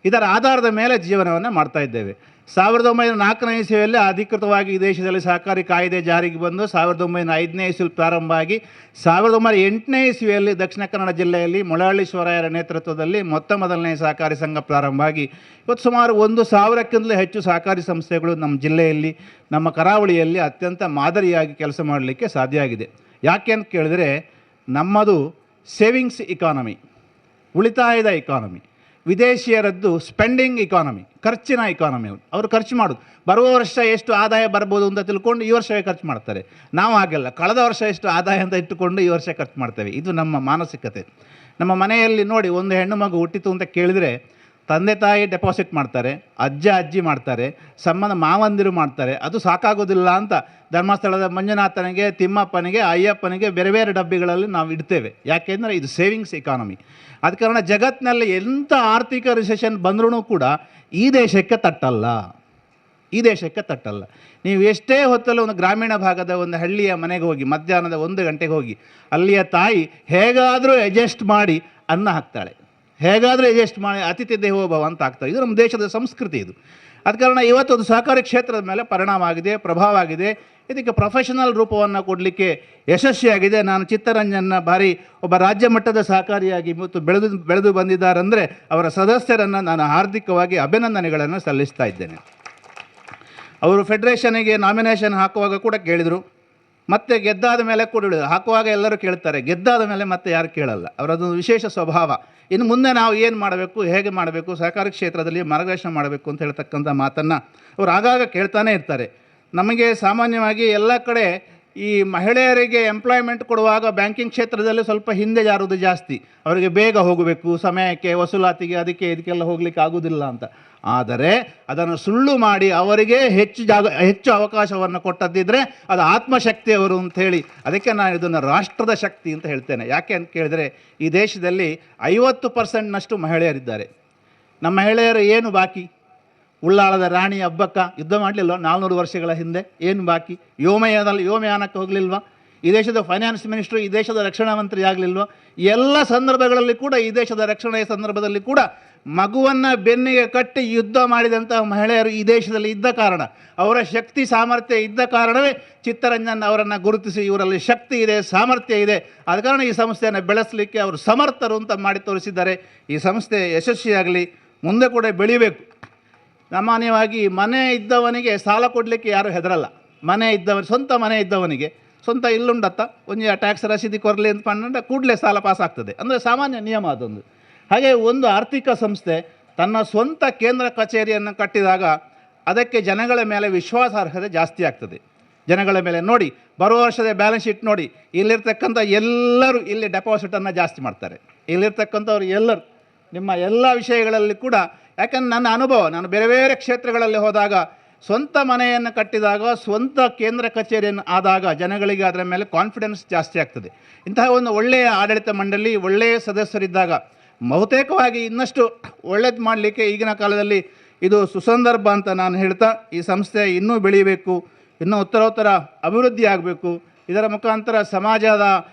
ಇದರ ಆಧಾರದ ಮೇಲೆ ಜೀವನವನ್ನು ಮಾಡ್ತಾ ಇದ್ದೇವೆ. 1904ನೇ ಇಸವಿಯಲ್ಲಿ ಅಧಿಕೃತವಾಗಿ ಈ ದೇಶದಲ್ಲಿ ಸಹಕಾರಿ ಕಾಯ್ದೆ ಜಾರಿಗೆ ಬಂದು 1905ನೇ ಇಸವಿಯಲ್ಲಿ ಪ್ರಾರಂಭ ಆಗಿ 1908ನೇ ಇಸವಿಯಲ್ಲಿ ದಕ್ಷಿಣ ಕನ್ನಡ ಜಿಲ್ಲೆಯಲ್ಲಿ ಮೊಳಹಳ್ಳಿ ಶಿವರಾಯರ ನೇತೃತ್ವದಲ್ಲಿ ಮೊದಲನೇ ಸಹಕಾರಿ ಸಂಘ ಪ್ರಾರಂಭ ಆಗಿ ಇವತ್ತು ಸುಮಾರು 1,000ಕ್ಕಿಂತಲೂ ಹೆಚ್ಚು ಸಹಕಾರಿ ಸಂಸ್ಥೆಗಳು ನಮ್ಮ ಜಿಲ್ಲೆಯಲ್ಲಿ, ನಮ್ಮ ಕರಾವಳಿಯಲ್ಲಿ ಅತ್ಯಂತ ಮಾದರಿಯಾಗಿ ಕೆಲಸ ಮಾಡಲಿಕ್ಕೆ ಸಾಧ್ಯ ಆಗಿದೆ. ಯಾಕೆ ಅಂತ ಕೇಳಿದರೆ ನಮ್ಮದು ಸೇವಿಂಗ್ಸ್ ಇಕಾನಮಿ, ಉಳಿತಾಯದ ಇಕಾನಮಿ. ವಿದೇಶಿಯರದ್ದು ಸ್ಪೆಂಡಿಂಗ್ ಇಕಾನಮಿ, ಖರ್ಚಿನ ಇಕಾನಮಿ. ಅವರು ಖರ್ಚು ಮಾಡೋದು, ಬರುವ ವರ್ಷ ಎಷ್ಟು ಆದಾಯ ಬರ್ಬೋದು ಅಂತ ತಿಳ್ಕೊಂಡು ಈ ವರ್ಷವೇ ಖರ್ಚು ಮಾಡ್ತಾರೆ. ನಾವು ಹಾಗೆಲ್ಲ, ಕಳೆದ ವರ್ಷ ಎಷ್ಟು ಆದಾಯ ಅಂತ ಇಟ್ಟುಕೊಂಡು ಈ ವರ್ಷ ಖರ್ಚು ಮಾಡ್ತೇವೆ. ಇದು ನಮ್ಮ ಮಾನಸಿಕತೆ. ನಮ್ಮ ಮನೆಯಲ್ಲಿ ನೋಡಿ, ಒಂದು ಹೆಣ್ಣು ಮಗು ಹುಟ್ಟಿತು ಅಂತ ಕೇಳಿದರೆ ತಂದೆ ತಾಯಿ ಡೆಪಾಸಿಟ್ ಮಾಡ್ತಾರೆ, ಅಜ್ಜಿ ಮಾಡ್ತಾರೆ, ಮಾವಂದಿರು ಮಾಡ್ತಾರೆ. ಅದು ಸಾಕಾಗೋದಿಲ್ಲ ಅಂತ ಧರ್ಮಸ್ಥಳದ ಮಂಜುನಾಥನಿಗೆ, ತಿಮ್ಮಪ್ಪನಿಗೆ, ಅಯ್ಯಪ್ಪನಿಗೆ ಬೇರೆ ಬೇರೆ ಡಬ್ಬಿಗಳಲ್ಲಿ ನಾವು ಇಡ್ತೇವೆ. ಯಾಕೆಂದರೆ ಇದು ಸೇವಿಂಗ್ಸ್ ಇಕಾನಮಿ. ಆದ ಕಾರಣ ಜಗತ್ತಿನಲ್ಲಿ ಎಂಥ ಆರ್ಥಿಕ ರಿಸೆಷನ್ ಬಂದ್ರೂ ಕೂಡ ಈ ದೇಶಕ್ಕೆ ತಟ್ಟಲ್ಲ. ನೀವು ಎಷ್ಟೇ ಹೊತ್ತಲ್ಲೂ ಒಂದು ಗ್ರಾಮೀಣ ಭಾಗದ ಒಂದು ಹಳ್ಳಿಯ ಮನೆಗೆ ಹೋಗಿ ಮಧ್ಯಾಹ್ನದ 1 ಗಂಟೆಗೆ ಹೋಗಿ, ಅಲ್ಲಿಯ ತಾಯಿ ಹೇಗಾದರೂ ಅಡ್ಜಸ್ಟ್ ಮಾಡಿ ಅನ್ನ ಹಾಕ್ತಾಳೆ, ಹೇಗಾದರೂ ಅಡ್ಜಸ್ಟ್ ಮಾಡಿ ಅತಿಥಿ ದೇವೋ ಭವ ಅಂತ ಆಗ್ತಾರೆ. ಇದು ನಮ್ಮ ದೇಶದ ಸಂಸ್ಕೃತಿ. ಇದು ಆದ ಕಾರಣ ಇವತ್ತು ಒಂದು ಸಹಕಾರಿ ಕ್ಷೇತ್ರದ ಮೇಲೆ ಪರಿಣಾಮ ಆಗಿದೆ, ಪ್ರಭಾವ ಆಗಿದೆ. ಇದಕ್ಕೆ ಪ್ರೊಫೆಷನಲ್ ರೂಪವನ್ನು ಕೊಡಲಿಕ್ಕೆ ಯಶಸ್ವಿಯಾಗಿದೆ. ನಾನು ಚಿತ್ತರಂಜನ್ನ ಒಬ್ಬ ರಾಜ್ಯ ಮಟ್ಟದ ಸಹಕಾರಿಯಾಗಿ ಇವತ್ತು ಬೆಳೆದು ಬಂದಿದ್ದಾರೆಂದರೆ ಅವರ ಸದಸ್ಯರನ್ನು ನಾನು ಹಾರ್ದಿಕವಾಗಿ ಅಭಿನಂದನೆಗಳನ್ನು ಸಲ್ಲಿಸ್ತಾ ಇದ್ದೇನೆ. ಅವರು ಫೆಡರೇಷನಿಗೆ ನಾಮಿನೇಷನ್ ಹಾಕುವಾಗ ಕೂಡ ಕೇಳಿದರು, ಮತ್ತೆ ಗೆದ್ದಾದ ಮೇಲೆ ಕೂಡ ಹೇಳಿದರು. ಹಾಕುವಾಗ ಎಲ್ಲರೂ ಕೇಳ್ತಾರೆ, ಗೆದ್ದಾದ ಮೇಲೆ ಮತ್ತೆ ಯಾರು ಕೇಳಲ್ಲ. ಅವರದೊಂದು ವಿಶೇಷ ಸ್ವಭಾವ. ಇನ್ನು ಮುಂದೆ ನಾವು ಏನು ಮಾಡಬೇಕು, ಹೇಗೆ ಮಾಡಬೇಕು, ಸಹಕಾರಿ ಕ್ಷೇತ್ರದಲ್ಲಿ ಮಾರ್ಗದರ್ಶನ ಮಾಡಬೇಕು ಅಂತ ಹೇಳ್ತಕ್ಕಂಥ ಮಾತನ್ನು ಅವರು ಆಗಾಗ ಕೇಳ್ತಾನೆ ಇರ್ತಾರೆ. ನಮಗೆ ಸಾಮಾನ್ಯವಾಗಿ ಎಲ್ಲ ಕಡೆ ಈ ಮಹಿಳೆಯರಿಗೆ ಎಂಪ್ಲಾಯ್ಮೆಂಟ್ ಕೊಡುವಾಗ ಬ್ಯಾಂಕಿಂಗ್ ಕ್ಷೇತ್ರದಲ್ಲಿ ಸ್ವಲ್ಪ ಹಿಂದೆ ಜಾರುವುದು ಜಾಸ್ತಿ. ಅವರಿಗೆ ಬೇಗ ಹೋಗಬೇಕು, ಸಮಯಕ್ಕೆ, ವಸೂಲಾತಿಗೆ, ಇದಕ್ಕೆಲ್ಲ ಹೋಗಲಿಕ್ಕೆ ಆಗೋದಿಲ್ಲ ಅಂತ. ಆದರೆ ಅದನ್ನು ಸುಳ್ಳು ಮಾಡಿ ಅವರಿಗೆ ಹೆಚ್ಚು ಅವಕಾಶವನ್ನು ಕೊಟ್ಟದ್ದಿದ್ರೆ ಅದು ಆತ್ಮಶಕ್ತಿಯವರು ಅಂಥೇಳಿ, ಅದಕ್ಕೆ ನಾನು ಇದನ್ನು ರಾಷ್ಟ್ರದ ಶಕ್ತಿ ಅಂತ ಹೇಳ್ತೇನೆ. ಯಾಕೆ ಅಂತ ಕೇಳಿದರೆ ಈ ದೇಶದಲ್ಲಿ 50% ಮಹಿಳೆಯರಿದ್ದಾರೆ. ನಮ್ಮ ಮಹಿಳೆಯರು ಏನು ಬಾಕಿ? ಉಳ್ಳಾಳದ ರಾಣಿ ಹಬ್ಬಕ್ಕ ಯುದ್ಧ ಮಾಡಲಿಲ್ವ 400 ವರ್ಷಗಳ ಹಿಂದೆ? ಏನು ಬಾಕಿ? ವ್ಯೋಮಯಾನಕ್ಕೆ ಹೋಗಲಿಲ್ವ? ಈ ದೇಶದ ಫೈನಾನ್ಸ್ ಮಿನಿಸ್ಟ್ರು, ಈ ದೇಶದ ರಕ್ಷಣಾ ಮಂತ್ರಿ ಆಗಲಿಲ್ವ? ಎಲ್ಲ ಸಂದರ್ಭಗಳಲ್ಲಿ ಕೂಡ, ಈ ದೇಶದ ರಕ್ಷಣೆಯ ಸಂದರ್ಭದಲ್ಲಿ ಕೂಡ ಮಗುವನ್ನು ಬೆನ್ನಿಗೆ ಕಟ್ಟಿ ಯುದ್ಧ ಮಾಡಿದಂಥ ಮಹಿಳೆಯರು ಈ ದೇಶದಲ್ಲಿ ಇದ್ದ ಕಾರಣ, ಅವರ ಶಕ್ತಿ ಸಾಮರ್ಥ್ಯ ಇದ್ದ ಕಾರಣವೇ ಚಿತ್ತರಂಜನ್ ಅವರನ್ನು ಗುರುತಿಸಿ ಇವರಲ್ಲಿ ಶಕ್ತಿ ಇದೆ, ಸಾಮರ್ಥ್ಯ ಇದೆ, ಆದ ಕಾರಣ ಈ ಸಂಸ್ಥೆಯನ್ನು ಬೆಳೆಸಲಿಕ್ಕೆ ಅವರು ಸಮರ್ಥರು ಅಂತ ಮಾಡಿ ತೋರಿಸಿದ್ದಾರೆ. ಈ ಸಂಸ್ಥೆ ಯಶಸ್ವಿಯಾಗಲಿ, ಮುಂದೆ ಕೂಡ ಬೆಳಿಬೇಕು. ಸಾಮಾನ್ಯವಾಗಿ ಮನೆ ಇದ್ದವನಿಗೆ ಸಾಲ ಕೊಡಲಿಕ್ಕೆ ಯಾರೂ ಹೆದರಲ್ಲ. ಸ್ವಂತ ಮನೆ ಇದ್ದವನಿಗೆ ಸ್ವಂತ ಇಲ್ಲುಂಡತ್ತ ಒಂದು ಟ್ಯಾಕ್ಸ್ ರಸೀದಿ ಕೊರಲಿ ಅಂತ ಪಂಡ ಕೂಡಲೇ ಸಾಲ ಪಾಸ್ ಆಗ್ತದೆ. ಅಂದರೆ ಸಾಮಾನ್ಯ ನಿಯಮ ಅದೊಂದು. ಹಾಗೆ ಒಂದು ಆರ್ಥಿಕ ಸಂಸ್ಥೆ ತನ್ನ ಸ್ವಂತ ಕೇಂದ್ರ ಕಚೇರಿಯನ್ನು ಕಟ್ಟಿದಾಗ ಅದಕ್ಕೆ ಜನಗಳ ಮೇಲೆ ವಿಶ್ವಾಸಾರ್ಹತೆ ಜಾಸ್ತಿ ಆಗ್ತದೆ. ಜನಗಳ ಮೇಲೆ ನೋಡಿ, ಬರುವ ವರ್ಷದ ಬ್ಯಾಲೆನ್ಸ್ ಶೀಟ್ ನೋಡಿ, ಇಲ್ಲಿರ್ತಕ್ಕಂಥ ಎಲ್ಲರೂ ಇಲ್ಲಿ ಡೆಪಾಸಿಟನ್ನು ಜಾಸ್ತಿ ಮಾಡ್ತಾರೆ. ಇಲ್ಲಿರ್ತಕ್ಕಂಥವ್ರು ಎಲ್ಲರೂ ನಿಮ್ಮ ಎಲ್ಲ ವಿಷಯಗಳಲ್ಲಿ ಕೂಡ, ಯಾಕಂದ್ರೆ ನನ್ನ ಅನುಭವ, ನಾನು ಬೇರೆ ಬೇರೆ ಕ್ಷೇತ್ರಗಳಲ್ಲಿ ಹೋದಾಗ ಸ್ವಂತ ಮನೆಯನ್ನು ಕಟ್ಟಿದಾಗ, ಸ್ವಂತ ಕೇಂದ್ರ ಕಚೇರಿಯನ್ನು ಆದಾಗ ಜನಗಳಿಗೆ ಅದರ ಮೇಲೆ ಕಾನ್ಫಿಡೆನ್ಸ್ ಜಾಸ್ತಿ ಆಗ್ತದೆ. ಇಂತಹ ಒಂದು ಒಳ್ಳೆಯ ಆಡಳಿತ ಮಂಡಳಿ, ಒಳ್ಳೆಯ ಸದಸ್ಯರಿದ್ದಾಗ ಬಹುತೇಕವಾಗಿ ಇನ್ನಷ್ಟು ಒಳ್ಳೇದು ಮಾಡಲಿಕ್ಕೆ ಈಗಿನ ಕಾಲದಲ್ಲಿ ಇದು ಸುಸಂದರ್ಭ ಅಂತ ನಾನು ಹೇಳ್ತಾ, ಈ ಸಂಸ್ಥೆ ಇನ್ನೂ ಬೆಳೀಬೇಕು, ಇನ್ನೂ ಉತ್ತರೋತ್ತರ ಅಭಿವೃದ್ಧಿ ಆಗಬೇಕು. ಇದರ ಮುಖಾಂತರ ಸಮಾಜದ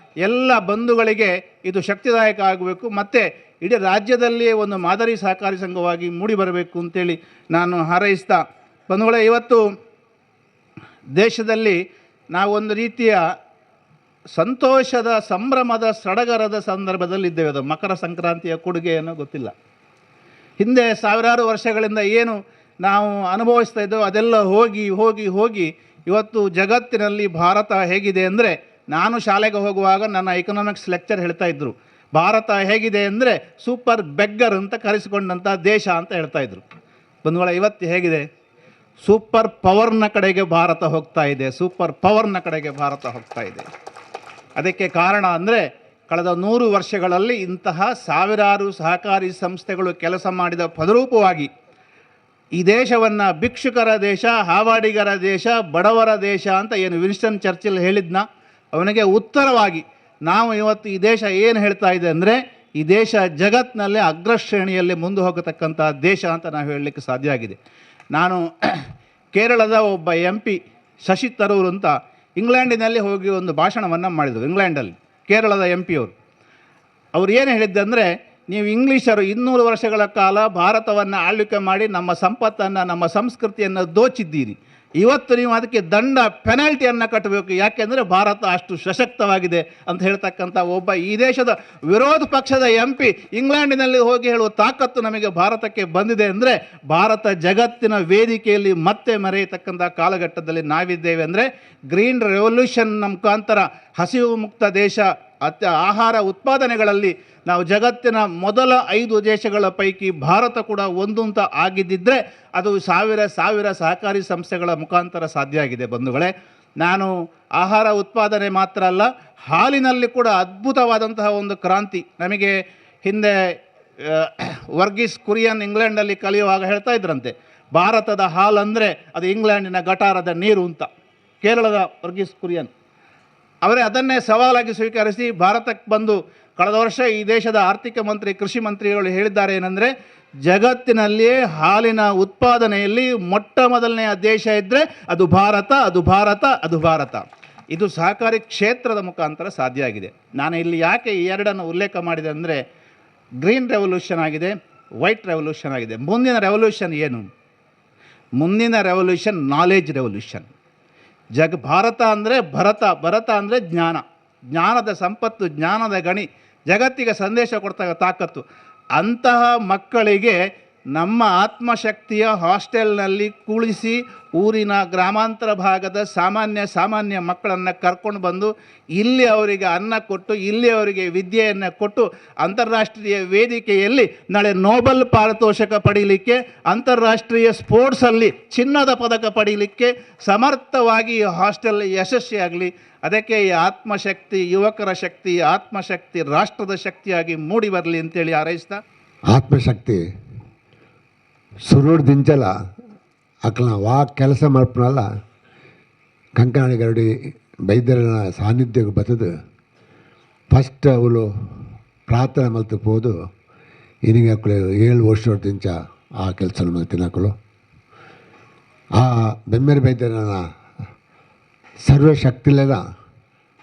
ಎಲ್ಲ ಬಂಧುಗಳಿಗೆ ಇದು ಶಕ್ತಿದಾಯಕ ಆಗಬೇಕು, ಮತ್ತು ಇಡೀ ರಾಜ್ಯದಲ್ಲಿ ಒಂದು ಮಾದರಿ ಸಹಕಾರಿ ಸಂಘವಾಗಿ ಮೂಡಿ ಬರಬೇಕು ಅಂತೇಳಿ ನಾನು ಹಾರೈಸ್ತಾ, ಬಂಧುಗಳೇ, ಇವತ್ತು ದೇಶದಲ್ಲಿ ನಾವು ಒಂದು ರೀತಿಯ ಸಂತೋಷದ, ಸಂಭ್ರಮದ, ಸಡಗರದ ಸಂದರ್ಭದಲ್ಲಿದ್ದೇವೆ. ಅದು ಮಕರ ಸಂಕ್ರಾಂತಿಯ ಕೊಡುಗೆಯನ್ನು ಗೊತ್ತಿಲ್ಲ. ಹಿಂದೆ ಸಾವಿರಾರು ವರ್ಷಗಳಿಂದ ಏನು ನಾವು ಅನುಭವಿಸ್ತಾ ಇದ್ದೋ ಅದೆಲ್ಲ ಹೋಗಿ ಹೋಗಿ ಹೋಗಿ ಇವತ್ತು ಜಗತ್ತಿನಲ್ಲಿ ಭಾರತ ಹೇಗಿದೆ ಅಂದರೆ, ನಾನು ಶಾಲೆಗೆ ಹೋಗುವಾಗ ನನ್ನ ಎಕನಾಮಿಕ್ಸ್ ಲೆಕ್ಚರ್ ಹೇಳ್ತಾ ಇದ್ದರು, ಭಾರತ ಹೇಗಿದೆ ಅಂದರೆ ಸೂಪರ್ ಬೆಗ್ಗರ್ ಅಂತ ಕರೆಸಿಕೊಂಡಂಥ ದೇಶ ಅಂತ ಹೇಳ್ತಾಯಿದ್ರು. ಬಂಧುಗಳ, ಇವತ್ತು ಹೇಗಿದೆ? ಸೂಪರ್ ಪವರ್ನ ಕಡೆಗೆ ಭಾರತ ಹೋಗ್ತಾ ಇದೆ, ಸೂಪರ್ ಪವರ್ನ ಕಡೆಗೆ ಭಾರತ ಹೋಗ್ತಾ ಇದೆ. ಅದಕ್ಕೆ ಕಾರಣ ಅಂದರೆ ಕಳೆದ 100 ವರ್ಷಗಳಲ್ಲಿ ಇಂತಹ ಸಾವಿರಾರು ಸಹಕಾರಿ ಸಂಸ್ಥೆಗಳು ಕೆಲಸ ಮಾಡಿದ ಫಲರೂಪವಾಗಿ ಈ ದೇಶವನ್ನು ಭಿಕ್ಷುಕರ ದೇಶ, ಹಾವಾಡಿಗರ ದೇಶ, ಬಡವರ ದೇಶ ಅಂತ ಏನು ವಿನ್ಸ್ಟನ್ ಚರ್ಚಿಲ್ ಹೇಳಿದ್ನ, ಅವನಿಗೆ ಉತ್ತರವಾಗಿ ನಾವು ಇವತ್ತು ಈ ದೇಶ ಏನು ಹೇಳ್ತಾ ಇದೆ ಅಂದರೆ, ಈ ದೇಶ ಜಗತ್ತಿನಲ್ಲೇ ಅಗ್ರಶ್ರೇಣಿಯಲ್ಲಿ ಮುಂದೆ ಹೋಗತಕ್ಕಂಥ ದೇಶ ಅಂತ ನಾವು ಹೇಳಲಿಕ್ಕೆ ಸಾಧ್ಯ ಆಗಿದೆ. ನಾನು ಕೇರಳದ ಒಬ್ಬ MP ಶಶಿ ತರೂರ್ ಅಂತ ಇಂಗ್ಲೆಂಡಿನಲ್ಲಿ ಹೋಗಿ ಒಂದು ಭಾಷಣವನ್ನು ಮಾಡಿದರು. ಇಂಗ್ಲೆಂಡಲ್ಲಿ ಕೇರಳದ MP ಅವರು ಏನು ಹೇಳಿದ್ದಂದರೆ, ನೀವು ಇಂಗ್ಲೀಷರು 200 ವರ್ಷಗಳ ಕಾಲ ಭಾರತವನ್ನು ಆಳ್ವಿಕೆ ಮಾಡಿ ನಮ್ಮ ಸಂಪತ್ತನ್ನು, ನಮ್ಮ ಸಂಸ್ಕೃತಿಯನ್ನು ದೋಚಿದ್ದೀರಿ. ಇವತ್ತು ನೀವು ಅದಕ್ಕೆ ಪೆನಾಲ್ಟಿಯನ್ನು ಕಟ್ಟಬೇಕು, ಯಾಕೆಂದರೆ ಭಾರತ ಅಷ್ಟು ಸಶಕ್ತವಾಗಿದೆ ಅಂತ ಹೇಳ್ತಕ್ಕಂಥ ಒಬ್ಬ ಈ ದೇಶದ ವಿರೋಧ ಪಕ್ಷದ MP ಇಂಗ್ಲೆಂಡಿನಲ್ಲಿ ಹೋಗಿ ಹೇಳುವ ತಾಕತ್ತು ನಮಗೆ ಭಾರತಕ್ಕೆ ಬಂದಿದೆ ಅಂದರೆ, ಭಾರತ ಜಗತ್ತಿನ ವೇದಿಕೆಯಲ್ಲಿ ಮತ್ತೆ ಮೆರೆಯತಕ್ಕಂಥ ಕಾಲಘಟ್ಟದಲ್ಲಿ ನಾವಿದ್ದೇವೆ. ಅಂದರೆ ಗ್ರೀನ್ ರೆವಲ್ಯೂಷನ್ ಮುಖಾಂತರ ಹಸಿವು ಮುಕ್ತ ದೇಶ, ಆಹಾರ ಉತ್ಪಾದನೆಗಳಲ್ಲಿ ನಾವು ಜಗತ್ತಿನ ಮೊದಲ 5 ದೇಶಗಳ ಪೈಕಿ ಭಾರತ ಕೂಡ ಒಂದು ಅಂತ ಆಗಿದ್ದಿದ್ದರೆ ಅದು ಸಾವಿರ ಸಹಕಾರಿ ಸಂಸ್ಥೆಗಳ ಮುಖಾಂತರ ಸಾಧ್ಯ ಆಗಿದೆ. ಬಂಧುಗಳೇ, ನಾನು ಆಹಾರ ಉತ್ಪಾದನೆ ಮಾತ್ರ ಅಲ್ಲ, ಹಾಲಿನಲ್ಲಿ ಕೂಡ ಅದ್ಭುತವಾದಂತಹ ಒಂದು ಕ್ರಾಂತಿ. ನಮಗೆ ಹಿಂದೆ ವರ್ಗೀಸ್ ಕುರಿಯನ್ ಇಂಗ್ಲೆಂಡಲ್ಲಿ ಕಲಿಯುವಾಗ ಹೇಳ್ತಾ ಇದ್ರಂತೆ, ಭಾರತದ ಹಾಲು ಅಂದರೆ ಅದು ಇಂಗ್ಲೆಂಡಿನ ಗಟಾರದ ನೀರು ಅಂತ. ಕೇರಳದ ವರ್ಗೀಸ್ ಕುರಿಯನ್ ಅವರೇ ಅದನ್ನೇ ಸವಾಲಾಗಿ ಸ್ವೀಕರಿಸಿ ಭಾರತಕ್ಕೆ ಬಂದು ಕಳೆದ ವರ್ಷ ಈ ದೇಶದ ಆರ್ಥಿಕ ಮಂತ್ರಿ, ಕೃಷಿ ಮಂತ್ರಿಗಳು ಹೇಳಿದ್ದಾರೆ ಏನಂದರೆ, ಜಗತ್ತಿನಲ್ಲಿಯೇ ಹಾಲಿನ ಉತ್ಪಾದನೆಯಲ್ಲಿ ಮೊಟ್ಟ ಮೊದಲನೆಯ ದೇಶ ಇದ್ದರೆ ಅದು ಭಾರತ, ಅದು ಭಾರತ, ಅದು ಭಾರತ. ಇದು ಸಹಕಾರಿ ಕ್ಷೇತ್ರದ ಮುಖಾಂತರ ಸಾಧ್ಯ ಆಗಿದೆ. ನಾನು ಇಲ್ಲಿ ಯಾಕೆ ಈ ಎರಡನ್ನು ಉಲ್ಲೇಖ ಮಾಡಿದೆ ಅಂದರೆ, ಗ್ರೀನ್ ರೆವಲ್ಯೂಷನ್ ಆಗಿದೆ, ವೈಟ್ ರೆವಲ್ಯೂಷನ್ ಆಗಿದೆ. ಮುಂದಿನ ರೆವಲ್ಯೂಷನ್ ಏನು? ಮುಂದಿನ ರೆವಲ್ಯೂಷನ್ ನಾಲೆಜ್ ರೆವಲ್ಯೂಷನ್. ಭಾರತ ಅಂದರೆ ಭರತ ಅಂದರೆ ಜ್ಞಾನದ ಸಂಪತ್ತು, ಜ್ಞಾನದ ಗಣಿ, ಜಗತ್ತಿಗೆ ಸಂದೇಶ ಕೊಡ್ತಾ ತಾಕತ್ತು. ಅಂತಹ ಮಕ್ಕಳಿಗೆ ನಮ್ಮ ಆತ್ಮಶಕ್ತಿಯ ಹಾಸ್ಟೆಲ್ನಲ್ಲಿ ಕುಳಿಸಿ ಊರಿನ ಗ್ರಾಮಾಂತರ ಭಾಗದ ಸಾಮಾನ್ಯ ಮಕ್ಕಳನ್ನು ಕರ್ಕೊಂಡು ಬಂದು ಇಲ್ಲಿ ಅವರಿಗೆ ಅನ್ನ ಕೊಟ್ಟು, ಇಲ್ಲಿ ಅವರಿಗೆ ವಿದ್ಯೆಯನ್ನು ಕೊಟ್ಟು ಅಂತಾರಾಷ್ಟ್ರೀಯ ವೇದಿಕೆಯಲ್ಲಿ ನಾಳೆ ನೋಬೆಲ್ ಪಾರಿತೋಷಕ ಪಡೀಲಿಕ್ಕೆ, ಅಂತಾರಾಷ್ಟ್ರೀಯ ಸ್ಪೋರ್ಟ್ಸಲ್ಲಿ ಚಿನ್ನದ ಪದಕ ಪಡೀಲಿಕ್ಕೆ ಸಮರ್ಥವಾಗಿ ಈ ಹಾಸ್ಟೆಲ್ ಯಶಸ್ವಿಯಾಗಲಿ. ಅದಕ್ಕೆ ಈ ಆತ್ಮಶಕ್ತಿ, ಯುವಕರ ಶಕ್ತಿ, ಆತ್ಮಶಕ್ತಿ ರಾಷ್ಟ್ರದ ಶಕ್ತಿಯಾಗಿ ಮೂಡಿ ಬರಲಿ ಅಂತೇಳಿ ಹಾರೈಸ್ತಾ, ಆತ್ಮಶಕ್ತಿ ಸುರುಡು ದಿಂಚಲ ಅಕ್ಲ ವಾಕ್ ಕೆಲಸ ಮಲ್ಪನಲ್ಲ ಕಂಕನಾಡಿಗರಡಿ ಬೈದ್ಯರ ಸಾನ್ನಿಧ್ಯಕ್ಕೆ ಬರ್ತದೆ. ಫಸ್ಟ್ ಅವಳು ಪ್ರಾರ್ಥನೆ ಮಲ್ತುಬೋದು. ಇನಿಗೆ 7 ವರ್ಷದಿಂದ ಆ ಕೆಲಸ ಮಲ್ತಿನಕಳು ಆ ಬೆಮ್ಮೆರೆ ಬೈದ್ಯರನ ಸರ್ವಶಕ್ತಿಲೆಲ್ಲ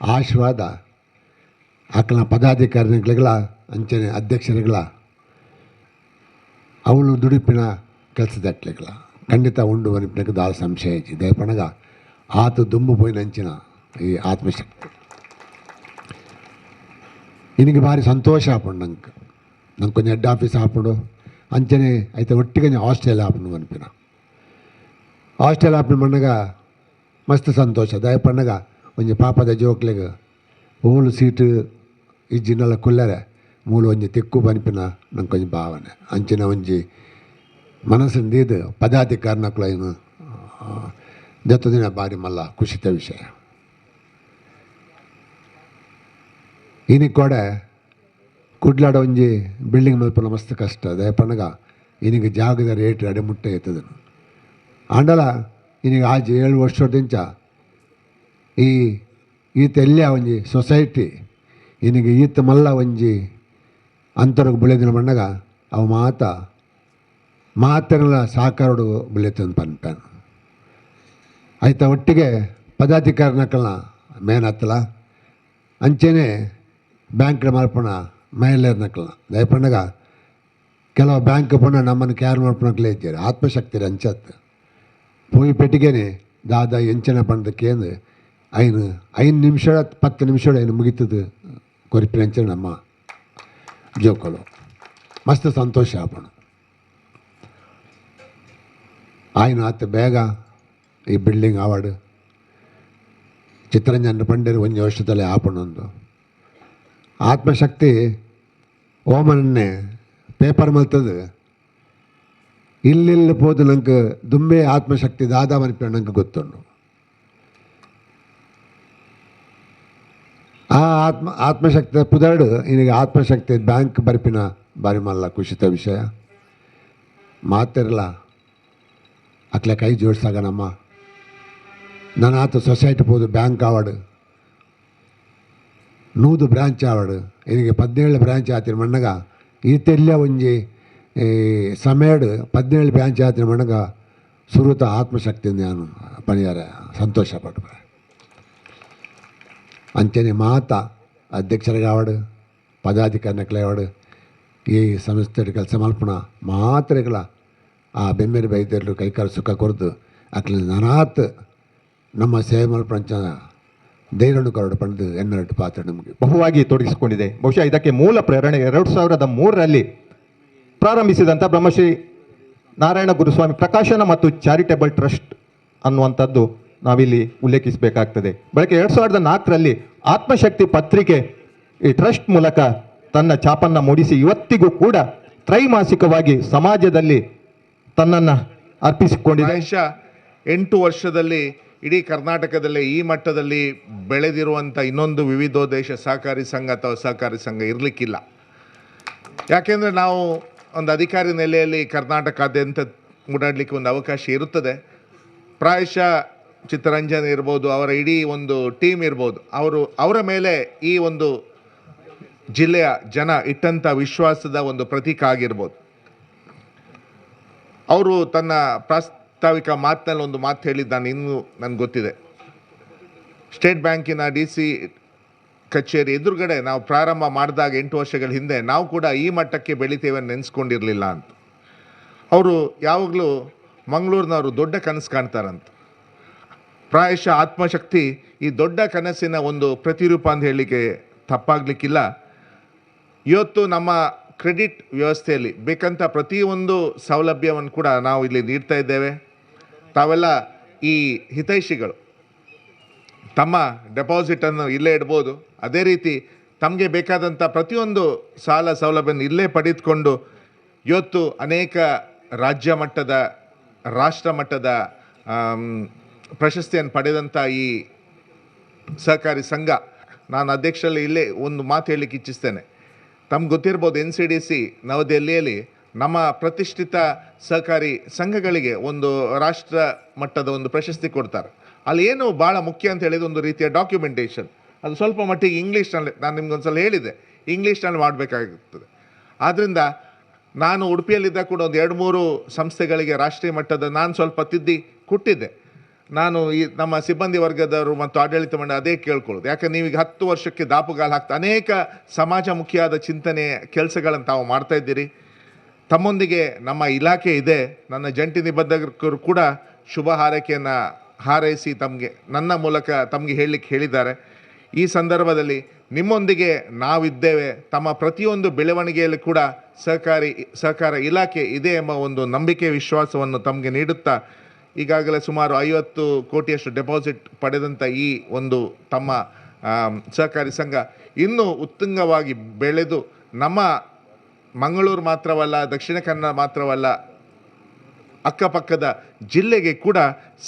ಆಶೀರ್ವಾದ ಆಕಳ ಪದಾಧಿಕಾರಿಗಳ ಅಂಚನೆ ಅಧ್ಯಕ್ಷರುಗಳ ಅವಳು ದುಡಿಪಿನ ಕೆಲಸದಟ್ಲೆಗಳ ಖಂಡಿತ ಉಂಡು ಬನಿಪಿನಕ್ಕೆ ದಾದ ಸಂಶಯ ಇಚ್ಚಿ ದಯಪಣಗ ಆತ ದುಂಬು ಪೋಯಿನ ಅಂಚಿನ ಈ ಆತ್ಮಶಕ್ತಿ ಇನಿಗೆ ಭಾರಿ ಸಂತೋಷ ಆಪುಂಡು. ನಂಗೆ ಕೊಂಚ ಹೆಡ್ ಆಫೀಸ್ ಆಪುಂಡು ಅಂಚನೆ ಐತೆ ಒಟ್ಟಿಗೆ ಹಾಸ್ಟೆಲ್ ಆಪುಂಡು ಬನಿಪಿನ ಹಾಸ್ಟೆಲ್ ಆಪುಂಡು ಮಣ್ಣಗ ಮಸ್ತ್ ಸಂತೋಷ. ದಯಪಣ್ಣಗ ಒಂಜಿ ಪಾಪದ ಜೋಕ್ಲೆಗೆ ಓಲು ಸೀಟು ಇಜ್ಜಿನೆಲ್ಲ ಕುಲ್ಲರೆ ಮೂಲು ಒಂಜಿ ತೆಕ್ಕು ಬನಿಪಿನ ನಂಗೆ ಕೊಂಚ ಭಾವನೆ ಅಂಚಿನ ಒಂಜಿ ಮನಸ್ಸಿಂದ ಪದಾಧಿಕಾರಿನಕ್ಕಳು ಏನು ಜೊತೆ ದಿನ ಬಾರಿ ಮಲ್ಲ ಖುಷಿತ ವಿಷಯ. ಇನಿ ಕೊಡೆ ಕುಡ್ಲಾಡ ಒಂಜಿ ಬಿಲ್ಡಿಂಗ್ ಮಲ್ಪನ ಮಸ್ತ್ ಕಷ್ಟ. ದಯಪಣ್ಣಗ ಇನಿಗೆ ಜಾಗದ ರೇಟ್ ಅಡೆ ಮುಟ್ಟೆ ಎತ್ತದ ಆಂಡಲ ಇನಿಗೆ ಆಜ್ 7 ವರ್ಷದಿಂದ ಈತೆಲ್ಲ ಒಂಜಿ ಸೊಸೈಟಿ ಇನಿಗೆ ಈತ ಮಲ್ಲ ಒಂಜಿ ಅಂತರಕ್ಕೆ ಬೆಳೆದಿನ ಬಣ್ಣಗ ಅವು ಮಾತನೆಲ್ಲ ಸಾಕಾರೋಡು ಬೆಳೆತಂದು ಪನ್ಪೇನು ಆಯ್ತ ಒಟ್ಟಿಗೆ ಪದಾಧಿಕಾರಿನಕ್ಕಲ್ನ ಮೇನ್ ಹತ್ತಲ ಅಂಚೆನೆ ಬ್ಯಾಂಕ್ ಮಲ್ಪಣ ಮಹಿಳೆಯರ್ನಕ್ಕಲ್ನ ದಯಪಣ್ಣಗ ಕೆಲವು ಬ್ಯಾಂಕ್ ಪುನಃ ನಮ್ಮನ್ನು ಕ್ಯಾರ್ ಮಾಡ್ಪಣಕ್ಕಲೇ ಇದ್ದಾರೆ. ಆತ್ಮಶಕ್ತಿ ಅಂಚತ್ತು ಪೋಯಿ ಪೆಟ್ಟಿಗೆನೆ ದಾದ ಎಂಚನೆ ಪಂಡಕ್ಕೇಂದು 5 ನಿಮಿಷ 10 ನಿಮಿಷ ಏನು ಮುಗಿತದು ಕೊರಿಪಿನ ಅಂಚನೆ ನಮ್ಮ ಜೋಕಳು ಮಸ್ತ್ ಸಂತೋಷ ಆಪಣ. ಆಯ್ನ ಆತ ಬೇಗ ಈ ಬಿಲ್ಡಿಂಗ್ ಆವಾಡು ಚಿತ್ತರಂಜನ ಪಂಡೇರು ಒಂದು ವರ್ಷದಲ್ಲಿ ಆಪಣೊಂದು ಆತ್ಮಶಕ್ತಿ ಓಮನನ್ನೇ ಪೇಪರ್ ಮಲ್ತದು ಇಲ್ಲಿ ಪೋದು ನಂಗೆ ದುಂಬೆ ಆತ್ಮಶಕ್ತಿ ದಾದಾ ಮನ್ಪಿ ನಂಗೆ ಗೊತ್ತುಂಡು. ಆ ಆತ್ಮಶಕ್ತಿ ಪುದಾಡು ನಿನಗೆ ಆತ್ಮಶಕ್ತಿ ಬ್ಯಾಂಕ್ ಬರ್ಪಿನ ಬಾರಿ ಮಲ್ಲ ಖುಷಿತ ವಿಷಯ ಮಾತಿರಲ್ಲ ಅಕ್ಲೆ ಕೈ ಜೋಡ್ಸಾಗ ನಮ್ಮ ನಾನು ಆತ ಸೊಸೈಟಿ ಪೋದು ಬ್ಯಾಂಕ್ ಆವಾಡು 100 ಬ್ರಾಂಚ್ ಆವಾಡು ನಿನಗೆ 17 ಬ್ರಾಂಚ್ ಆತಿನ ಮಣ್ಣಗ ಈತೆಲ್ಲ ಒಂಜಿ ಸಮಯಡು 17 ಬ್ರಾಂಚ್ ಆತಿನ ಮಣ್ಣಗ ಸುರುತ ಆತ್ಮಶಕ್ತಿಯಿಂದ ನಾನು ಪಣಿಯಾರ ಸಂತೋಷ ಪಡ್ಬ ಅಂಚನೆ ಮಾತ ಅಧ್ಯಕ್ಷರಿಗಾವಡು ಪದಾಧಿಕಾರಿನಕ್ಲಾವಡು ಈ ಸಂಸ್ಥೆ ಕೆಲಸ ಮಲ್ಪಣ ಮಾತ್ರೆಗಳ ಆ ಬೆಮ್ಮೆರಿ ಬೈದ್ಯರು ಕೈಕಾಲು ಸುಖ ಕೊರದು ಅಕ್ಲ ನನಾತ್ ನಮ್ಮ ಸೇವೆ ಮಲ್ಪಂಚ ಧೈರ್ಯನು ಕರಡು ಪಡೆದು ಎನ್ನೆರಡು ಪಾತ್ರ ನಮಗೆ ಬಹುವಾಗಿ ತೊಡಗಿಸಿಕೊಂಡಿದೆ. ಬಹುಶಃ ಇದಕ್ಕೆ ಮೂಲ ಪ್ರೇರಣೆ 2003ರಲ್ಲಿ ಪ್ರಾರಂಭಿಸಿದಂಥ ಬ್ರಹ್ಮಶ್ರೀ ನಾರಾಯಣ ಗುರುಸ್ವಾಮಿ ಪ್ರಕಾಶನ ಮತ್ತು ಚಾರಿಟೇಬಲ್ ಟ್ರಸ್ಟ್ ಅನ್ನುವಂಥದ್ದು ನಾವಿಲ್ಲಿ ಉಲ್ಲೇಖಿಸಬೇಕಾಗ್ತದೆ. ಬಳಿಕ 2004ರಲ್ಲಿ ಆತ್ಮಶಕ್ತಿ ಪತ್ರಿಕೆ ಈ ಟ್ರಸ್ಟ್ ಮೂಲಕ ತನ್ನ ಛಾಪನ್ನು ಮೂಡಿಸಿ ಇವತ್ತಿಗೂ ಕೂಡ ತ್ರೈಮಾಸಿಕವಾಗಿ ಸಮಾಜದಲ್ಲಿ ತನ್ನನ್ನು ಅರ್ಪಿಸಿಕೊಂಡಿದೆ. ಪ್ರಾಯಶಃ 8 ವರ್ಷದಲ್ಲಿ ಇಡೀ ಕರ್ನಾಟಕದಲ್ಲೇ ಈ ಮಟ್ಟದಲ್ಲಿ ಬೆಳೆದಿರುವಂಥ ಇನ್ನೊಂದು ವಿವಿಧೋದ್ದೇಶ ಸಹಕಾರಿ ಸಂಘ ಅಥವಾ ಸಹಕಾರಿ ಸಂಘ ಇರಲಿಕ್ಕಿಲ್ಲ. ಯಾಕೆಂದರೆ ನಾವು ಒಂದು ಅಧಿಕಾರಿ ನೆಲೆಯಲ್ಲಿ ಕರ್ನಾಟಕಾದ್ಯಂತ ಓಡಾಡಲಿಕ್ಕೆ ಒಂದು ಅವಕಾಶ ಇರುತ್ತದೆ. ಪ್ರಾಯಶಃ ಚಿತ್ತರಂಜನ್ ಇರ್ಬೋದು, ಅವರ ಇಡೀ ಒಂದು ಟೀಮ್ ಇರ್ಬೋದು, ಅವರ ಮೇಲೆ ಈ ಒಂದು ಜಿಲ್ಲೆಯ ಜನ ಇಟ್ಟಂಥ ವಿಶ್ವಾಸದ ಒಂದು ಪ್ರತೀಕ ಆಗಿರ್ಬೋದು. ಅವರು ತನ್ನ ಪ್ರಾಸ್ತಾವಿಕ ಮಾತಿನಲ್ಲಿ ಒಂದು ಮಾತು ಹೇಳಿದ್ದಾನೆ, ಇನ್ನೂ ನನಗೆ ಗೊತ್ತಿದೆ. ಸ್ಟೇಟ್ ಬ್ಯಾಂಕಿನ DC ಕಚೇರಿ ಎದುರುಗಡೆ ನಾವು ಪ್ರಾರಂಭ ಮಾಡಿದಾಗ 8 ವರ್ಷಗಳ ಹಿಂದೆ ನಾವು ಕೂಡ ಈ ಮಟ್ಟಕ್ಕೆ ಬೆಳಿತೇವೆ ನೆನೆಸ್ಕೊಂಡಿರಲಿಲ್ಲ ಅಂತ. ಅವರು ಯಾವಾಗಲೂ ಮಂಗಳೂರಿನವರು ದೊಡ್ಡ ಕನಸು ಕಾಣ್ತಾರಂತ. ಪ್ರಾಯಶಃ ಆತ್ಮಶಕ್ತಿ ಈ ದೊಡ್ಡ ಕನಸಿನ ಒಂದು ಪ್ರತಿರೂಪ ಅಂತ ಹೇಳಲಿಕ್ಕೆ ತಪ್ಪಾಗಲಿಕ್ಕಿಲ್ಲ. ಇವತ್ತು ನಮ್ಮ ಕ್ರೆಡಿಟ್ ವ್ಯವಸ್ಥೆಯಲ್ಲಿ ಬೇಕಂತ ಪ್ರತಿಯೊಂದು ಸೌಲಭ್ಯವನ್ನು ಕೂಡ ನಾವು ಇಲ್ಲಿ ನೀಡ್ತಾ ಇದ್ದೇವೆ. ತಾವೆಲ್ಲ ಈ ಹಿತೈಷಿಗಳು ತಮ್ಮ ಡೆಪಾಸಿಟನ್ನು ಇಲ್ಲೇ ಇಡ್ಬೋದು. ಅದೇ ರೀತಿ ತಮಗೆ ಬೇಕಾದಂಥ ಪ್ರತಿಯೊಂದು ಸಾಲ ಸೌಲಭ್ಯವನ್ನು ಇಲ್ಲೇ ಪಡೆದುಕೊಂಡು ಇವತ್ತು ಅನೇಕ ರಾಜ್ಯ ಮಟ್ಟದ ರಾಷ್ಟ್ರ ಮಟ್ಟದ ಪ್ರಶಸ್ತಿಯನ್ನು ಪಡೆದಂಥ ಈ ಸಹಕಾರಿ ಸಂಘ, ನಾನು ಅಧ್ಯಕ್ಷರಲ್ಲಿ ಇಲ್ಲೇ ಒಂದು ಮಾತು ಹೇಳಲಿಕ್ಕೆ ಇಚ್ಛಿಸ್ತೇನೆ. ತಮ್ಗೆ ಗೊತ್ತಿರ್ಬೋದು, NCDC ನವದೆಹಲಿಯಲ್ಲಿ ನಮ್ಮ ಪ್ರತಿಷ್ಠಿತ ಸಹಕಾರಿ ಸಂಘಗಳಿಗೆ ಒಂದು ರಾಷ್ಟ್ರ ಮಟ್ಟದ ಒಂದು ಪ್ರಶಸ್ತಿ ಕೊಡ್ತಾರೆ. ಅಲ್ಲಿ ಏನು ಭಾಳ ಮುಖ್ಯ ಅಂತ ಹೇಳಿದ ಒಂದು ರೀತಿಯ ಡಾಕ್ಯುಮೆಂಟೇಷನ್, ಅದು ಸ್ವಲ್ಪ ಮಟ್ಟಿಗೆ ಇಂಗ್ಲೀಷ್ನಲ್ಲಿ, ನಾನು ನಿಮ್ಗೊಂದು ಸಲ ಹೇಳಿದೆ, ಇಂಗ್ಲೀಷ್ನಲ್ಲಿ ಮಾಡಬೇಕಾಗುತ್ತದೆ. ಆದ್ದರಿಂದ ನಾನು ಉಡುಪಿಯಲ್ಲಿದ್ದಾಗ ಕೂಡ ಒಂದು 2-3 ಸಂಸ್ಥೆಗಳಿಗೆ ರಾಷ್ಟ್ರೀಯ ಮಟ್ಟದ ನಾನು ಸ್ವಲ್ಪ ತಿದ್ದಿ ಕೊಟ್ಟಿದ್ದೆ. ನಾನು ಈ ನಮ್ಮ ಸಿಬ್ಬಂದಿ ವರ್ಗದವರು ಮತ್ತು ಆಡಳಿತ ಮಂಡಳಿ ಅದೇ ಕೇಳ್ಕೊಳ್ಳೋದು. ಯಾಕಂದ್ರೆ ನೀವೀಗ 10 ವರ್ಷಕ್ಕೆ ದಾಪುಗಾಲು ಹಾಕ್ತಾ ಅನೇಕ ಸಮಾಜಮುಖಿಯಾದ ಚಿಂತನೆ ಕೆಲಸಗಳನ್ನು ತಾವು ಮಾಡ್ತಾ ಇದ್ದೀರಿ. ತಮ್ಮೊಂದಿಗೆ ನಮ್ಮ ಇಲಾಖೆ ಇದೆ. ನನ್ನ ಜಂಟಿ ನಿಬಂಧಕರು ಕೂಡ ಶುಭ ಹಾರೈಕೆಯನ್ನು ಹಾರೈಸಿ ನನ್ನ ಮೂಲಕ ತಮಗೆ ಹೇಳಲಿಕ್ಕೆ ಹೇಳಿದ್ದಾರೆ. ಈ ಸಂದರ್ಭದಲ್ಲಿ ನಿಮ್ಮೊಂದಿಗೆ ನಾವಿದ್ದೇವೆ. ತಮ್ಮ ಪ್ರತಿಯೊಂದು ಬೆಳವಣಿಗೆಯಲ್ಲಿ ಕೂಡ ಸಹಕಾರ ಇಲಾಖೆ ಇದೆ ಎಂಬ ಒಂದು ನಂಬಿಕೆ ವಿಶ್ವಾಸವನ್ನು ತಮಗೆ ನೀಡುತ್ತಾ, ಈಗಾಗಲೇ ಸುಮಾರು 50 ಕೋಟಿಯಷ್ಟು ಡೆಪಾಸಿಟ್ ಪಡೆದಂಥ ಈ ಒಂದು ತಮ್ಮ ಸಹಕಾರಿ ಸಂಘ ಇನ್ನೂ ಉತ್ತುಂಗವಾಗಿ ಬೆಳೆದು ನಮ್ಮ ಮಂಗಳೂರು ಮಾತ್ರವಲ್ಲ, ದಕ್ಷಿಣ ಕನ್ನಡ ಮಾತ್ರವಲ್ಲ, ಅಕ್ಕಪಕ್ಕದ ಜಿಲ್ಲೆಗೆ ಕೂಡ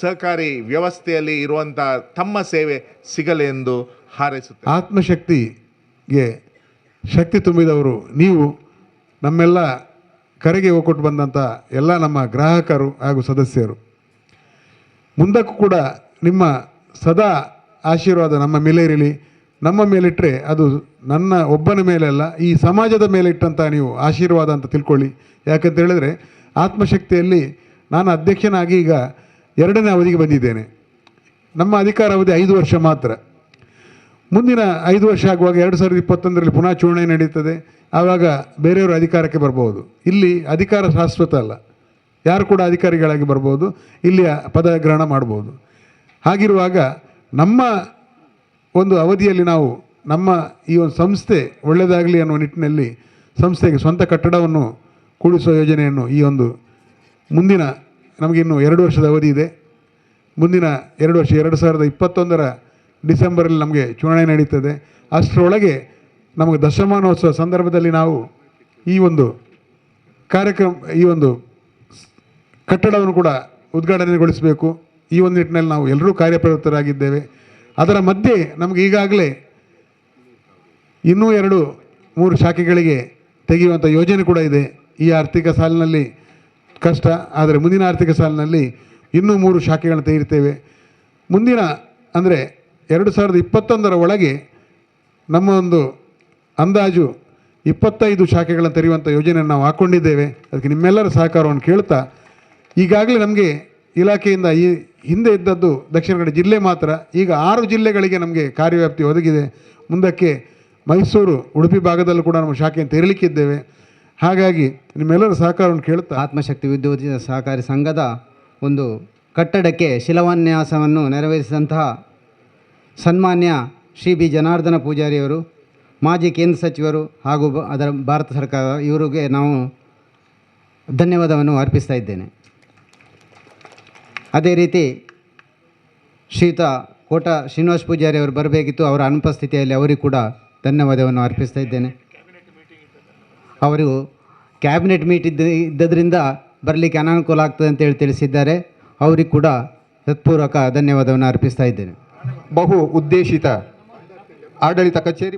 ಸಹಕಾರಿ ವ್ಯವಸ್ಥೆಯಲ್ಲಿ ಇರುವಂಥ ತಮ್ಮ ಸೇವೆ ಸಿಗಲಿ ಎಂದು ಹಾರೈಸುತ್ತೆ. ಆತ್ಮಶಕ್ತಿಗೆ ಶಕ್ತಿ ತುಂಬಿದವರು ನೀವು, ನಮ್ಮೆಲ್ಲ ಕರೆಗೆ ಒಕ್ಕೊಟ್ಟು ಬಂದಂಥ ಎಲ್ಲ ನಮ್ಮ ಗ್ರಾಹಕರು ಹಾಗೂ ಸದಸ್ಯರು. ಮುಂದಕ್ಕೂ ಕೂಡ ನಿಮ್ಮ ಸದಾ ಆಶೀರ್ವಾದ ನಮ್ಮ ಮೇಲೆ ಇರಲಿ. ನಮ್ಮ ಮೇಲಿಟ್ಟರೆ ಅದು ನನ್ನ ಒಬ್ಬನ ಮೇಲೆಲ್ಲ, ಈ ಸಮಾಜದ ಮೇಲೆ ಇಟ್ಟಂಥ ನೀವು ಆಶೀರ್ವಾದ ಅಂತ ತಿಳ್ಕೊಳ್ಳಿ. ಯಾಕಂತ ಹೇಳಿದ್ರೆ ಆತ್ಮಶಕ್ತಿಯಲ್ಲಿ ನಾನು ಅಧ್ಯಕ್ಷನಾಗಿ ಈಗ 2ನೇ ಅವಧಿಗೆ ಬಂದಿದ್ದೇನೆ. ನಮ್ಮ ಅಧಿಕಾರ ಅವಧಿ 5 ವರ್ಷ ಮಾತ್ರ. ಮುಂದಿನ 5 ವರ್ಷ ಆಗುವಾಗ 2021ರಲ್ಲಿ ಪುನಃ ಚುನಾವಣೆ ನಡೀತದೆ. ಆವಾಗ ಬೇರೆಯವರು ಅಧಿಕಾರಕ್ಕೆ ಬರ್ಬೋದು. ಇಲ್ಲಿ ಅಧಿಕಾರ ಶಾಶ್ವತ ಅಲ್ಲ, ಯಾರು ಕೂಡ ಅಧಿಕಾರಿಗಳಾಗಿ ಬರ್ಬೋದು, ಇಲ್ಲಿಯ ಪದಗ್ರಹಣ ಮಾಡ್ಬೋದು. ಹಾಗಿರುವಾಗ ನಮ್ಮ ಒಂದು ಅವಧಿಯಲ್ಲಿ ನಾವು ನಮ್ಮ ಈ ಒಂದು ಸಂಸ್ಥೆ ಒಳ್ಳೆಯದಾಗಲಿ ಅನ್ನುವ ನಿಟ್ಟಿನಲ್ಲಿ ಸಂಸ್ಥೆಗೆ ಸ್ವಂತ ಕಟ್ಟಡವನ್ನು ಕೂಡಿಸುವ ಯೋಜನೆಯನ್ನು ಈ ಒಂದು ಮುಂದಿನ ನಮಗಿನ್ನು 2 ವರ್ಷದ ಅವಧಿ ಇದೆ. ಮುಂದಿನ 2 ವರ್ಷ 2021 ಡಿಸೆಂಬರಲ್ಲಿ ನಮಗೆ ಚುನಾವಣೆ ನಡೀತದೆ. ಅಷ್ಟರೊಳಗೆ ನಮಗೆ ದಶಮಾನೋತ್ಸವ ಸಂದರ್ಭದಲ್ಲಿ ನಾವು ಈ ಒಂದು ಕಾರ್ಯಕ್ರಮ, ಈ ಒಂದು ಕಟ್ಟಡವನ್ನು ಕೂಡ ಉದ್ಘಾಟನೆಗೊಳಿಸಬೇಕು. ಈ ಒಂದು ನಿಟ್ಟಿನಲ್ಲಿ ನಾವು ಎಲ್ಲರೂ ಕಾರ್ಯಪ್ರವೃತ್ತರಾಗಿದ್ದೇವೆ. ಅದರ ಮಧ್ಯೆ ನಮಗೆ ಈಗಾಗಲೇ ಇನ್ನೂ 2-3 ಶಾಖೆಗಳಿಗೆ ತೆಗೆಯುವಂಥ ಯೋಜನೆ ಕೂಡ ಇದೆ. ಈ ಆರ್ಥಿಕ ಸಾಲಿನಲ್ಲಿ ಕಷ್ಟ, ಆದರೆ ಮುಂದಿನ ಆರ್ಥಿಕ ಸಾಲಿನಲ್ಲಿ ಇನ್ನೂ 3 ಶಾಖೆಗಳನ್ನು ತೆಗೆಯುತ್ತೇವೆ. ಮುಂದಿನ ಅಂದರೆ 2021 ಒಳಗೆ ನಮ್ಮ ಒಂದು ಅಂದಾಜು 25 ಶಾಖೆಗಳನ್ನು ತೆರೆಯುವಂಥ ಯೋಜನೆಯನ್ನು ನಾವು ಹಾಕ್ಕೊಂಡಿದ್ದೇವೆ. ಅದಕ್ಕೆ ನಿಮ್ಮೆಲ್ಲರ ಸಹಕಾರವನ್ನು ಕೇಳ್ತಾ, ಈಗಾಗಲೇ ನಮಗೆ ಇಲಾಖೆಯಿಂದ ಈ ಹಿಂದೆ ಇದ್ದದ್ದು ದಕ್ಷಿಣ ಕನ್ನಡ ಜಿಲ್ಲೆ ಮಾತ್ರ, ಈಗ 6 ಜಿಲ್ಲೆಗಳಿಗೆ ನಮಗೆ ಕಾರ್ಯವ್ಯಾಪ್ತಿ ಒದಗಿದೆ. ಮುಂದಕ್ಕೆ ಮೈಸೂರು, ಉಡುಪಿ ಭಾಗದಲ್ಲೂ ಕೂಡ ನಮ್ಮ ಶಾಖೆಯನ್ನು ತೆರಲಿಕ್ಕಿದ್ದೇವೆ. ಹಾಗಾಗಿ ನಿಮ್ಮೆಲ್ಲರ ಸಹಕಾರವನ್ನು ಕೇಳ್ತಾ, ಆತ್ಮಶಕ್ತಿ ವಿದ್ಯುತ್ ಸಹಕಾರಿ ಸಂಘದ ಒಂದು ಕಟ್ಟಡಕ್ಕೆ ಶಿಲಾನ್ಯಾಸವನ್ನು ನೆರವೇರಿಸಿದಂತಹ ಸನ್ಮಾನ್ಯ ಶ್ರೀ ಬಿ ಜನಾರ್ದನ ಪೂಜಾರಿಯವರು, ಮಾಜಿ ಕೇಂದ್ರ ಸಚಿವರು ಹಾಗೂ ಅದರ ಭಾರತ ಸರ್ಕಾರ, ಇವರಿಗೆ ನಾವು ಧನ್ಯವಾದವನ್ನು ಅರ್ಪಿಸ್ತಾ ಇದ್ದೇನೆ. ಅದೇ ರೀತಿ ಶ್ರೀಯುತ ಕೋಟ ಶ್ರೀನಿವಾಸ ಪೂಜಾರಿ ಅವರು ಬರಬೇಕಿತ್ತು, ಅವರ ಅನುಪಸ್ಥಿತಿಯಲ್ಲಿ ಅವರಿಗೂ ಕೂಡ ಧನ್ಯವಾದವನ್ನು ಅರ್ಪಿಸ್ತಾ ಇದ್ದೇನೆ. ಅವರು ಕ್ಯಾಬಿನೆಟ್ ಮೀಟ್ ಇದ್ದದ್ರಿಂದ ಬರಲಿಕ್ಕೆ ಅನಾನುಕೂಲ ಆಗ್ತದೆ ಅಂತೇಳಿ ತಿಳಿಸಿದ್ದಾರೆ. ಅವರಿಗೆ ಕೂಡ ಹೃತ್ಪೂರ್ವಕ ಧನ್ಯವಾದವನ್ನು ಅರ್ಪಿಸ್ತಾ ಇದ್ದೇನೆ. ಬಹು ಉದ್ದೇಶಿತ ಆಡಳಿತ ಕಚೇರಿ